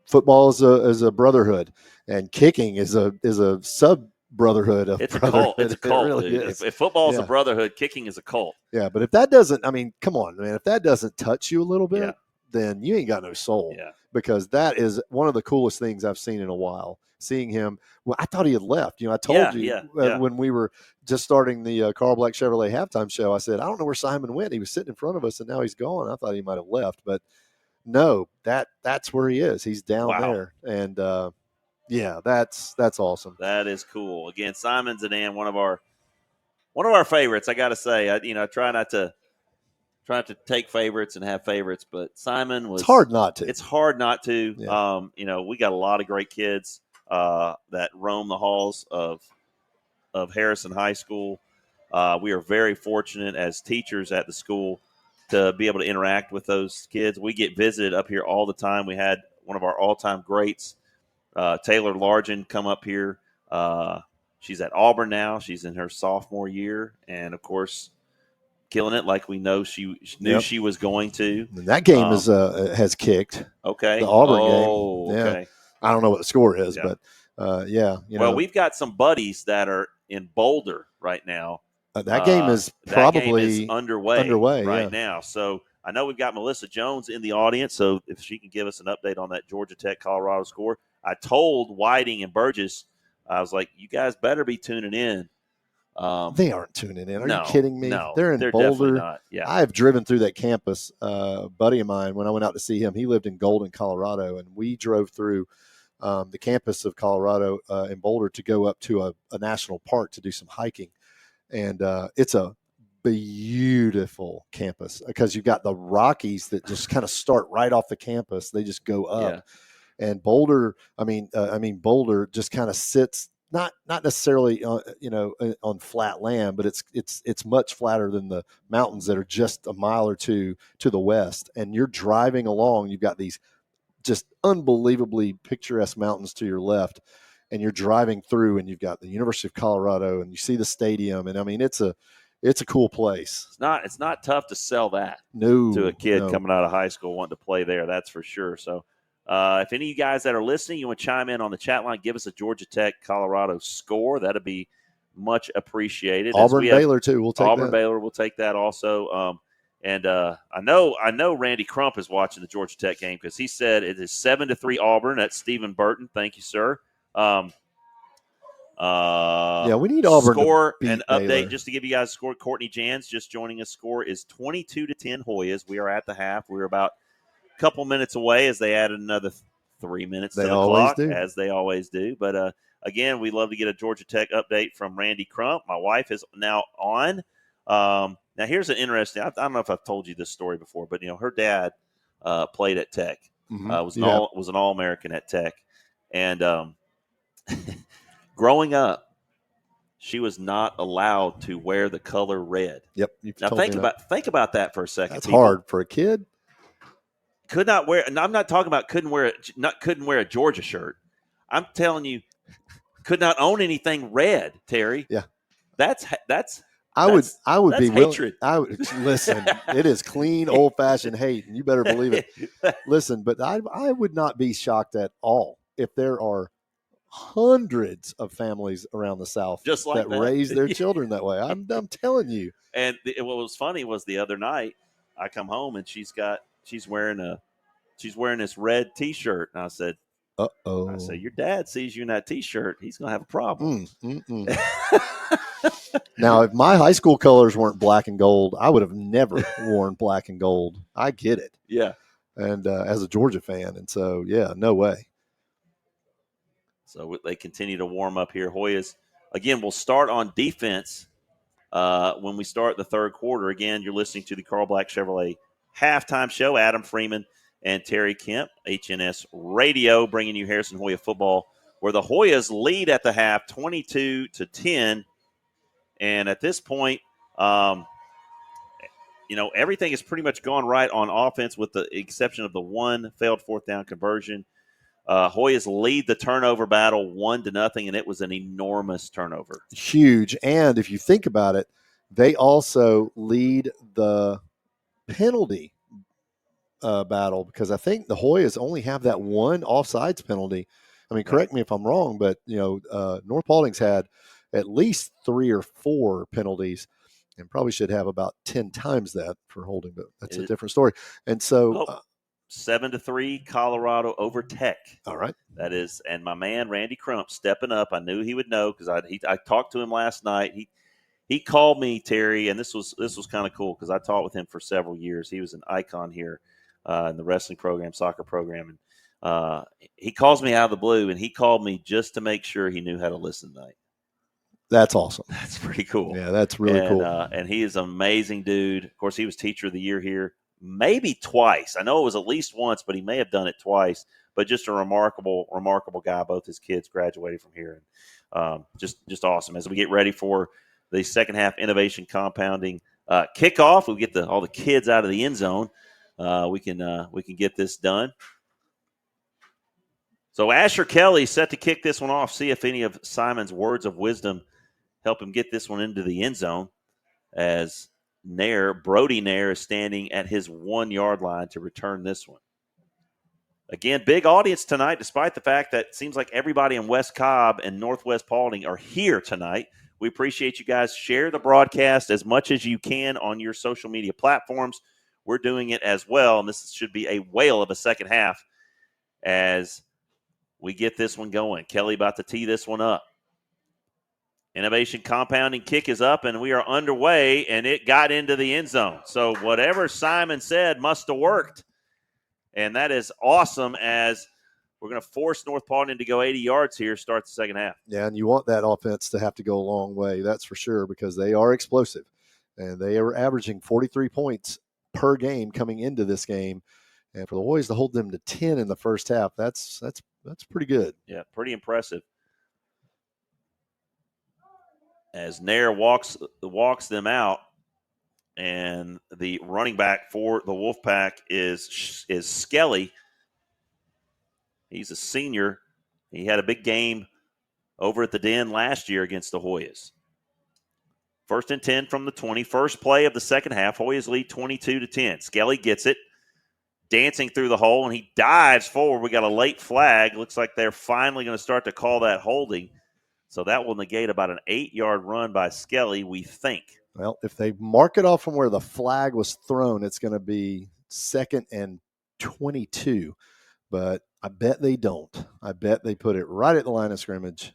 football is a brotherhood, and kicking is a sub brotherhood of It's brotherhood. a cult. It's a cult. It really dude. is. If football is Yeah. a brotherhood, kicking is a cult. Yeah, but if that doesn't, I mean, come on, man, if that doesn't touch you a little bit, Yeah. then you ain't got no soul. Yeah. Because that is one of the coolest things I've seen in a while. Seeing him, well, I thought he had left. I told you when we were just starting the Carl Black Chevrolet halftime show, I said, I don't know where Simon went. He was sitting in front of us, and now he's gone. I thought he might have left, but no, that's where he is. He's down Wow. there, and that's awesome. That is cool. Again, Simon Zidane, one of our favorites. I got to say, I try not to take favorites and have favorites, but Simon was. It's hard not to. It's hard not to. Yeah. We got a lot of great kids that roam the halls of Harrison High School. We are very fortunate as teachers at the school to be able to interact with those kids. We get visited up here all the time. We had one of our all-time greats, Taylor Largen, come up here. She's at Auburn now. She's in her sophomore year, and of course, killing it like we know she knew she was going to. And that game has kicked. Okay, the Auburn game. Yeah. Okay. I don't know what the score is, but well, we've got some buddies that are in Boulder right now. That game is probably underway right now. So I know we've got Melissa Jones in the audience. So if she can give us an update on that Georgia Tech Colorado score. I told Whiting and Burgess, I was like, you guys better be tuning in. They aren't tuning in. Are you kidding me? No, they're they're Boulder. definitely not. Yeah. I have driven through that campus. A buddy of mine, when I went out to see him, he lived in Golden, Colorado, and we drove through the campus of Colorado in Boulder to go up to a national park to do some hiking. And it's a beautiful campus because you've got the Rockies that just kind of start right off the campus. They just go up. Yeah. And Boulder, Boulder just kind of sits not necessarily on flat land, but it's much flatter than the mountains that are just a mile or two to the west. And you're driving along, you've got these just unbelievably picturesque mountains to your left, and you're driving through, and you've got the University of Colorado, and you see the stadium, and I mean it's a cool place. It's not tough to sell that to a kid coming out of high school wanting to play there. That's for sure. So if any of you guys that are listening, you want to chime in on the chat line, give us a Georgia Tech Colorado score. That'd be much appreciated. Auburn Baylor too. We'll take Auburn that. Baylor. We'll take that also. And I know Randy Crump is watching the Georgia Tech game because he said it is 7-3 Auburn. That's Stephen Burton. Thank you, sir. We need Auburn score to beat and update Baylor. just to give you guys a score. Courtney Jans just joining us. Score is 22-10 Hoyas. We are at the half. We're about a couple minutes away as they added another 3 minutes to the clock, as they always do. But again, we love to get a Georgia Tech update from Randy Crump. My wife is now on. Now, here's an interesting. I don't know if I've told you this story before, but her dad played at Tech. Mm-hmm. Was an All-American at Tech, and growing up, she was not allowed to wear the color red. Yep. Now think about that for a second. That's hard for a kid. Could not wear. And I'm not talking about couldn't wear a Georgia shirt. I'm telling you, could not own anything red. Terry. Yeah. That's. I would be hatred. willing. Listen. It is clean, old-fashioned hate, and you better believe it. Listen, but I would not be shocked at all if there are hundreds of families around the South just like that raise their children that way. I'm telling you. And what was funny was the other night I come home and she's wearing this red T-shirt, and I said, "Uh-oh." I said, "Your dad sees you in that T-shirt, he's gonna have a problem." Now, if my high school colors weren't black and gold, I would have never worn black and gold. I get it. Yeah. And as a Georgia fan, and so no way. So they continue to warm up here. Hoyas, again, we'll start on defense when we start the third quarter. Again, you're listening to the Carl Black Chevrolet halftime show. Adam Freeman and Terry Kemp, HNS Radio, bringing you Harrison Hoya football, where the Hoyas lead at the half 22-10. And at this point, everything has pretty much gone right on offense with the exception of the one failed fourth down conversion. Hoyas lead the turnover battle 1-0, and it was an enormous turnover. Huge. And if you think about it, they also lead the penalty battle, because I think the Hoyas only have that one offsides penalty. I mean, correct me if I'm wrong, but North Paulding's had at least 3 or 4 penalties, and probably should have about 10 times that for holding, but that's a different story. And so, 7-3 Colorado over Tech. All right, that is, and my man Randy Crump stepping up. I knew he would know because I talked to him last night. He called me, Terry, and this was kind of cool because I taught with him for several years. He was an icon here in the wrestling program, soccer program, and he calls me out of the blue, and he called me just to make sure he knew how to listen tonight. That's awesome. That's pretty cool. Yeah, that's really cool. And he is an amazing dude. Of course, he was Teacher of the Year here, maybe twice. I know it was at least once, but he may have done it twice. But just a remarkable guy. Both his kids graduated from here, and just awesome. As we get ready for the second half innovation compounding kickoff, we get all the kids out of the end zone. We can get this done. So Asher Kelly set to kick this one off. See if any of Simon's words of wisdom help him get this one into the end zone. As Brody Nair is standing at his 1-yard line to return this one. Again, big audience tonight, despite the fact that it seems like everybody in West Cobb and Northwest Paulding are here tonight. We appreciate you guys. Share the broadcast as much as you can on your social media platforms. We're doing it as well, and this should be a whale of a second half as we get this one going. Kelly about to tee this one up. Innovation compounding kick is up, and we are underway, and it got into the end zone. So whatever Simon said must have worked, and that is awesome as we're going to force North Paulding to go 80 yards here, start the second half. Yeah, and you want that offense to have to go a long way, that's for sure, because they are explosive, and they are averaging 43 points per game coming into this game. And for the Hoyas to hold them to 10 in the first half, that's pretty good. Yeah, pretty impressive. As Nair walks them out, and the running back for the Wolfpack is Skelly. He's a senior. He had a big game over at the Den last year against the Hoyas. 1st and 10 from the 20. First play of the second half. Hoyas lead 22-10. Skelly gets it, dancing through the hole, and he dives forward. We got a late flag. Looks like they're finally going to start to call that holding. So that will negate about an 8-yard run by Skelly, we think. Well, if they mark it off from where the flag was thrown, it's going to be 2nd and 22. But I bet they don't. I bet they put it right at the line of scrimmage.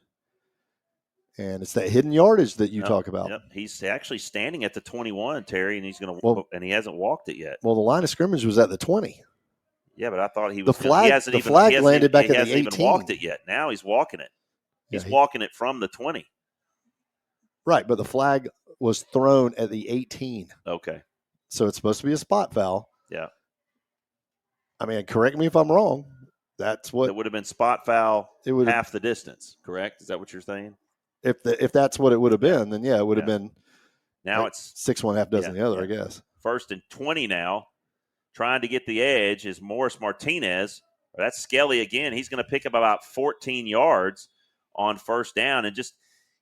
And it's that hidden yardage that you talk about. Yep. He's actually standing at the 21, Terry, and and he hasn't walked it yet. Well, the line of scrimmage was at the 20. Yeah, but I thought he was. The flag landed back at the 18. He hasn't even walked it yet. Now he's walking it. He's walking it from the 20. Right, but the flag was thrown at the 18. Okay. So it's supposed to be a spot foul. Yeah. I mean, correct me if I'm wrong. That's what it would have been. Spot foul. It would half the distance. Correct? Is that what you're saying? If that's what it would have been, then yeah, it would have been. Now like it's 6 1/2 dozen the other, I guess. 1st and 20 now. Trying to get the edge is Morris Martinez. That's Skelly again. He's going to pick up about 14 yards on 1st down, and just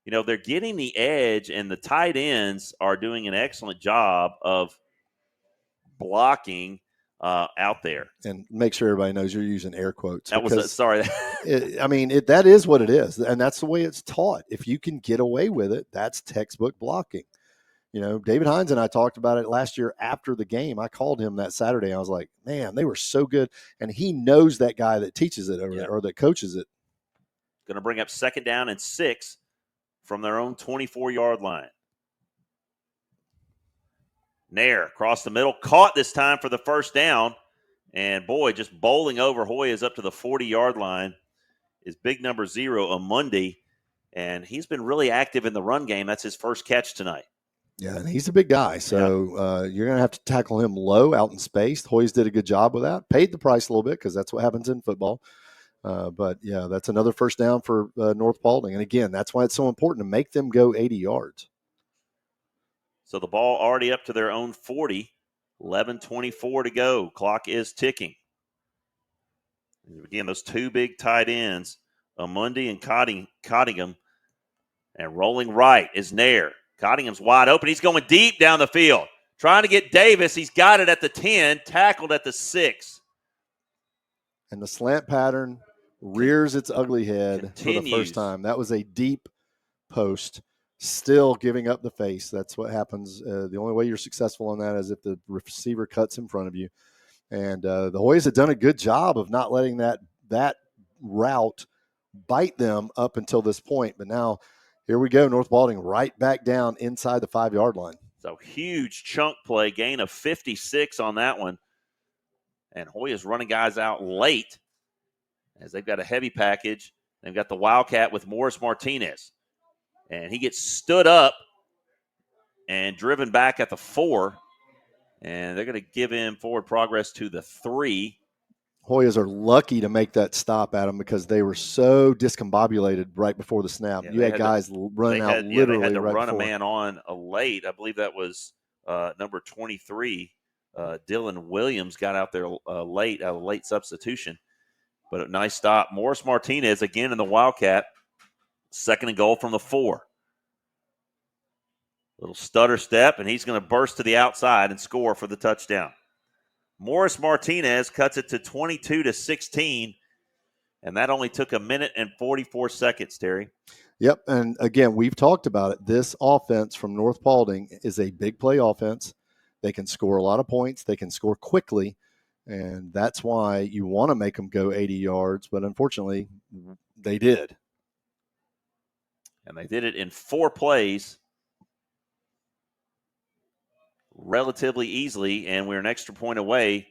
they're getting the edge, and the tight ends are doing an excellent job of blocking out there. And make sure everybody knows you're using air quotes. That was sorry. That is what it is, and that's the way it's taught. If you can get away with it, that's textbook blocking. David Hines and I talked about it last year after the game. I called him that Saturday. I was like, man, they were so good, and he knows that guy that teaches it over there or that coaches it. Going to bring up 2nd down and 6 from their own 24-yard line. Nair across the middle, caught this time for the 1st down. And, boy, just bowling over Hoyas up to the 40-yard line is big number 0, Amundi. And he's been really active in the run game. That's his first catch tonight. Yeah, and he's a big guy. So you're going to have to tackle him low out in space. Hoyas did a good job with that. Paid the price a little bit because that's what happens in football. But, yeah, that's another 1st down for North Paulding. And, again, that's why it's so important to make them go 80 yards. So the ball already up to their own 40, 11:24 to go. Clock is ticking. Again, those 2 big tight ends, Amundi and Cottingham. And rolling right is Nair. Cottingham's wide open. He's going deep down the field. Trying to get Davis. He's got it at the 10, tackled at the 6. And the slant pattern rears its ugly head for the Continues. first time. That was a deep post, still giving up the face. That's what happens. The only way you're successful on that is if the receiver cuts in front of you. And the Hoyas had done a good job of not letting that route bite them up until this point. But now here we go, North Paulding right back down inside the 5-yard line. So huge chunk play, gain of 56 on that one. And Hoyas running guys out late as they've got a heavy package. They've got the Wildcat with Morris Martinez. And he gets stood up and driven back at the 4. And they're going to give him forward progress to the 3. Hoyas are lucky to make that stop at him because they were so discombobulated right before the snap. Yeah, you had guys running out literally they had to right run before. a man on a late. I believe that was number 23. Dylan Williams got out there late, a late substitution. But a nice stop. Morris Martinez again in the Wildcat. 2nd and goal from the 4. Little stutter step, and he's going to burst to the outside and score for the touchdown. Morris Martinez cuts it to 22-16, and that only took 1 minute and 44 seconds, Terry. Yep, and again, we've talked about it. This offense from North Paulding is a big play offense. They can score a lot of points. They can score quickly, and that's why you want to make them go 80 yards, but unfortunately, they did. And they did it in 4 plays relatively easily, and we're an extra point away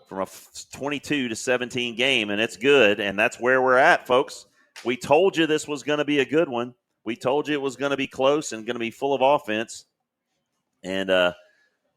from a 22-17 game, and it's good, and that's where we're at, folks. We told you this was going to be a good one. We told you it was going to be close and going to be full of offense, and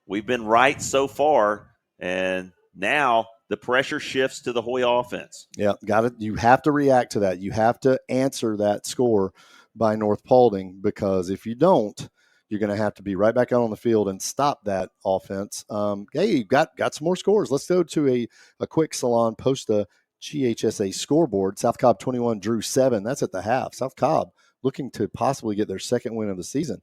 we've been right so far, and now the pressure shifts to the Hoya offense. Yeah, got it. You have to react to that. You have to answer that score by North Paulding, because if you don't, you're going to have to be right back out on the field and stop that offense. Hey, you got some more scores. Let's go to a quick Salon Posta GHSA scoreboard. South Cobb 21, Drew 7. That's at the half. South Cobb looking to possibly get their 2nd win of the season.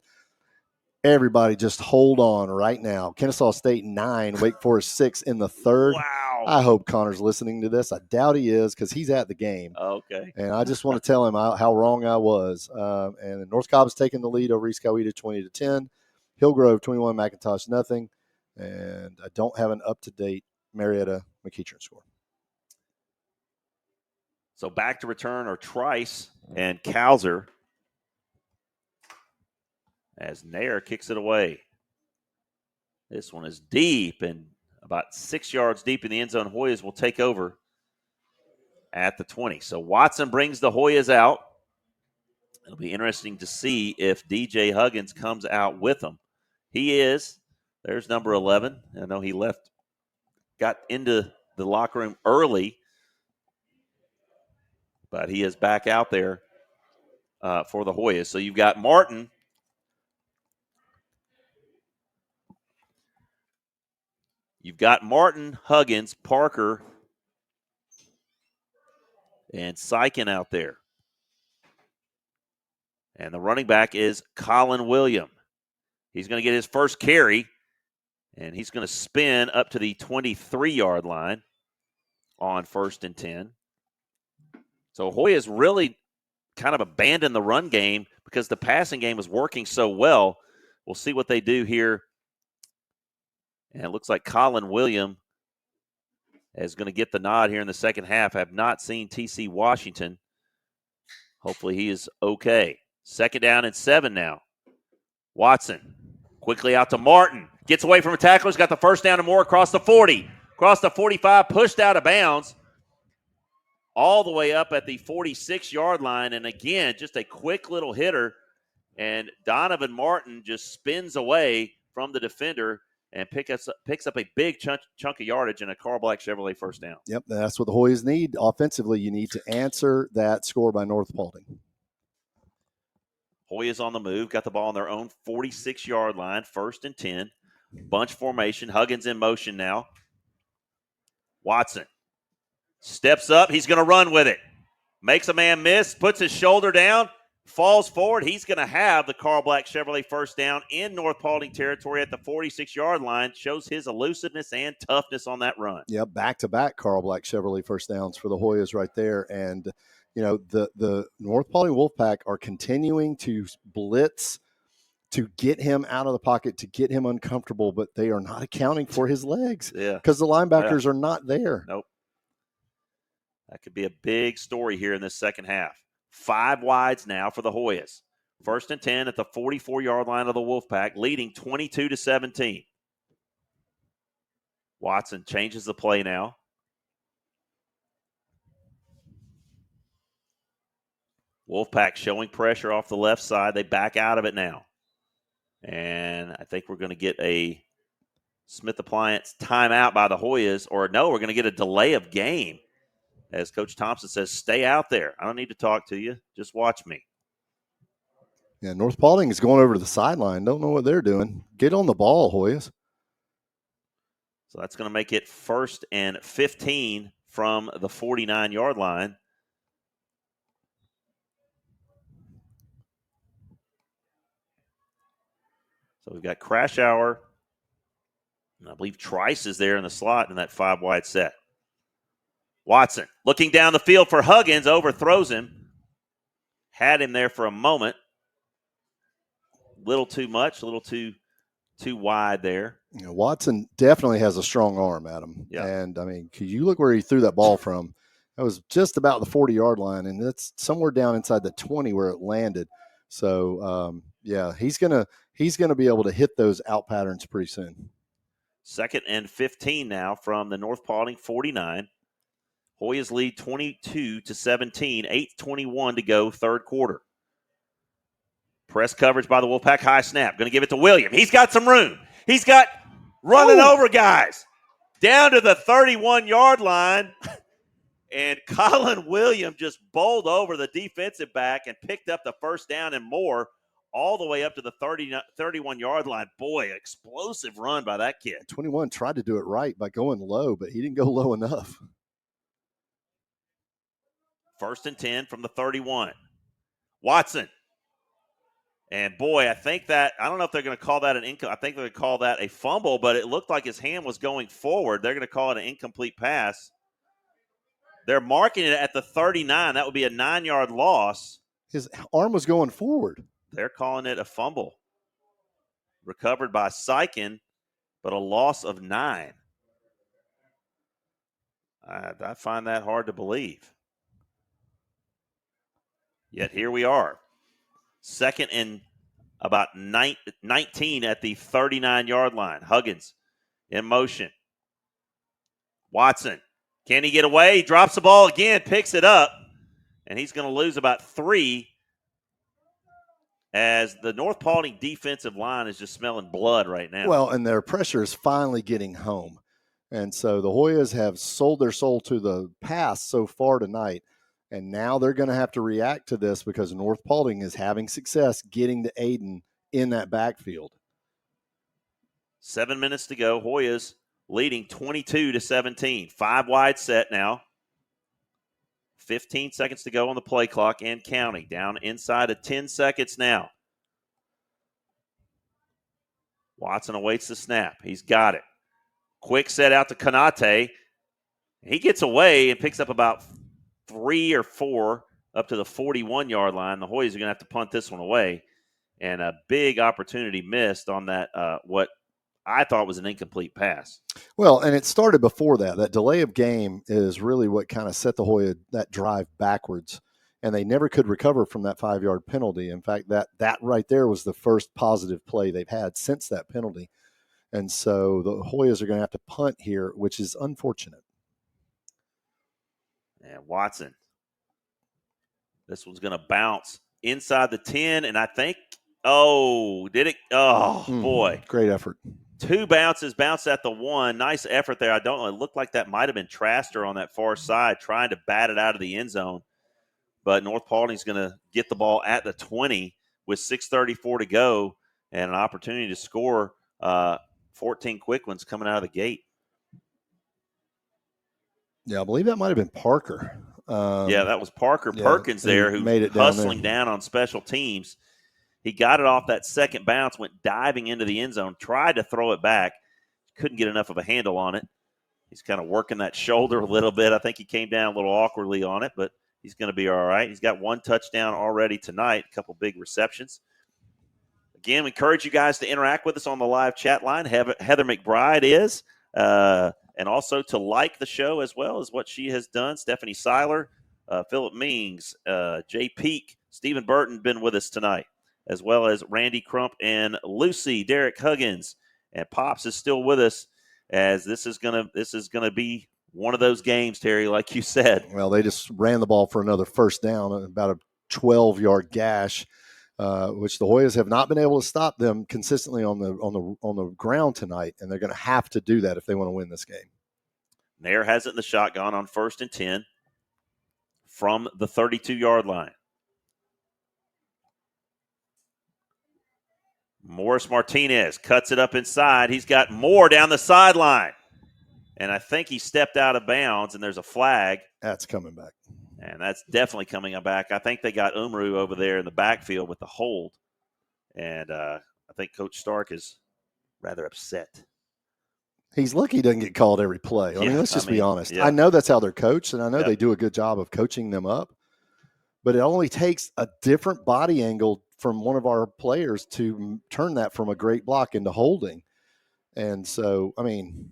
Everybody just hold on right now. Kennesaw State 9, Wake Forest 6 in the 3rd. Wow. I hope Connor's listening to this. I doubt he is because he's at the game. Okay. And I just want to tell him how wrong I was. And North Cobb is taking the lead over East Coweta 20-10. Hillgrove 21, McIntosh nothing. And I don't have an up-to-date Marietta McEachern score. So back to return are Trice and Kauser as Nair kicks it away. This one is deep and about 6 yards deep in the end zone. Hoyas will take over at the 20. So Watson brings the Hoyas out. It'll be interesting to see if DJ Huggins comes out with them. He is. There's number 11. I know he got into the locker room early, but he is back out there for the Hoyas. So you've got Martin. You've got Martin, Huggins, Parker, and Sykin out there. And the running back is Colin William. He's going to get his first carry, and he's going to spin up to the 23-yard line on 1st and 10. So Hoyas really kind of abandoned the run game because the passing game was working so well. We'll see what they do here. And it looks like Colin William is going to get the nod here in the second half. I have not seen T.C. Washington. Hopefully he is okay. 2nd down and 7 now. Watson quickly out to Martin. Gets away from a tackler. He's got the first down and more across the 40. Across the 45, pushed out of bounds. All the way up at the 46-yard line. And again, just a quick little hitter. And Donovan Martin just spins away from the defender and picks up a big chunk of yardage in a Carl Black Chevrolet first down. Yep, that's what the Hoyas need. Offensively, you need to answer that score by North Paulding. Hoyas on the move, got the ball on their own 46-yard line, 1st and 10. Bunch formation. Huggins in motion now. Watson steps up. He's going to run with it. Makes a man miss, puts his shoulder down, falls forward. He's going to have the Carl Black Chevrolet first down in North Paulding territory at the 46-yard line. Shows his elusiveness and toughness on that run. Yeah, back-to-back Carl Black Chevrolet first downs for the Hoyas right there. And, the North Paulding Wolfpack are continuing to blitz to get him out of the pocket, to get him uncomfortable, but they are not accounting for his legs because the linebackers are not there. Nope. That could be a big story here in this second half. 5 wides now for the Hoyas. 1st and 10 at the 44-yard line of the Wolfpack, leading 22-17. Watson changes the play now. Wolfpack showing pressure off the left side. They back out of it now. And I think we're going to get a Smith Appliance timeout by the Hoyas. Or no, we're going to get a delay of game. As Coach Thompson says, stay out there. I don't need to talk to you. Just watch me. Yeah, North Paulding is going over to the sideline. Don't know what they're doing. Get on the ball, Hoyas. So that's going to make it 1st and 15 from the 49-yard line. So we've got Crash Hour. And I believe Trice is there in the slot in that 5-wide set. Watson looking down the field for Huggins, overthrows him. Had him there for a moment. Little too much, a little too wide there. Watson definitely has a strong arm, Adam. Yeah. And, could you look where he threw that ball from? That was just about the 40-yard line, and that's somewhere down inside the 20 where it landed. So, he's gonna be able to hit those out patterns pretty soon. 2nd and 15 now from the North Paulding 49. Hoyas lead 22-17, 8:21 to go, third quarter. Press coverage by the Wolfpack, high snap. Going to give it to William. He's got some room. He's got running over guys. Down to the 31-yard line. And Colin Williams just bowled over the defensive back and picked up the first down and more all the way up to the 31-yard line. Boy, explosive run by that kid. 21 tried to do it right by going low, but he didn't go low enough. 1st and 10 from the 31. Watson. And boy, I don't know if they're going to call that I think they're going to call that a fumble, but it looked like his hand was going forward. They're going to call it an incomplete pass. They're marking it at the 39. That would be a 9-yard loss. His arm was going forward. They're calling it a fumble. Recovered by Sykin, but a loss of 9. I find that hard to believe. Yet here we are. 2nd and about 19 at the 39-yard line. Huggins in motion. Watson. Can he get away? He drops the ball again, picks it up, and he's going to lose about 3 as the North Paulding defensive line is just smelling blood right now. Well, and their pressure is finally getting home. And so the Hoyas have sold their soul to the pass so far tonight. And now they're going to have to react to this because North Paulding is having success getting to Aiden in that backfield. 7 minutes to go. Hoyas leading 22-17. 5 wide set now. 15 seconds to go on the play clock and counting. Down inside of 10 seconds now. Watson awaits the snap. He's got it. Quick set out to Kanate. He gets away and picks up about 3 or 4 up to the 41-yard line. The Hoyas are going to have to punt this one away. And a big opportunity missed on that, what I thought was an incomplete pass. Well, and it started before that. That delay of game is really what kind of set the Hoya that drive backwards. And they never could recover from that 5-yard penalty. In fact, that right there was the first positive play they've had since that penalty. And so the Hoyas are going to have to punt here, which is unfortunate. And Watson. This one's going to bounce inside the 10, and I think, did it? Oh, boy. Great effort. 2 bounces, bounced at the 1. Nice effort there. I don't know. It looked like that might have been Traster on that far side trying to bat it out of the end zone. But North Paulding's going to get the ball at the 20 with 6:34 to go and an opportunity to score 14 quick ones coming out of the gate. Yeah, I believe that might have been Parker. Yeah, that was Parker yeah, Perkins there who made it hustling down on special teams. He got it off that second bounce, went diving into the end zone, tried to throw it back, couldn't get enough of a handle on it. He's kind of working that shoulder a little bit. I think he came down a little awkwardly on it, but he's going to be all right. He's got 1 touchdown already tonight, a couple big receptions. Again, we encourage you guys to interact with us on the live chat line. Heather McBride is, and also to like the show as well as what she has done. Stephanie Seiler, Philip Mings, Jay Peak, Stephen Burton been with us tonight, as well as Randy Crump and Lucy, Derek Huggins, and Pops is still with us. As this is gonna be one of those games, Terry, like you said. Well, they just ran the ball for another first down, about a 12-yard gash, which the Hoyas have not been able to stop them consistently on the ground tonight, and they're going to have to do that if they want to win this game. Nair has it in the shotgun on 1st and 10 from the 32-yard line. Morris Martinez cuts it up inside. He's got more down the sideline. And I think he stepped out of bounds, and there's a flag. That's coming back. And that's definitely coming back. I think they got Umru over there in the backfield with the hold. And I think Coach Stark is rather upset. He's lucky he doesn't get called every play. I mean, let's just be honest. Yeah. I know that's how they're coached, and I know they do a good job of coaching them up. But it only takes a different body angle from one of our players to turn that from a great block into holding. And so, I mean,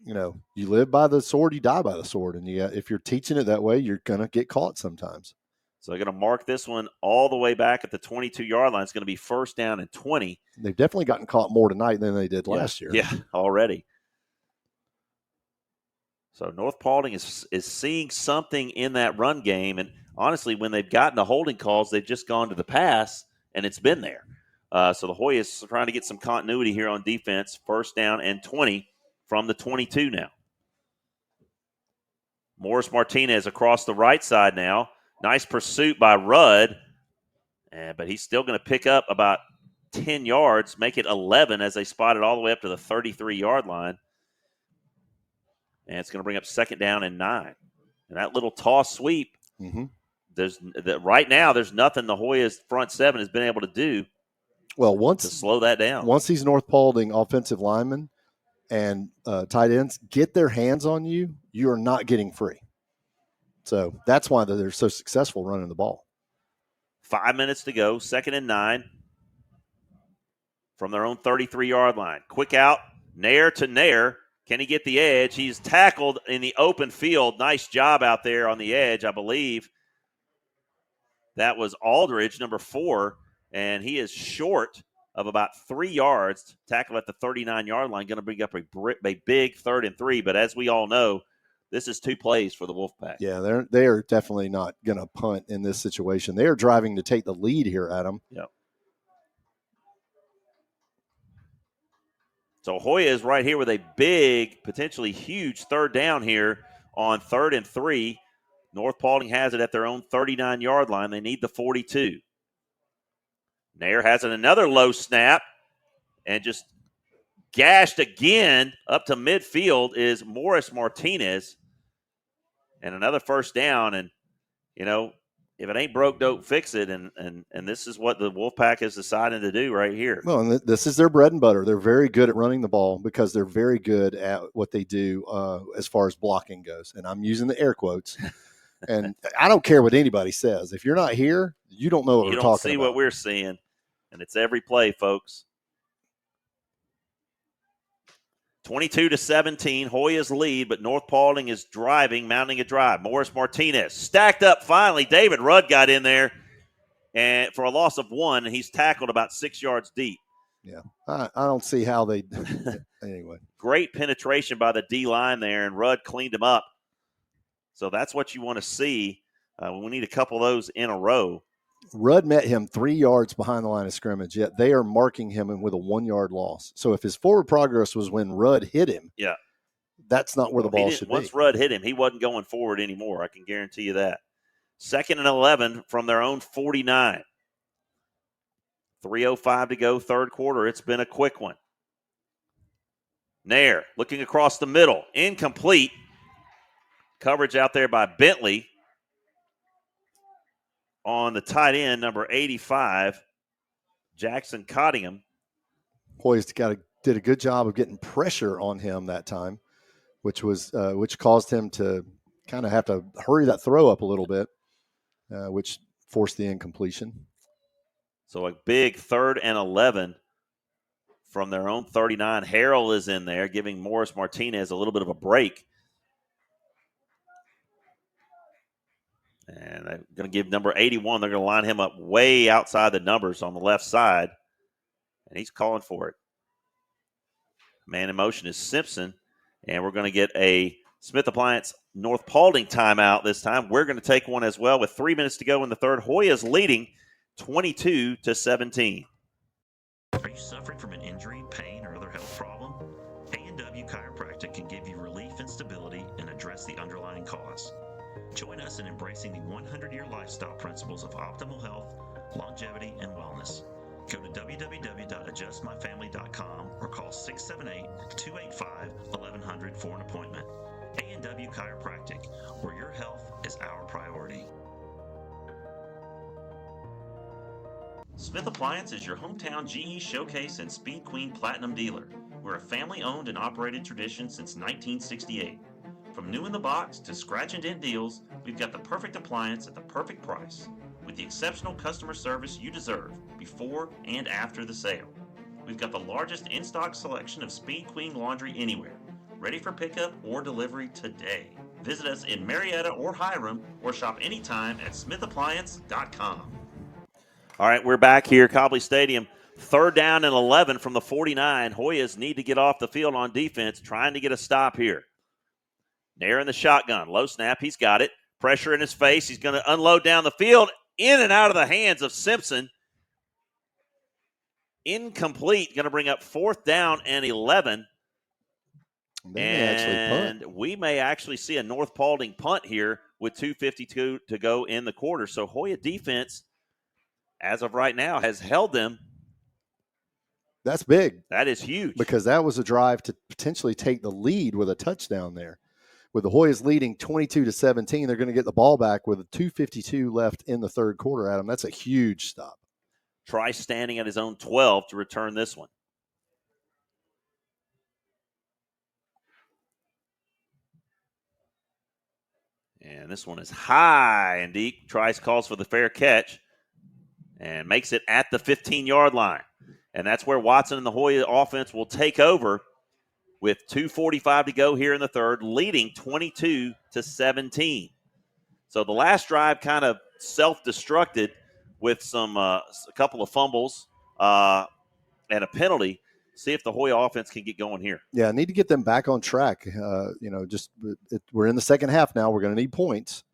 you live by the sword, you die by the sword. And if you're teaching it that way, you're going to get caught sometimes. So they're going to mark this one all the way back at the 22-yard line. It's going to be 1st down and 20. They've definitely gotten caught more tonight than they did last year. Yeah, already. So North Paulding is seeing something in that run game. And honestly, when they've gotten the holding calls, they've just gone to the pass, and it's been there. So the Hoyas are trying to get some continuity here on defense. 1st down and 20 from the 22 now. Morris Martinez across the right side now. Nice pursuit by Rudd. But he's still going to pick up about 10 yards, make it 11 as they spot it all the way up to the 33-yard line. And it's going to bring up 2nd down and 9. And that little toss sweep, right now there's nothing the Hoyas front 7 has been able to do to slow that down. Once these North Paulding offensive linemen and tight ends get their hands on you, you are not getting free. So that's why they're so successful running the ball. 5 minutes to go, 2nd and 9 from their own 33-yard line. Quick out, Nair to Nair. Can he get the edge? He's tackled in the open field. Nice job out there on the edge, I believe. That was Aldridge, number 4, and he is short of about 3 yards. Tackled at the 39-yard line, going to bring up a big 3rd and 3. But as we all know, this is 2 plays for the Wolfpack. Yeah, they are definitely not going to punt in this situation. They are driving to take the lead here, Adam. Yep. So Hoya is right here with a big, potentially huge 3rd down here on 3rd and 3. North Paulding has it at their own 39-yard line. They need the 42. Nair has it, another low snap, and just gashed again up to midfield is Morris Martinez. And another 1st down, and, if it ain't broke, don't fix it, and this is what the Wolfpack is deciding to do right here. Well, and this is their bread and butter. They're very good at running the ball because they're very good at what they do as far as blocking goes. And I'm using the air quotes. And I don't care what anybody says. If you're not here, you don't know what we're talking about. You don't see what we're seeing, and it's every play, folks. 22-17, Hoyas lead, but North Paulding is mounting a drive. Morris Martinez stacked up finally. David Rudd got in there and for a loss of 1, and he's tackled about 6 yards deep. Yeah, I don't see how they – anyway. Great penetration by the D-line there, and Rudd cleaned him up. So that's what you want to see. We need a couple of those in a row. Rudd met him 3 yards behind the line of scrimmage, yet they are marking him with a 1-yard loss. So if his forward progress was when Rudd hit him, that's not where the ball should be. Once Rudd hit him, he wasn't going forward anymore. I can guarantee you that. 2nd and 11 from their own 49. 3:05 to go, 3rd quarter. It's been a quick one. Nair looking across the middle. Incomplete. Coverage out there by Bentley. on the tight end, number 85, Jackson Cottingham. Hoyas did a good job of getting pressure on him that time, which caused him to kind of have to hurry that throw up a little bit, which forced the incompletion. So a big 3rd and 11 from their own 39. Harrell is in there, giving Morris Martinez a little bit of a break. And they're going to give number 81. They're going to line him up way outside the numbers on the left side. And he's calling for it. Man in motion is Simpson. And we're going to get a Smith Appliance North Paulding timeout this time. We're going to take one as well with 3 minutes to go in the third. Hoyas leading 22-17. Are you suffering from an injury, pain, or other health problem? A&W Chiropractic can give you relief and stability and address the underlying cause. Join us in embracing the 100-year lifestyle principles of optimal health, longevity, and wellness. Go to www.adjustmyfamily.com or call 678-285-1100 for an appointment. A&W Chiropractic, where your health is our priority. Smith Appliance is your hometown GE Showcase and Speed Queen Platinum dealer. We're a family-owned and operated tradition since 1968. From new in the box to scratch and dent deals, we've got the perfect appliance at the perfect price, with the exceptional customer service you deserve before and after the sale. We've got the largest in-stock selection of Speed Queen laundry anywhere, ready for pickup or delivery today. Visit us in Marietta or Hiram, or shop anytime at smithappliance.com. All right, we're back here, Cobley Stadium. 3rd down and 11 from the 49. Hoyas need to get off the field on defense, trying to get a stop here. Nair in the shotgun. Low snap. He's got it. Pressure in his face. He's going to unload down the field. In and out of the hands of Simpson. Incomplete. Going to bring up 4th down and 11. We may actually see a North Paulding punt here with 2:52 to go in the quarter. So Hoya defense, as of right now, has held them. That's big. That is huge. Because that was a drive to potentially take the lead with a touchdown there. With the Hoyas leading 22-17, they're going to get the ball back with 2:52 left in the third quarter, Adam. That's a huge stop. Trice standing at his own 12 to return this one. And this one is high and deep. Trice calls for the fair catch and makes it at the 15-yard line. And that's where Watson and the Hoya offense will take over with 2:45 to go here in the third, leading 22-17. So the last drive kind of self-destructed with a couple of fumbles and a penalty. See if the Hoya offense can get going here. Yeah, I need to get them back on track. We're in the second half now. We're going to need points.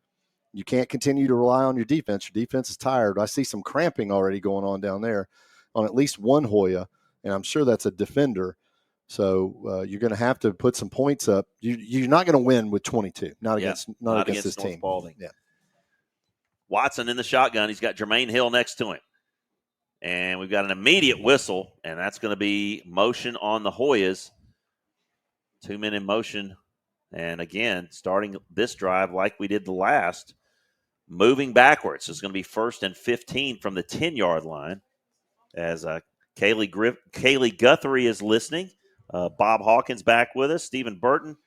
You can't continue to rely on your defense. Your defense is tired. I see some cramping already going on down there on at least one Hoya, and I'm sure that's a defender. So you're going to have to put some points up. You're not going to win with 22. Not against this team. Paulding. Yeah. Watson in the shotgun. He's got Jermaine Hill next to him. And we've got an immediate whistle, and that's going to be motion on the Hoyas. 2 men in motion. And again, starting this drive like we did the last, moving backwards. It's going to be 1st and 15 from the 10-yard line as Kaylee Guthrie is listening. Bob Hawkins back with us. Stephen Burton.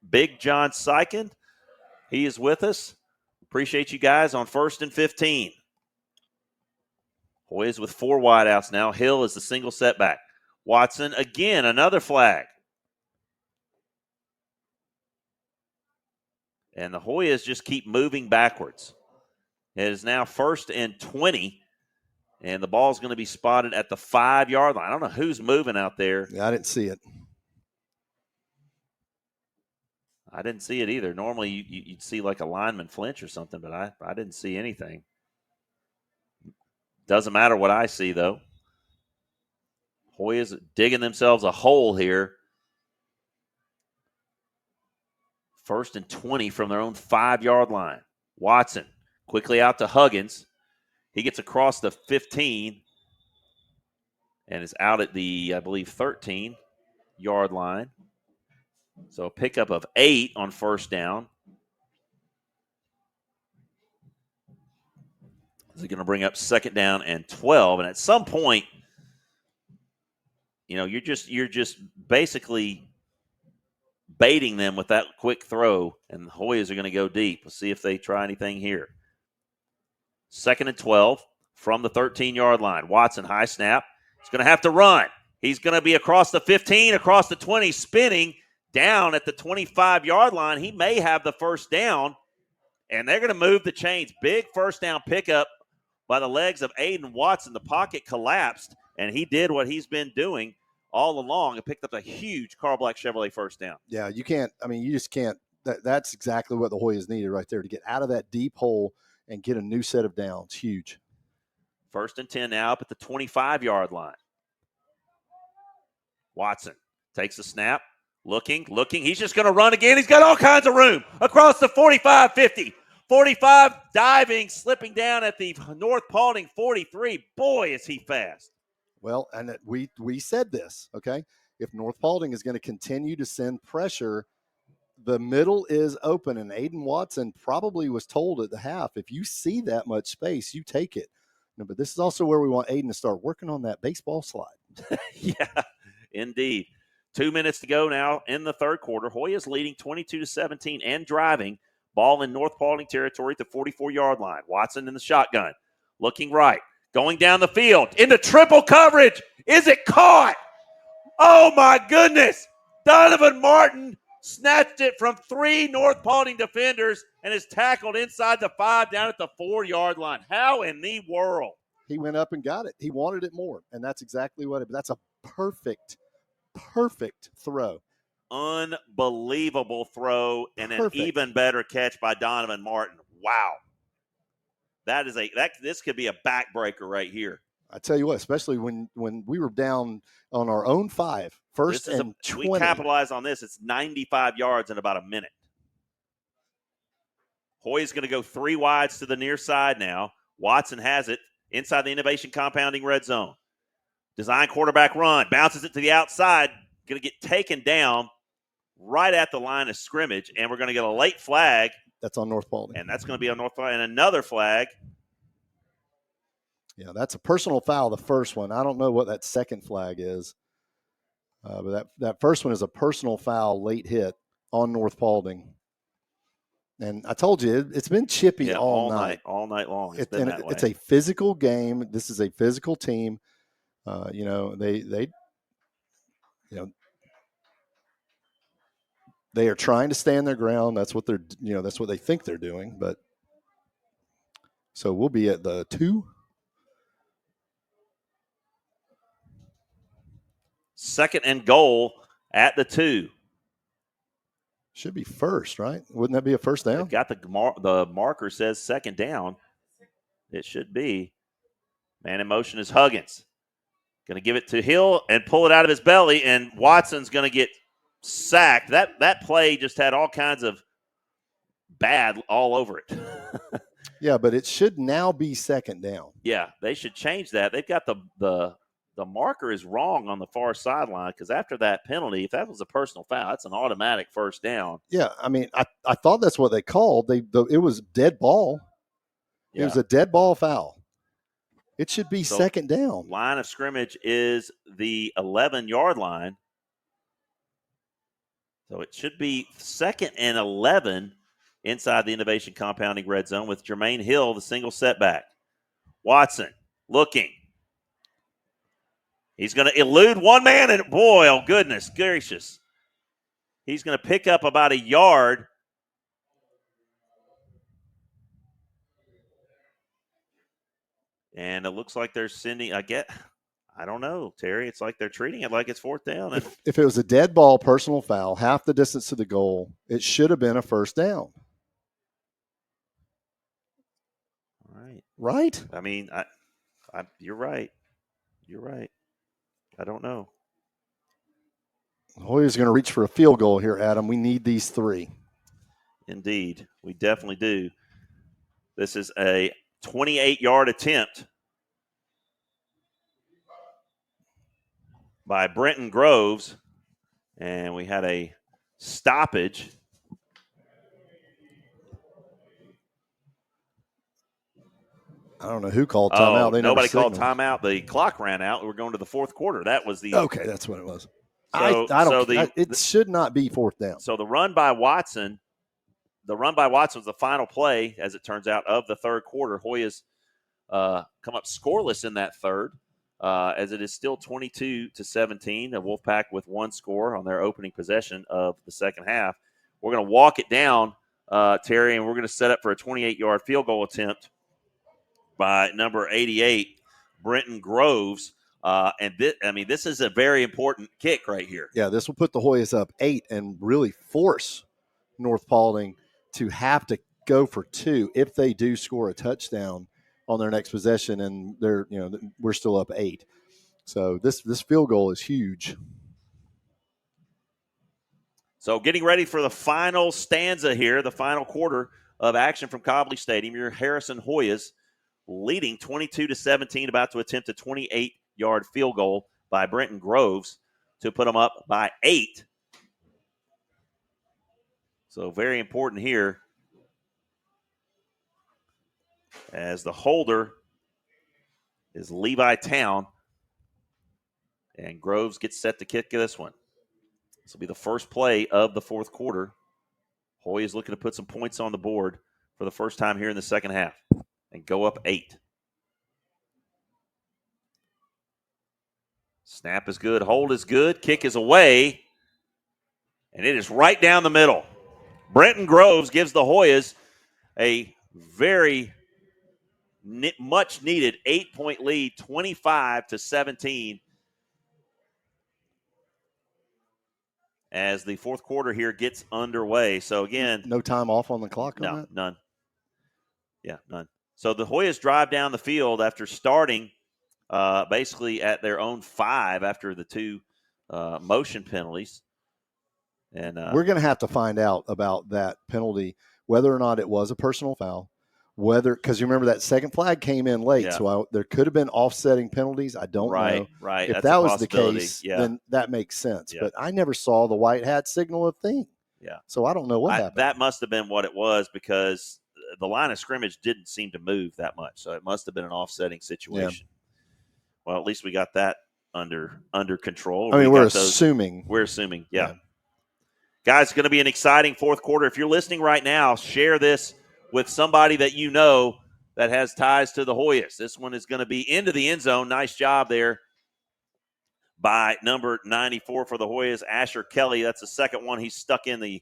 Big John Sykin. He is with us. Appreciate you guys on 1st and 15. Hoyas with 4 wideouts now. Hill is the single setback. Watson again, another flag. And the Hoyas just keep moving backwards. It is now 1st and 20. And the ball is going to be spotted at the 5-yard line. I don't know who's moving out there. Yeah, I didn't see it. I didn't see it either. Normally you'd see like a lineman flinch or something, but I didn't see anything. Doesn't matter what I see, though. Hoyas digging themselves a hole here. 1st and 20 from their own 5-yard line. Watson quickly out to Huggins. He gets across the 15 and is out at the, I believe, 13-yard line. So a pickup of 8 on 1st down. They're going to bring up 2nd down and 12. And at some point, you're just basically baiting them with that quick throw, and the Hoyas are going to go deep. We'll see if they try anything here. 2nd and 12 from the 13-yard line. Watson, high snap. He's going to have to run. He's going to be across the 15, across the 20, spinning down at the 25-yard line. He may have the first down, and they're going to move the chains. Big first down pickup by the legs of Aiden Watson. The pocket collapsed, and he did what he's been doing all along and picked up a huge Carl Black Chevrolet first down. Yeah, you can't. I mean, you just can't. That's exactly what the Hoyas needed right there to get out of that deep hole and get a new set of downs. Huge. 1st and 10 now up at the 25-yard line. Watson takes a snap, looking. He's just going to run again. He's got all kinds of room across the 45, 50. 45, diving, slipping down at the North Paulding 43. Boy, is he fast. Well, and we said this, okay? If North Paulding is going to continue to send pressure, the middle is open, and Aiden Watson probably was told at the half, if you see that much space, you take it. But this is also where we want Aiden to start working on that baseball slide. Yeah, indeed. 2 minutes to go now in the third quarter. Hoyas leading 22-17 and driving. Ball in North Paulding territory at the 44-yard line. Watson in the shotgun. Looking right. Going down the field. Into triple coverage. Is it caught? Oh, my goodness. Donovan Martin snatched it from 3 North Paulding defenders and is tackled inside the 5 down at the 4-yard line. How in the world? He went up and got it. He wanted it more, and that's exactly what it. That's a perfect throw. Unbelievable throw and an even better catch by Donovan Martin. Wow. This could be a backbreaker right here. I tell you what, especially when we were down on our own 5, first and 20. We capitalize on this. It's 95 yards in about a minute. Hoy's going to go 3 wides to the near side now. Watson has it inside the Innovation Compounding red zone. Design quarterback run. Bounces it to the outside. Going to get taken down right at the line of scrimmage, and we're going to get a late flag. That's on North Paulding. And that's going to be on North Paulding. And another flag. Yeah, that's a personal foul, the first one. I don't know what that second flag is. But that first one is a personal foul, late hit on North Paulding. And I told you, it's been chippy all night. All night long. It's a physical game. This is a physical team. They are trying to stand their ground. That's what that's what they think they're doing. But so we'll be at the 2. 2nd and goal at the 2. Should be first, right? Wouldn't that be a first down? They've got the marker says 2nd down. It should be. Man in motion is Huggins. Going to give it to Hill and pull it out of his belly, and Watson's going to get sacked. That play just had all kinds of bad all over it. Yeah, but it should now be 2nd down. Yeah, they should change that. They've got the marker is wrong on the far sideline because after that penalty, if that was a personal foul, that's an automatic first down. Yeah, I mean, I thought that's what they called. It was dead ball. Yeah. It was a dead ball foul. It should be 2nd down. Line of scrimmage is the 11-yard line. So it should be 2nd and 11 inside the Innovation Compounding red zone with Jermaine Hill, the single setback. Watson looking. He's going to elude one man, and boy, oh goodness gracious. He's going to pick up about a yard. And it looks like they're sending, I don't know, Terry. It's like they're treating it like it's 4th down. If it was a dead ball personal foul, half the distance to the goal, it should have been a first down. Right? I mean, you're right. You're right. I don't know. Hoyer's going to reach for a field goal here, Adam. We need these 3. Indeed. We definitely do. This is a 28-yard attempt by Brenton Groves, and we had a stoppage. I don't know who called timeout. They nobody never called signaled. timeout. The clock ran out. We're going to the fourth quarter. That was the Okay, that's what it was. So, I so don't. It should not be fourth down. So the run by Watson. The run by Watson was the final play, as it turns out, of the third quarter. Hoyas come up scoreless in that third, as it is still 22-17. The Wolfpack with one score on their opening possession of the second half. We're going to walk it down, Terry, and we're going to set up for a 28-yard field goal attempt by number 88, Brenton Groves. This is a very important kick right here. Yeah, this will put the Hoyas up 8 and really force North Paulding to have to go for 2 if they do score a touchdown on their next possession, and we're still up 8. So this field goal is huge. So getting ready for the final stanza here, the final quarter of action from Cobley Stadium. Your Harrison Hoyas leading 22-17, about to attempt a 28-yard field goal by Brenton Groves to put them up by 8. So very important here, as the holder is Levi Town, and Groves gets set to kick this one. This will be the first play of the fourth quarter. Hoy is looking to put some points on the board for the first time here in the second half and go up 8. Snap is good. Hold is good. Kick is away. And it is right down the middle. Brenton Groves gives the Hoyas a very much needed 8-point lead, 25-17. As the fourth quarter here gets underway. So again, no time off on the clock on that? None. Yeah, none. So the Hoyas drive down the field after starting basically at their own 5 after the 2 motion penalties. And we're going to have to find out about that penalty, whether or not it was a personal foul, because you remember that second flag came in late, Yeah. so there could have been offsetting penalties. I don't know. Right. If That's that a was the case, yeah. then that makes sense. Yeah. But I never saw the white hat signal a thing. Yeah. So I don't know what happened. That must have been what it was, because the line of scrimmage didn't seem to move that much. So it must have been an offsetting situation. Yeah. Well, at least we got that under control. I mean, we're assuming. We're assuming, yeah. Guys, it's going to be an exciting fourth quarter. If you're listening right now, share this with somebody that you know that has ties to the Hoyas. This one is going to be into the end zone. Nice job there by number 94 for the Hoyas, Asher Kelly. That's the second one. He's stuck in the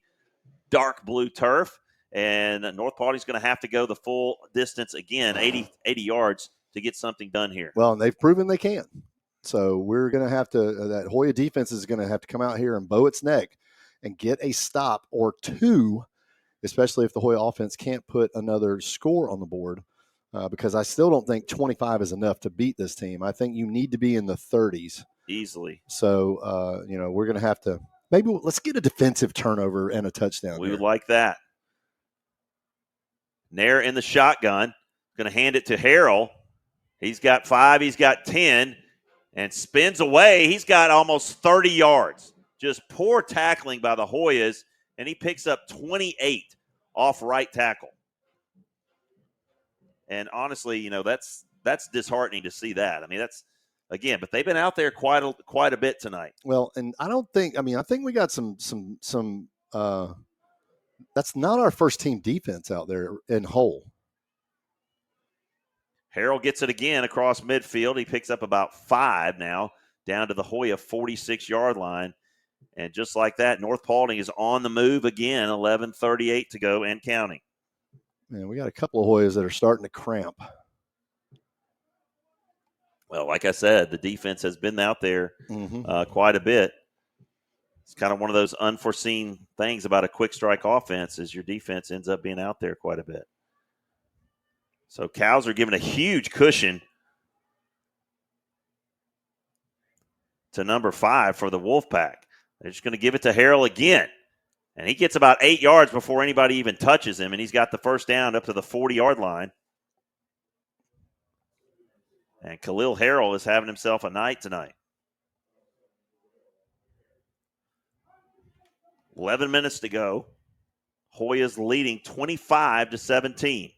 dark blue turf. And North Paulding's going to have to go the full distance again, 80 yards, to get something done here. Well, and they've proven they can. So we're going to have to that Hoya defense is going to have to come out here and bow its neck and get a stop or 2, especially if the Hoya offense can't put another score on the board, because I still don't think 25 is enough to beat this team. I think you need to be in the 30s. Easily. So, we're going to have to maybe let's get a defensive turnover and a touchdown. We would like that. Nair in the shotgun. Going to hand it to Harrell. He's got 5. He's got 10. And spins away. He's got almost 30 yards. Just poor tackling by the Hoyas. And he picks up 28 off right tackle. And honestly, that's disheartening to see that. I mean, that's, again, but they've been out there quite a bit tonight. Well, and I think we got some that's not our first team defense out there in whole. Harrell gets it again across midfield. He picks up about 5 now, down to the Hoya 46-yard line. And just like that, North Paulding is on the move again, 11:38 to go and counting. Man, we got a couple of Hoyas that are starting to cramp. Well, like I said, the defense has been out there quite a bit. It's kind of one of those unforeseen things about a quick strike offense is your defense ends up being out there quite a bit. So Cows are given a huge cushion to number 5 for the Wolfpack. They're just going to give it to Harrell again. And he gets about 8 yards before anybody even touches him, and he's got the first down up to the 40-yard line. And Khalil Harrell is having himself a night tonight. 11 minutes to go. Hoyas leading 25-17.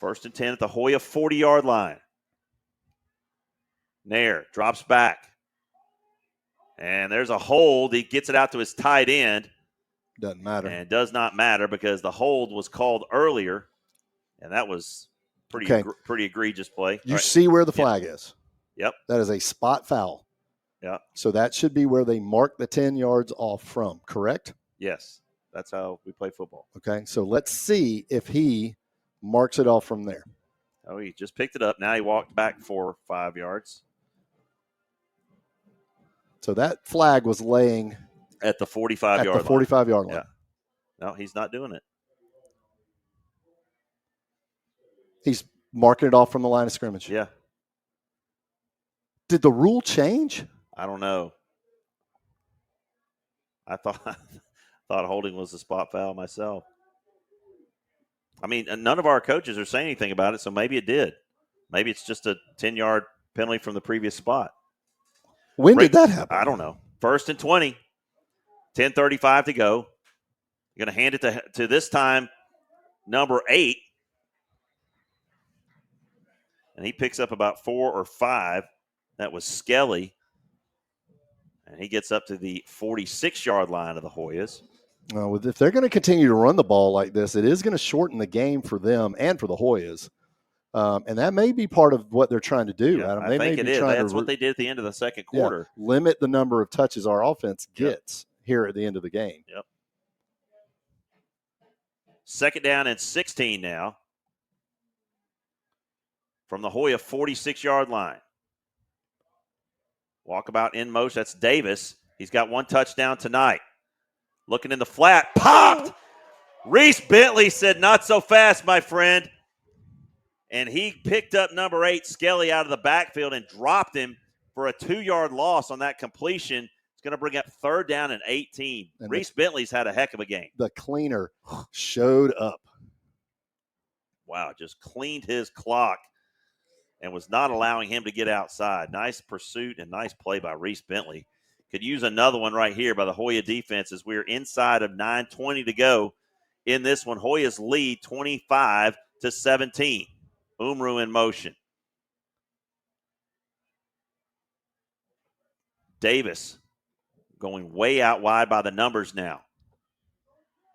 First and 10 at the Hoya 40-yard line. Nair drops back. And there's a hold. He gets it out to his tight end. Doesn't matter. And it does not matter because the hold was called earlier. And that was pretty egregious play. You see where the flag is. Yep. That is a spot foul. Yep. So that should be where they mark the 10 yards off from, correct? Yes. That's how we play football. Okay. So let's see if he marks it off from there. Oh, he just picked it up. Now he walked back 4 or 5 yards. So that flag was laying at the 45-yard line. At the 45-yard line. Yeah. No, he's not doing it. He's marking it off from the line of scrimmage. Yeah. Did the rule change? I don't know. I thought holding was a spot foul myself. I mean, none of our coaches are saying anything about it, so maybe it did. Maybe it's just a 10-yard penalty from the previous spot. When did that happen? I don't know. First and 20, 10:35 to go. You're going to hand it to this time, number 8. And he picks up about 4 or 5. That was Skelly. And he gets up to the 46-yard line of the Hoyas. If they're going to continue to run the ball like this, it is going to shorten the game for them and for the Hoyas. And that may be part of what they're trying to do, Adam. I think it is. That's what they did at the end of the second quarter. Yeah, limit the number of touches our offense gets here at the end of the game. Yep. Second down and 16 now from the Hoya 46-yard line. Walkabout in motion. That's Davis. He's got 1 touchdown tonight. Looking in the flat. Popped! Reese Bentley said, "Not so fast, my friend." And he picked up number 8, Skelly, out of the backfield and dropped him for a 2-yard loss on that completion. It's going to bring up 3rd down and 18. And Reese Bentley's had a heck of a game. The cleaner showed up. Wow, just cleaned his clock and was not allowing him to get outside. Nice pursuit and nice play by Reese Bentley. Could use another one right here by the Hoya defense as we're inside of 9:20 to go in this one. Hoyas lead 25-17. Umru in motion. Davis going way out wide by the numbers now.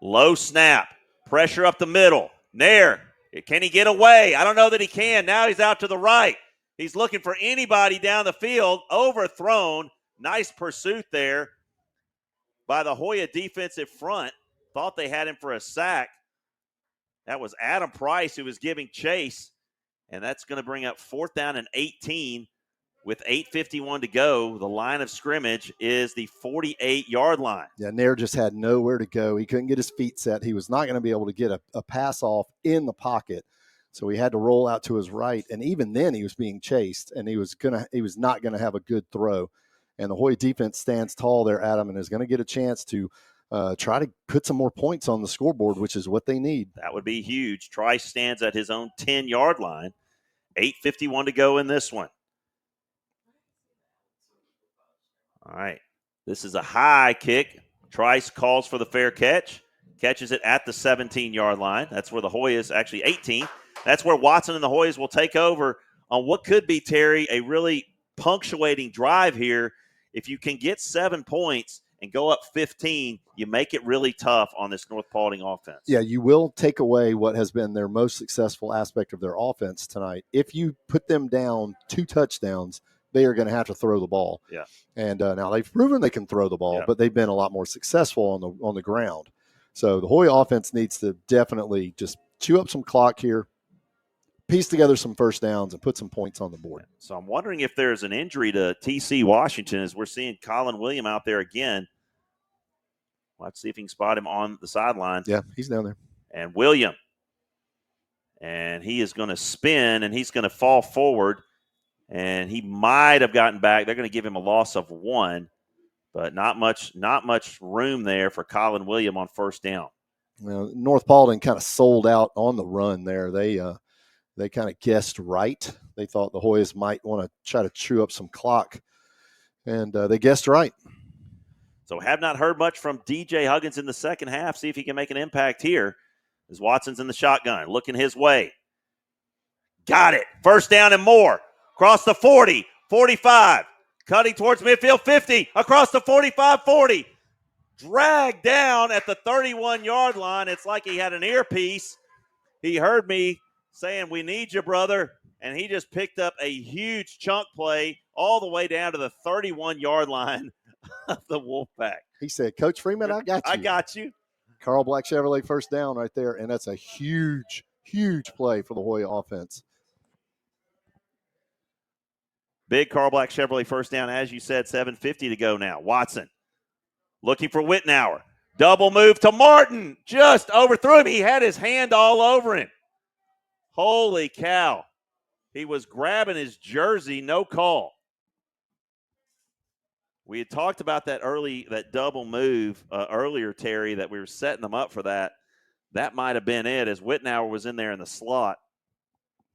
Low snap. Pressure up the middle. Nair. Can he get away? I don't know that he can. Now he's out to the right. He's looking for anybody down the field. Overthrown. Nice pursuit there by the Hoya defensive front. Thought they had him for a sack. That was Adam Price who was giving chase. And that's going to bring up 4th down and 18 with 8:51 to go. The line of scrimmage is the 48-yard line. Yeah, Nair just had nowhere to go. He couldn't get his feet set. He was not going to be able to get a pass off in the pocket. So he had to roll out to his right. And even then he was being chased, and he was not going to have a good throw. And the Hoya defense stands tall there, Adam, and is going to get a chance to try to put some more points on the scoreboard, which is what they need. That would be huge. Trice stands at his own 10-yard line. 8:51 to go in this one. All right. This is a high kick. Trice calls for the fair catch. Catches it at the 17-yard line. That's where the Hoyas, actually 18. That's where Watson and the Hoyas will take over on what could be, Terry, a really punctuating drive here. If you can get 7 points and go up 15, you make it really tough on this North Paulding offense. Yeah, you will take away what has been their most successful aspect of their offense tonight. If you put them down 2 touchdowns, they are going to have to throw the ball. Yeah. And now they've proven they can throw the ball, but they've been a lot more successful on the ground. So the Hoya offense needs to definitely just chew up some clock here, piece together some first downs, and put some points on the board. So I'm wondering if there's an injury to TC Washington as we're seeing Colin William out there again. We'll have to see if he can spot him on the sideline. Yeah, he's down there. And William. And he is going to spin, and he's going to fall forward. And he might have gotten back. They're going to give him a loss of 1, but not much room there for Colin William on first down. Well, North Paulding kind of sold out on the run there. They kind of guessed right. They thought the Hoyas might want to try to chew up some clock, and they guessed right. So have not heard much from DJ Huggins in the second half. See if he can make an impact here as Watson's in the shotgun, looking his way. Got it. First down and more. Across the 40, 45. Cutting towards midfield, 50. Across the 45, 40. Dragged down at the 31-yard line. It's like he had an earpiece. He heard me saying, "We need you, brother." And he just picked up a huge chunk play all the way down to the 31-yard line of the Wolfpack. He said, "Coach Freeman, I got you." I got you. Carl Black Chevrolet first down right there, and that's a huge, huge play for the Hoya offense. Big Carl Black Chevrolet first down, as you said, 7:50 to go now. Watson looking for Whitnauer. Double move to Martin. Just overthrew him. He had his hand all over him. Holy cow. He was grabbing his jersey, no call. We had talked about that double move earlier, Terry, that we were setting them up for that. That might have been it, as Whitnauer was in there in the slot.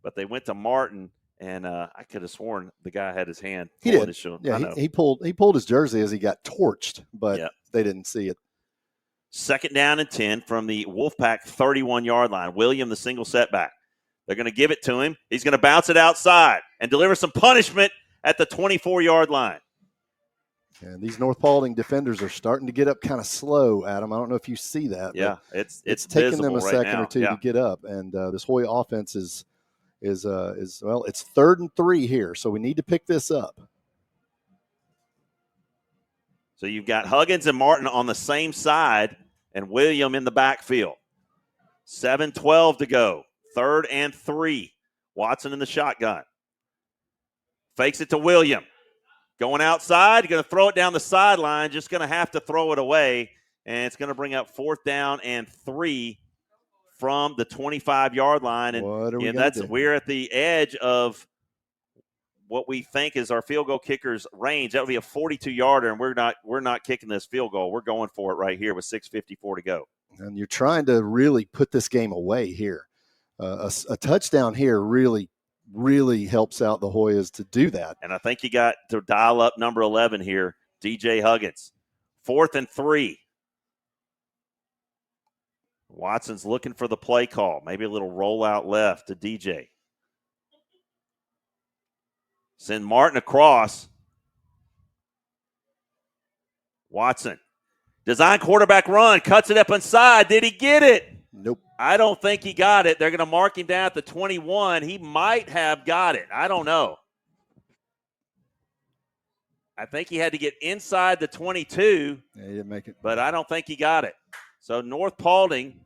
But they went to Martin, and I could have sworn the guy had his hand. He did. His shoulder. Yeah, he pulled his jersey as he got torched, but they didn't see it. Second down and 10 from the Wolfpack 31-yard line. William, the single setback. They're going to give it to him. He's going to bounce it outside and deliver some punishment at the 24-yard line. And these North Paulding defenders are starting to get up kind of slow, Adam. I don't know if you see that. Yeah, it's taking them a second now. or two to get up. And this Hoya offense is it's 3rd and 3 here, so we need to pick this up. So you've got Huggins and Martin on the same side and William in the backfield. 7:12 to go. 3rd and 3. Watson in the shotgun. Fakes it to William. Going outside, going to throw it down the sideline, just going to have to throw it away, and it's going to bring up 4th down and 3 from the 25-yard line. And we're at the edge of what we think is our field goal kicker's range. That would be a 42-yarder, and we're not kicking this field goal. We're going for it right here with 6:54 to go. And you're trying to really put this game away here. A touchdown here really helps out the Hoyas to do that. And I think you got to dial up number 11 here, DJ Huggins. 4th and 3. Watson's looking for the play call. Maybe a little rollout left to DJ. Send Martin across. Watson. Design quarterback run. Cuts it up inside. Did he get it? Nope. I don't think he got it. They're going to mark him down at the 21. He might have got it. I don't know. I think he had to get inside the 22. Yeah, he didn't make it. But I don't think he got it. So North Paulding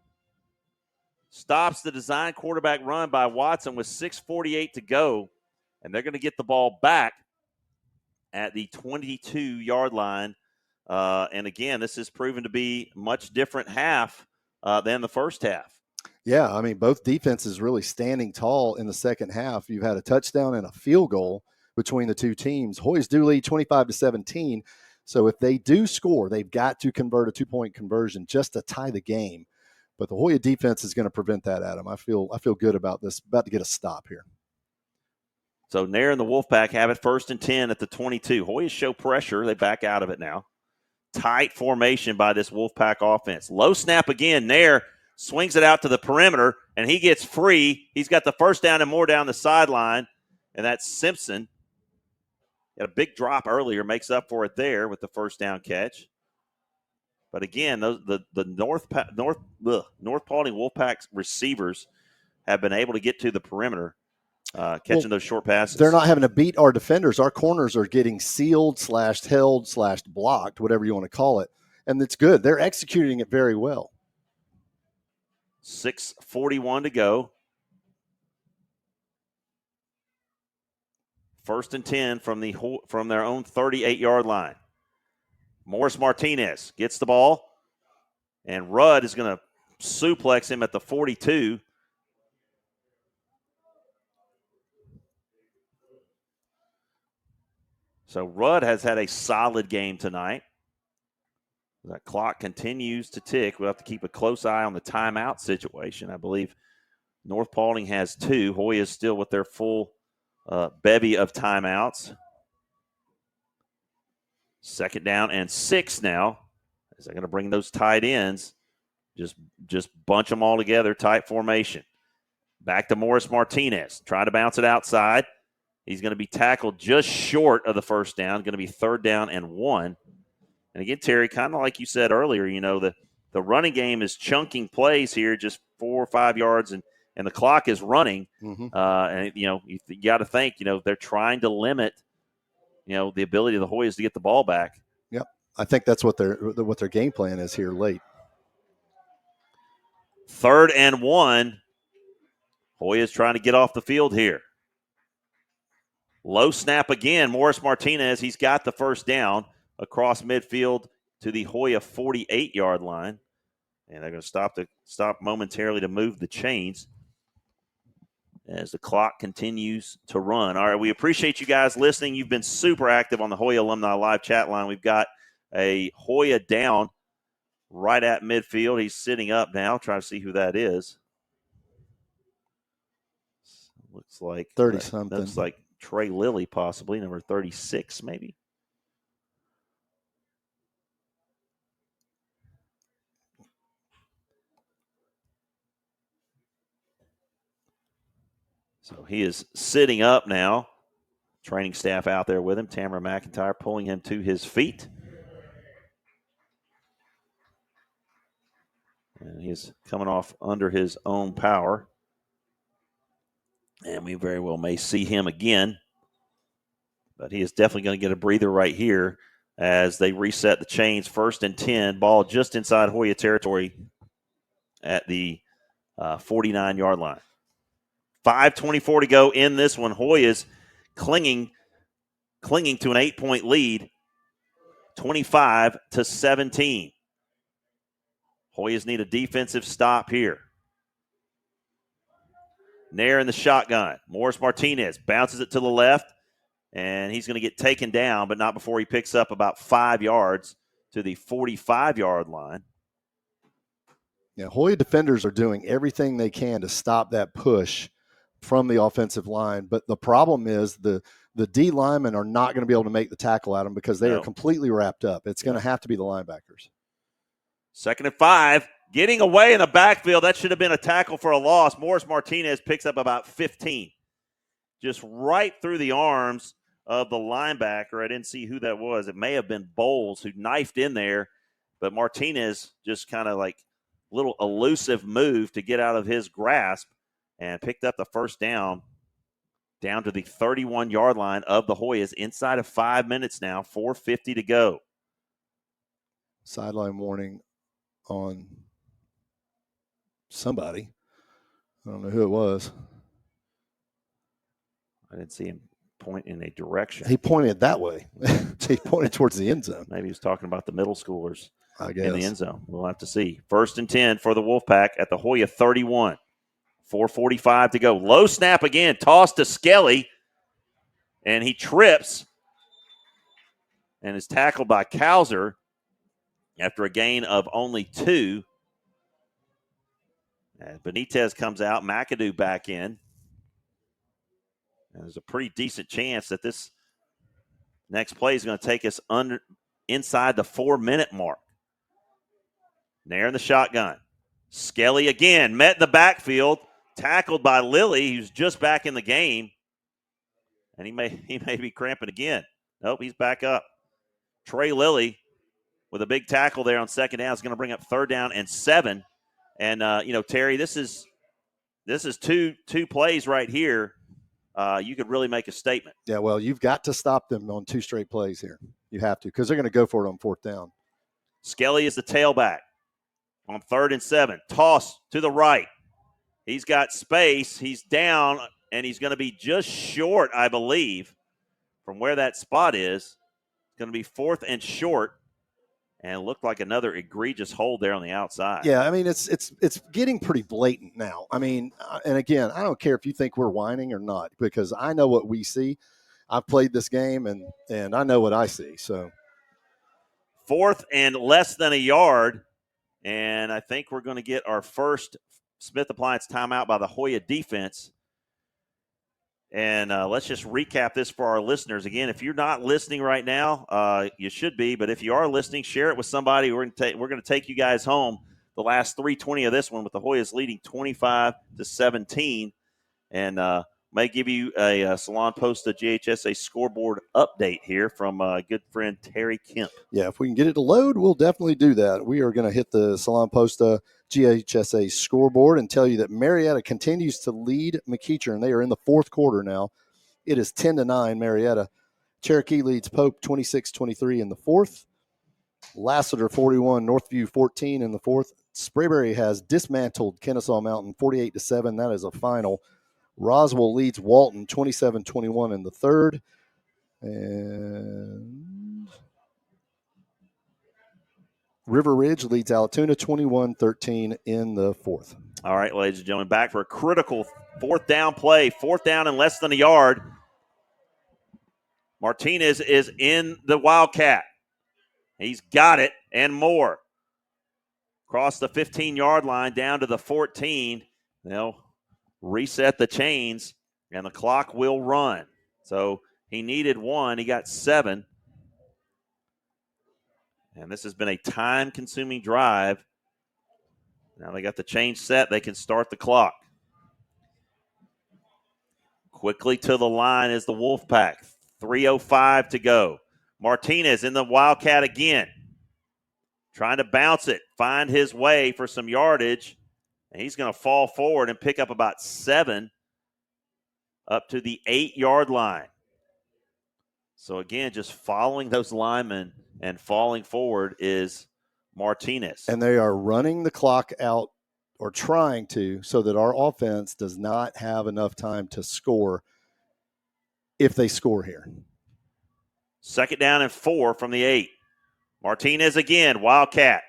stops the design quarterback run by Watson with 6:48 to go. And they're going to get the ball back at the 22-yard line. And again, this has proven to be much different half than the first half. Yeah, I mean, both defenses really standing tall in the second half. You've had a touchdown and a field goal between the two teams. Hoyas do lead 25-17. So if they do score, they've got to convert a 2-point conversion just to tie the game. But the Hoya defense is going to prevent that, Adam. I feel good about this. About to get a stop here. So Nair and the Wolfpack have it 1st and 10 at the 22. Hoyas show pressure. They back out of it now. Tight formation by this Wolfpack offense. Low snap again. Nair swings it out to the perimeter, and he gets free. He's got the 1st down and more down the sideline, and that's Simpson. Had a big drop earlier, makes up for it there with the 1st down catch. But again, the North Paulding Wolfpack receivers have been able to get to the perimeter, catching those short passes. They're not having to beat our defenders. Our corners are getting sealed / held / blocked, whatever you want to call it. And it's good. They're executing it very well. 6:41 to go. 1st and 10 from their own 38-yard line. Morris Martinez gets the ball, and Rudd is going to suplex him at the 42. So Rudd has had a solid game tonight. That clock continues to tick. We'll have to keep a close eye on the timeout situation. I believe North Paulding has 2. Hoyas still with their full bevy of timeouts. 2nd down and 6 now. As they're going to bring those tight ends, just bunch them all together, tight formation. Back to Morris Martinez. Trying to bounce it outside. He's going to be tackled just short of the first down. Going to be 3rd down and 1. And again, Terry, kind of like you said earlier, the running game is chunking plays here, just 4 or 5 yards, and the clock is running. Mm-hmm. And you got to think, they're trying to limit, the ability of the Hoyas to get the ball back. Yep, I think that's what their game plan is here late. 3rd and 1. Hoyas trying to get off the field here. Low snap again. Morris Martinez, he's got the first down across midfield to the Hoya 48-yard line. And they're going to stop momentarily to move the chains as the clock continues to run. All right, we appreciate you guys listening. You've been super active on the Hoya Alumni Live chat line. We've got a Hoya down right at midfield. He's sitting up now. Trying to see who that is. Looks like 30-something. Looks like Trey Lilly, possibly, number 36 maybe. So he is sitting up now. Training staff out there with him. Tamara McIntyre pulling him to his feet. And he's coming off under his own power. And we very well may see him again. But he is definitely going to get a breather right here as they reset the chains. 1st and 10. Ball just inside Hoya territory at the 49-yard line. 5:24 to go in this one. Hoyas clinging to an 8-point lead, 25-17. Hoyas need a defensive stop here. Nair in the shotgun. Morris Martinez bounces it to the left, and he's going to get taken down, but not before he picks up about 5 yards to the 45-yard line. Yeah, Hoya defenders are doing everything they can to stop that push from the offensive line, but the problem is the D linemen are not going to be able to make the tackle at them because they are completely wrapped up. It's going to have to be the linebackers. 2nd and 5, getting away in the backfield. That should have been a tackle for a loss. Morris Martinez picks up about 15. Just right through the arms of the linebacker. I didn't see who that was. It may have been Bowles who knifed in there, but Martinez just kind of like a little elusive move to get out of his grasp and picked up the first down to the 31-yard line of the Hoyas inside of 5 minutes now, 4:50 to go. Sideline warning on somebody. I don't know who it was. I didn't see him point in a direction. He pointed that way. He pointed towards the end zone. Maybe he was talking about the middle schoolers, I guess, in the end zone. We'll have to see. 1st and 10 for the Wolfpack at the Hoya 31. 4:45 to go. Low snap again. Toss to Skelly. And he trips and is tackled by Kauser after a gain of only 2. And Benitez comes out. McAdoo back in. And there's a pretty decent chance that this next play is going to take us inside the 4-minute mark. Nair in the shotgun. Skelly again, met in the backfield, tackled by Lilly, who's just back in the game. And he may be cramping again. Nope, he's back up. Trey Lilly with a big tackle there on 2nd down is going to bring up 3rd down and 7. And Terry, this is two plays right here. You could really make a statement. Yeah, well, you've got to stop them on 2 straight plays here. You have to, because they're going to go for it on 4th down. Skelly is the tailback on 3rd and 7. Toss to the right. He's got space. He's down, and he's going to be just short, I believe, from where that spot is. It's going to be 4th and short, and it looked like another egregious hold there on the outside. Yeah, I mean, it's getting pretty blatant now. I mean, and again, I don't care if you think we're whining or not, because I know what we see. I've played this game, and I know what I see. So 4th and less than a yard, and I think we're going to get our first Smith Appliance timeout by the Hoya defense. And let's just recap this for our listeners. Again, if you're not listening right now, you should be. But if you are listening, share it with somebody. We're going to take you guys home. The last 3:20 of this one with the Hoyas leading 25-17. and may give you a Salon Posta GHSA scoreboard update here from good friend Terry Kemp. Yeah, if we can get it to load, we'll definitely do that. We are going to hit the Salon Posta GHSA scoreboard and tell you that Marietta continues to lead McEachern. They are in the fourth quarter now. It is 10-9 Marietta. Cherokee leads Pope 26-23 in the fourth. Lassiter 41, Northview 14 in the fourth. Sprayberry has dismantled Kennesaw Mountain 48-7. That is a final. Roswell leads Walton 27-21 in the third. And River Ridge leads Altoona 21-13 in the fourth. All right, ladies and gentlemen, back for a critical fourth down play. Fourth down and less than a yard. Martinez is in the Wildcat. He's got it and more. Across the 15-yard line down to the 14. They'll reset the chains, and the clock will run. So he needed 1. He got 7. And this has been a time-consuming drive. Now they got the chain set. They can start the clock. Quickly to the line is the Wolfpack. 3:05 to go. Martinez in the Wildcat again. Trying to bounce it, find his way for some yardage. And he's going to fall forward and pick up about 7 up to the 8-yard line. So, again, just following those linemen and falling forward is Martinez. And they are running the clock out, or trying to, so that our offense does not have enough time to score if they score here. 2nd down and 4 from the 8. Martinez again, Wildcat.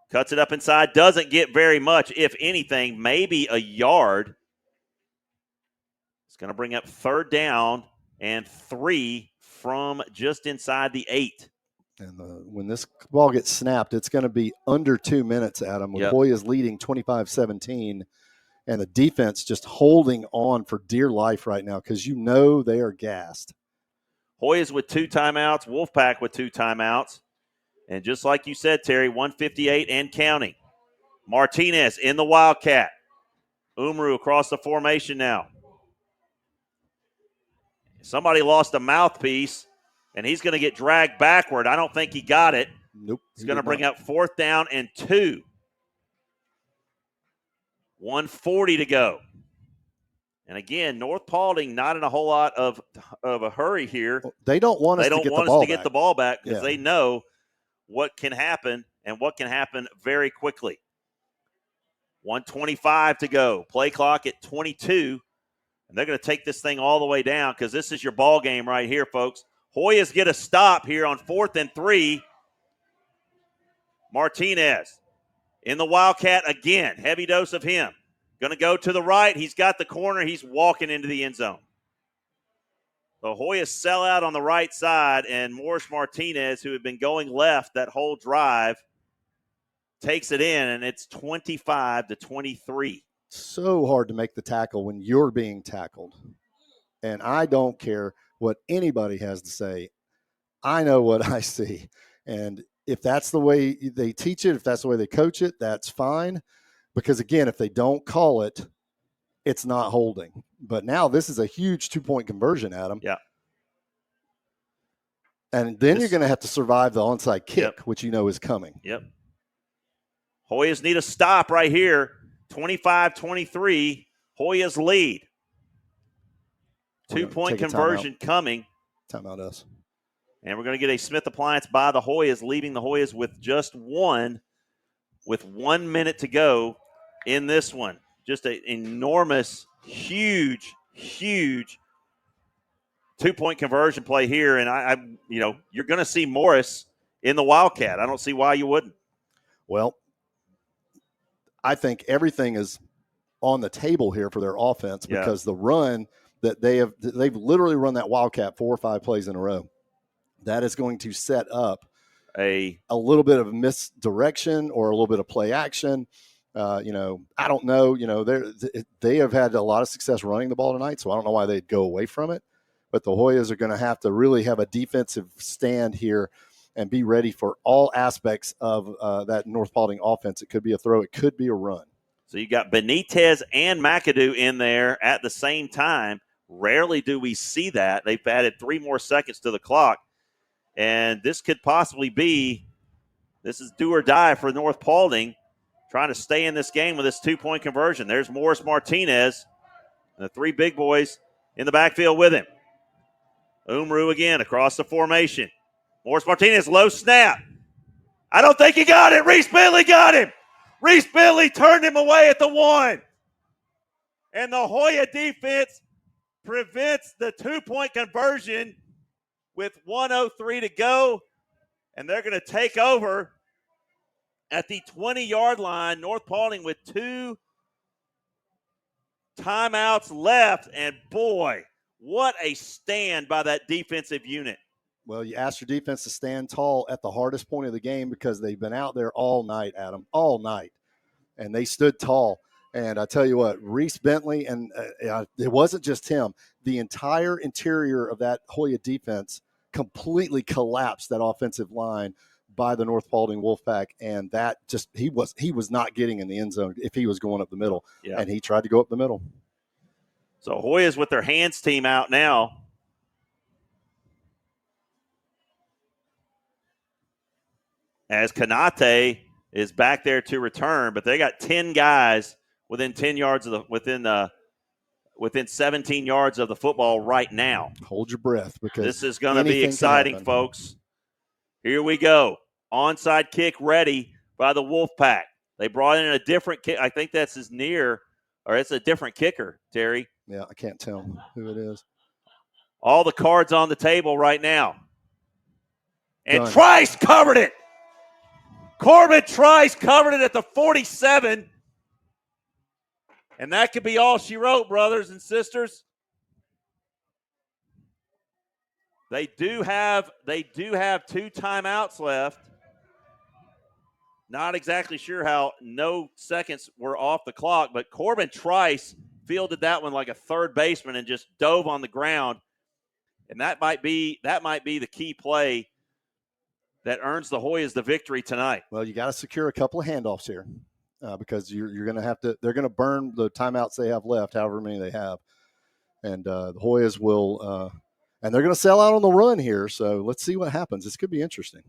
Cuts it up inside, doesn't get very much, if anything, maybe a yard. It's going to bring up 3rd down and 3 from just inside the 8. And when this ball gets snapped, it's going to be under 2 minutes, Adam, with Hoyas leading 25-17, and the defense just holding on for dear life right now because they are gassed. Hoyas with 2 timeouts, Wolfpack with 2 timeouts. And just like you said, Terry, 1:58 and counting. Martinez in the Wildcat. Umru across the formation now. Somebody lost a mouthpiece, and he's going to get dragged backward. I don't think he got it. Nope. He's going to bring up 4th down and 2. 1:40 to go. And again, North Paulding not in a whole lot of a hurry here. They don't want us to get the ball back because they know what can happen and what can happen very quickly. 1:25 to go. Play clock at 22. And they're going to take this thing all the way down because this is your ball game right here, folks. Hoyas get a stop here on 4th and 3. Martinez in the Wildcat again. Heavy dose of him. Going to go to the right. He's got the corner. He's walking into the end zone. The Hoyas sell out on the right side, and Morris Martinez, who had been going left that whole drive, takes it in, and it's 25-23. So hard to make the tackle when you're being tackled. And I don't care what anybody has to say. I know what I see. And if that's the way they teach it, if that's the way they coach it, that's fine. Because, again, if they don't call it, it's not holding. But now this is a huge 2-point conversion, Adam. Yeah. And then you're going to have to survive the onside kick, which is coming. Yep. Hoyas need a stop right here. 25-23. Hoyas lead. 2-point conversion coming. Timeout us. And we're going to get a Smith appliance by the Hoyas, leaving the Hoyas with just 1, with 1 minute to go in this one. Just an enormous, huge 2-point conversion play here. And you're going to see Morris in the Wildcat. I don't see why you wouldn't. Well, I think everything is on the table here for their offense because the run that they've literally run that Wildcat 4 or 5 plays in a row. That is going to set up a little bit of misdirection or a little bit of play action. I don't know. They have had a lot of success running the ball tonight, so I don't know why they'd go away from it. But the Hoyas are going to have to really have a defensive stand here and be ready for all aspects of that North Paulding offense. It could be a throw. It could be a run. So you got Benitez and McAdoo in there at the same time. Rarely do we see that. They've added 3 more seconds to the clock. And this could possibly be, this is do or die for North Paulding, trying to stay in this game with this 2-point conversion. There's Morris Martinez, and the 3 big boys in the backfield with him. Umru again across the formation. Morris Martinez, low snap. I don't think he got it. Reese Bentley got him. Reese Bentley turned him away at the 1. And the Hoya defense prevents the 2-point conversion with 1:03 to go. And they're going to take over at the 20-yard line. North Paulding with 2 timeouts left. And boy, what a stand by that defensive unit. Well, you asked your defense to stand tall at the hardest point of the game because they've been out there all night, Adam, all night. And they stood tall. And I tell you what, Reese Bentley, and it wasn't just him. The entire interior of that Hoya defense completely collapsed that offensive line by the North Paulding Wolfpack. And that just, he was not getting in the end zone if he was going up the middle. Yeah. And he tried to go up the middle. So Hoya's with their hands team out now. As Kanate is back there to return, but they got 10 guys within 10 yards of the within 17 yards of the football right now. Hold your breath because this is going to be exciting, folks. Here we go. Onside kick ready by the Wolfpack. They brought in a different kick. I think that's as near, or it's a different kicker, Terry. Yeah, I can't tell who it is. All the cards on the table right now. And Trice covered it. Corbin Trice covered it at the 47. And that could be all she wrote, brothers and sisters. They do have 2 timeouts left. Not exactly sure how no seconds were off the clock, but Corbin Trice fielded that one like a third baseman and just dove on the ground. And that might be the key play that earns the Hoyas the victory tonight. Well, you got to secure a couple of handoffs here because you're going to have to. They're going to burn the timeouts they have left, however many they have, and the Hoyas will. And they're going to sell out on the run here. So let's see what happens. This could be interesting.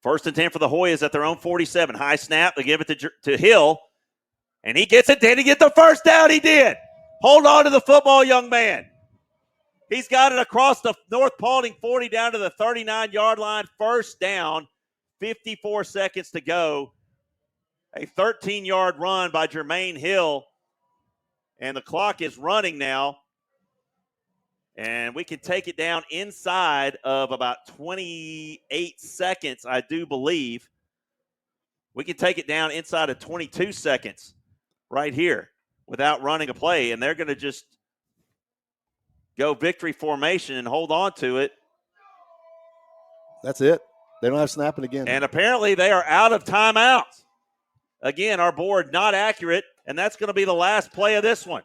1st and 10 for the Hoyas at their own 47. High snap. They give it to Hill, and he gets it. Did he get the first down? He did. Hold on to the football, young man. He's got it across the North Paulding 40 down to the 39-yard line. 1st down, 54 seconds to go. A 13-yard run by Jermaine Hill. And the clock is running now. And we can take it down inside of about 28 seconds, I do believe. We can take it down inside of 22 seconds right here without running a play. And they're going to just go victory formation and hold on to it. That's it. They don't have snapping again. And apparently they are out of timeouts. Again, our board not accurate, and that's going to be the last play of this one.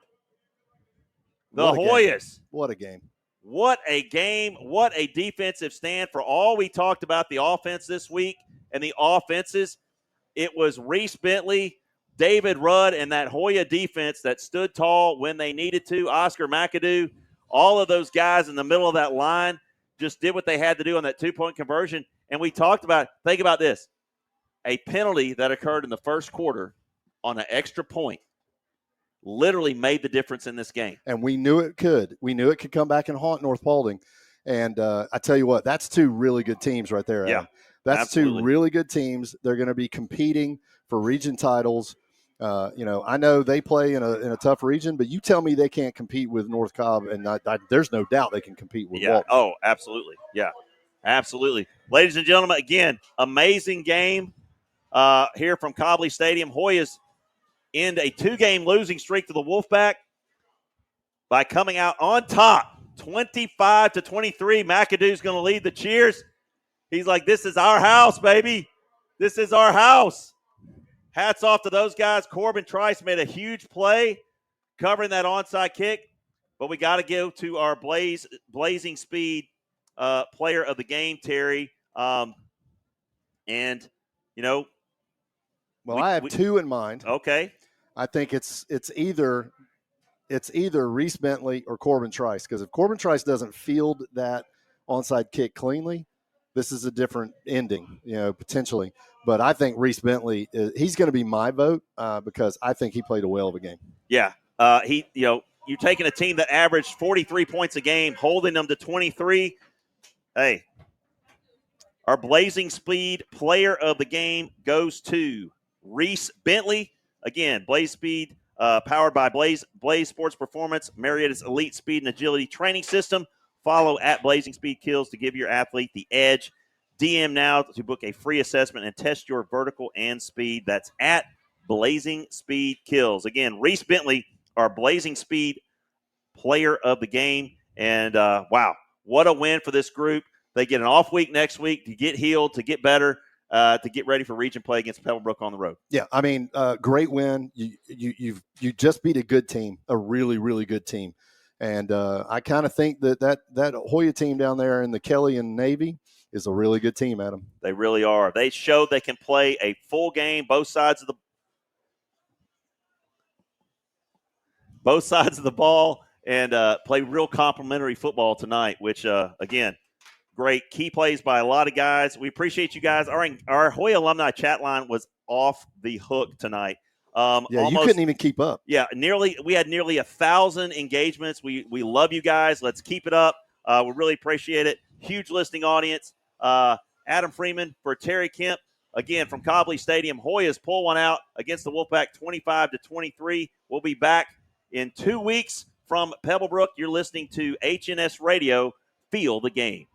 The Hoyas. What a game. What a game. What a defensive stand. For all we talked about the offense this week and the offenses, it was Reese Bentley, David Rudd, and that Hoya defense that stood tall when they needed to. Oscar McAdoo, all of those guys in the middle of that line just did what they had to do on that 2-point conversion. And we talked about, think about this, a penalty that occurred in the first quarter on an extra point literally made the difference in this game. And we knew it could. We knew it could come back and haunt North Paulding. And I tell you what, that's 2 really good teams right there, Adam. Yeah, that's absolutely. 2 really good teams. They're going to be competing for region titles. I know they play in a tough region, but you tell me they can't compete with North Cobb, and there's no doubt they can compete with Walton. Oh, absolutely. Yeah, absolutely. Ladies and gentlemen, again, amazing game here from Cobley Stadium. Hoyas end a 2-game losing streak to the Wolfpack by coming out on top, 25-23. McAdoo's going to lead the cheers. He's like, this is our house, baby. This is our house. Hats off to those guys. Corbin Trice made a huge play covering that onside kick, but we got to go to our blazing speed player of the game, Terry. Well, I have 2 in mind. Okay. I think it's either Reese Bentley or Corbin Trice, because if Corbin Trice doesn't field that onside kick cleanly, this is a different ending, potentially. But I think Reese Bentley, he's going to be my vote because I think he played a whale of a game. Yeah, you're taking a team that averaged 43 points a game, holding them to 23. Hey, our Blazing Speed player of the game goes to Reese Bentley. Again, Blaze Speed, powered by Blaze Sports Performance, Marriotta's elite speed and agility training system. Follow at Blazing Speed Kills to give your athlete the edge. DM now to book a free assessment and test your vertical and speed. That's at Blazing Speed Kills. Again, Reese Bentley, our Blazing Speed player of the game. And, wow, what a win for this group. They get an off week next week to get healed, to get better, to get ready for region play against Pebblebrook on the road. Yeah, I mean, great win. You just beat a good team, a really, really good team. And I kind of think that Hoya team down there in the Kelly and Navy is a really good team, Adam. They really are. They showed they can play a full game, both sides of the ball, and play real complimentary football tonight, which, again, great key plays by a lot of guys. We appreciate you guys. Our Hoya alumni chat line was off the hook tonight. You couldn't even keep up. Yeah, we had nearly 1,000 engagements. We love you guys. Let's keep it up. We really appreciate it. Huge listening audience. Adam Freeman for Terry Kemp. Again, from Cobley Stadium, Hoyas pull one out against the Wolfpack 25-23. We'll be back in 2 weeks from Pebblebrook. You're listening to HNS Radio. Feel the game.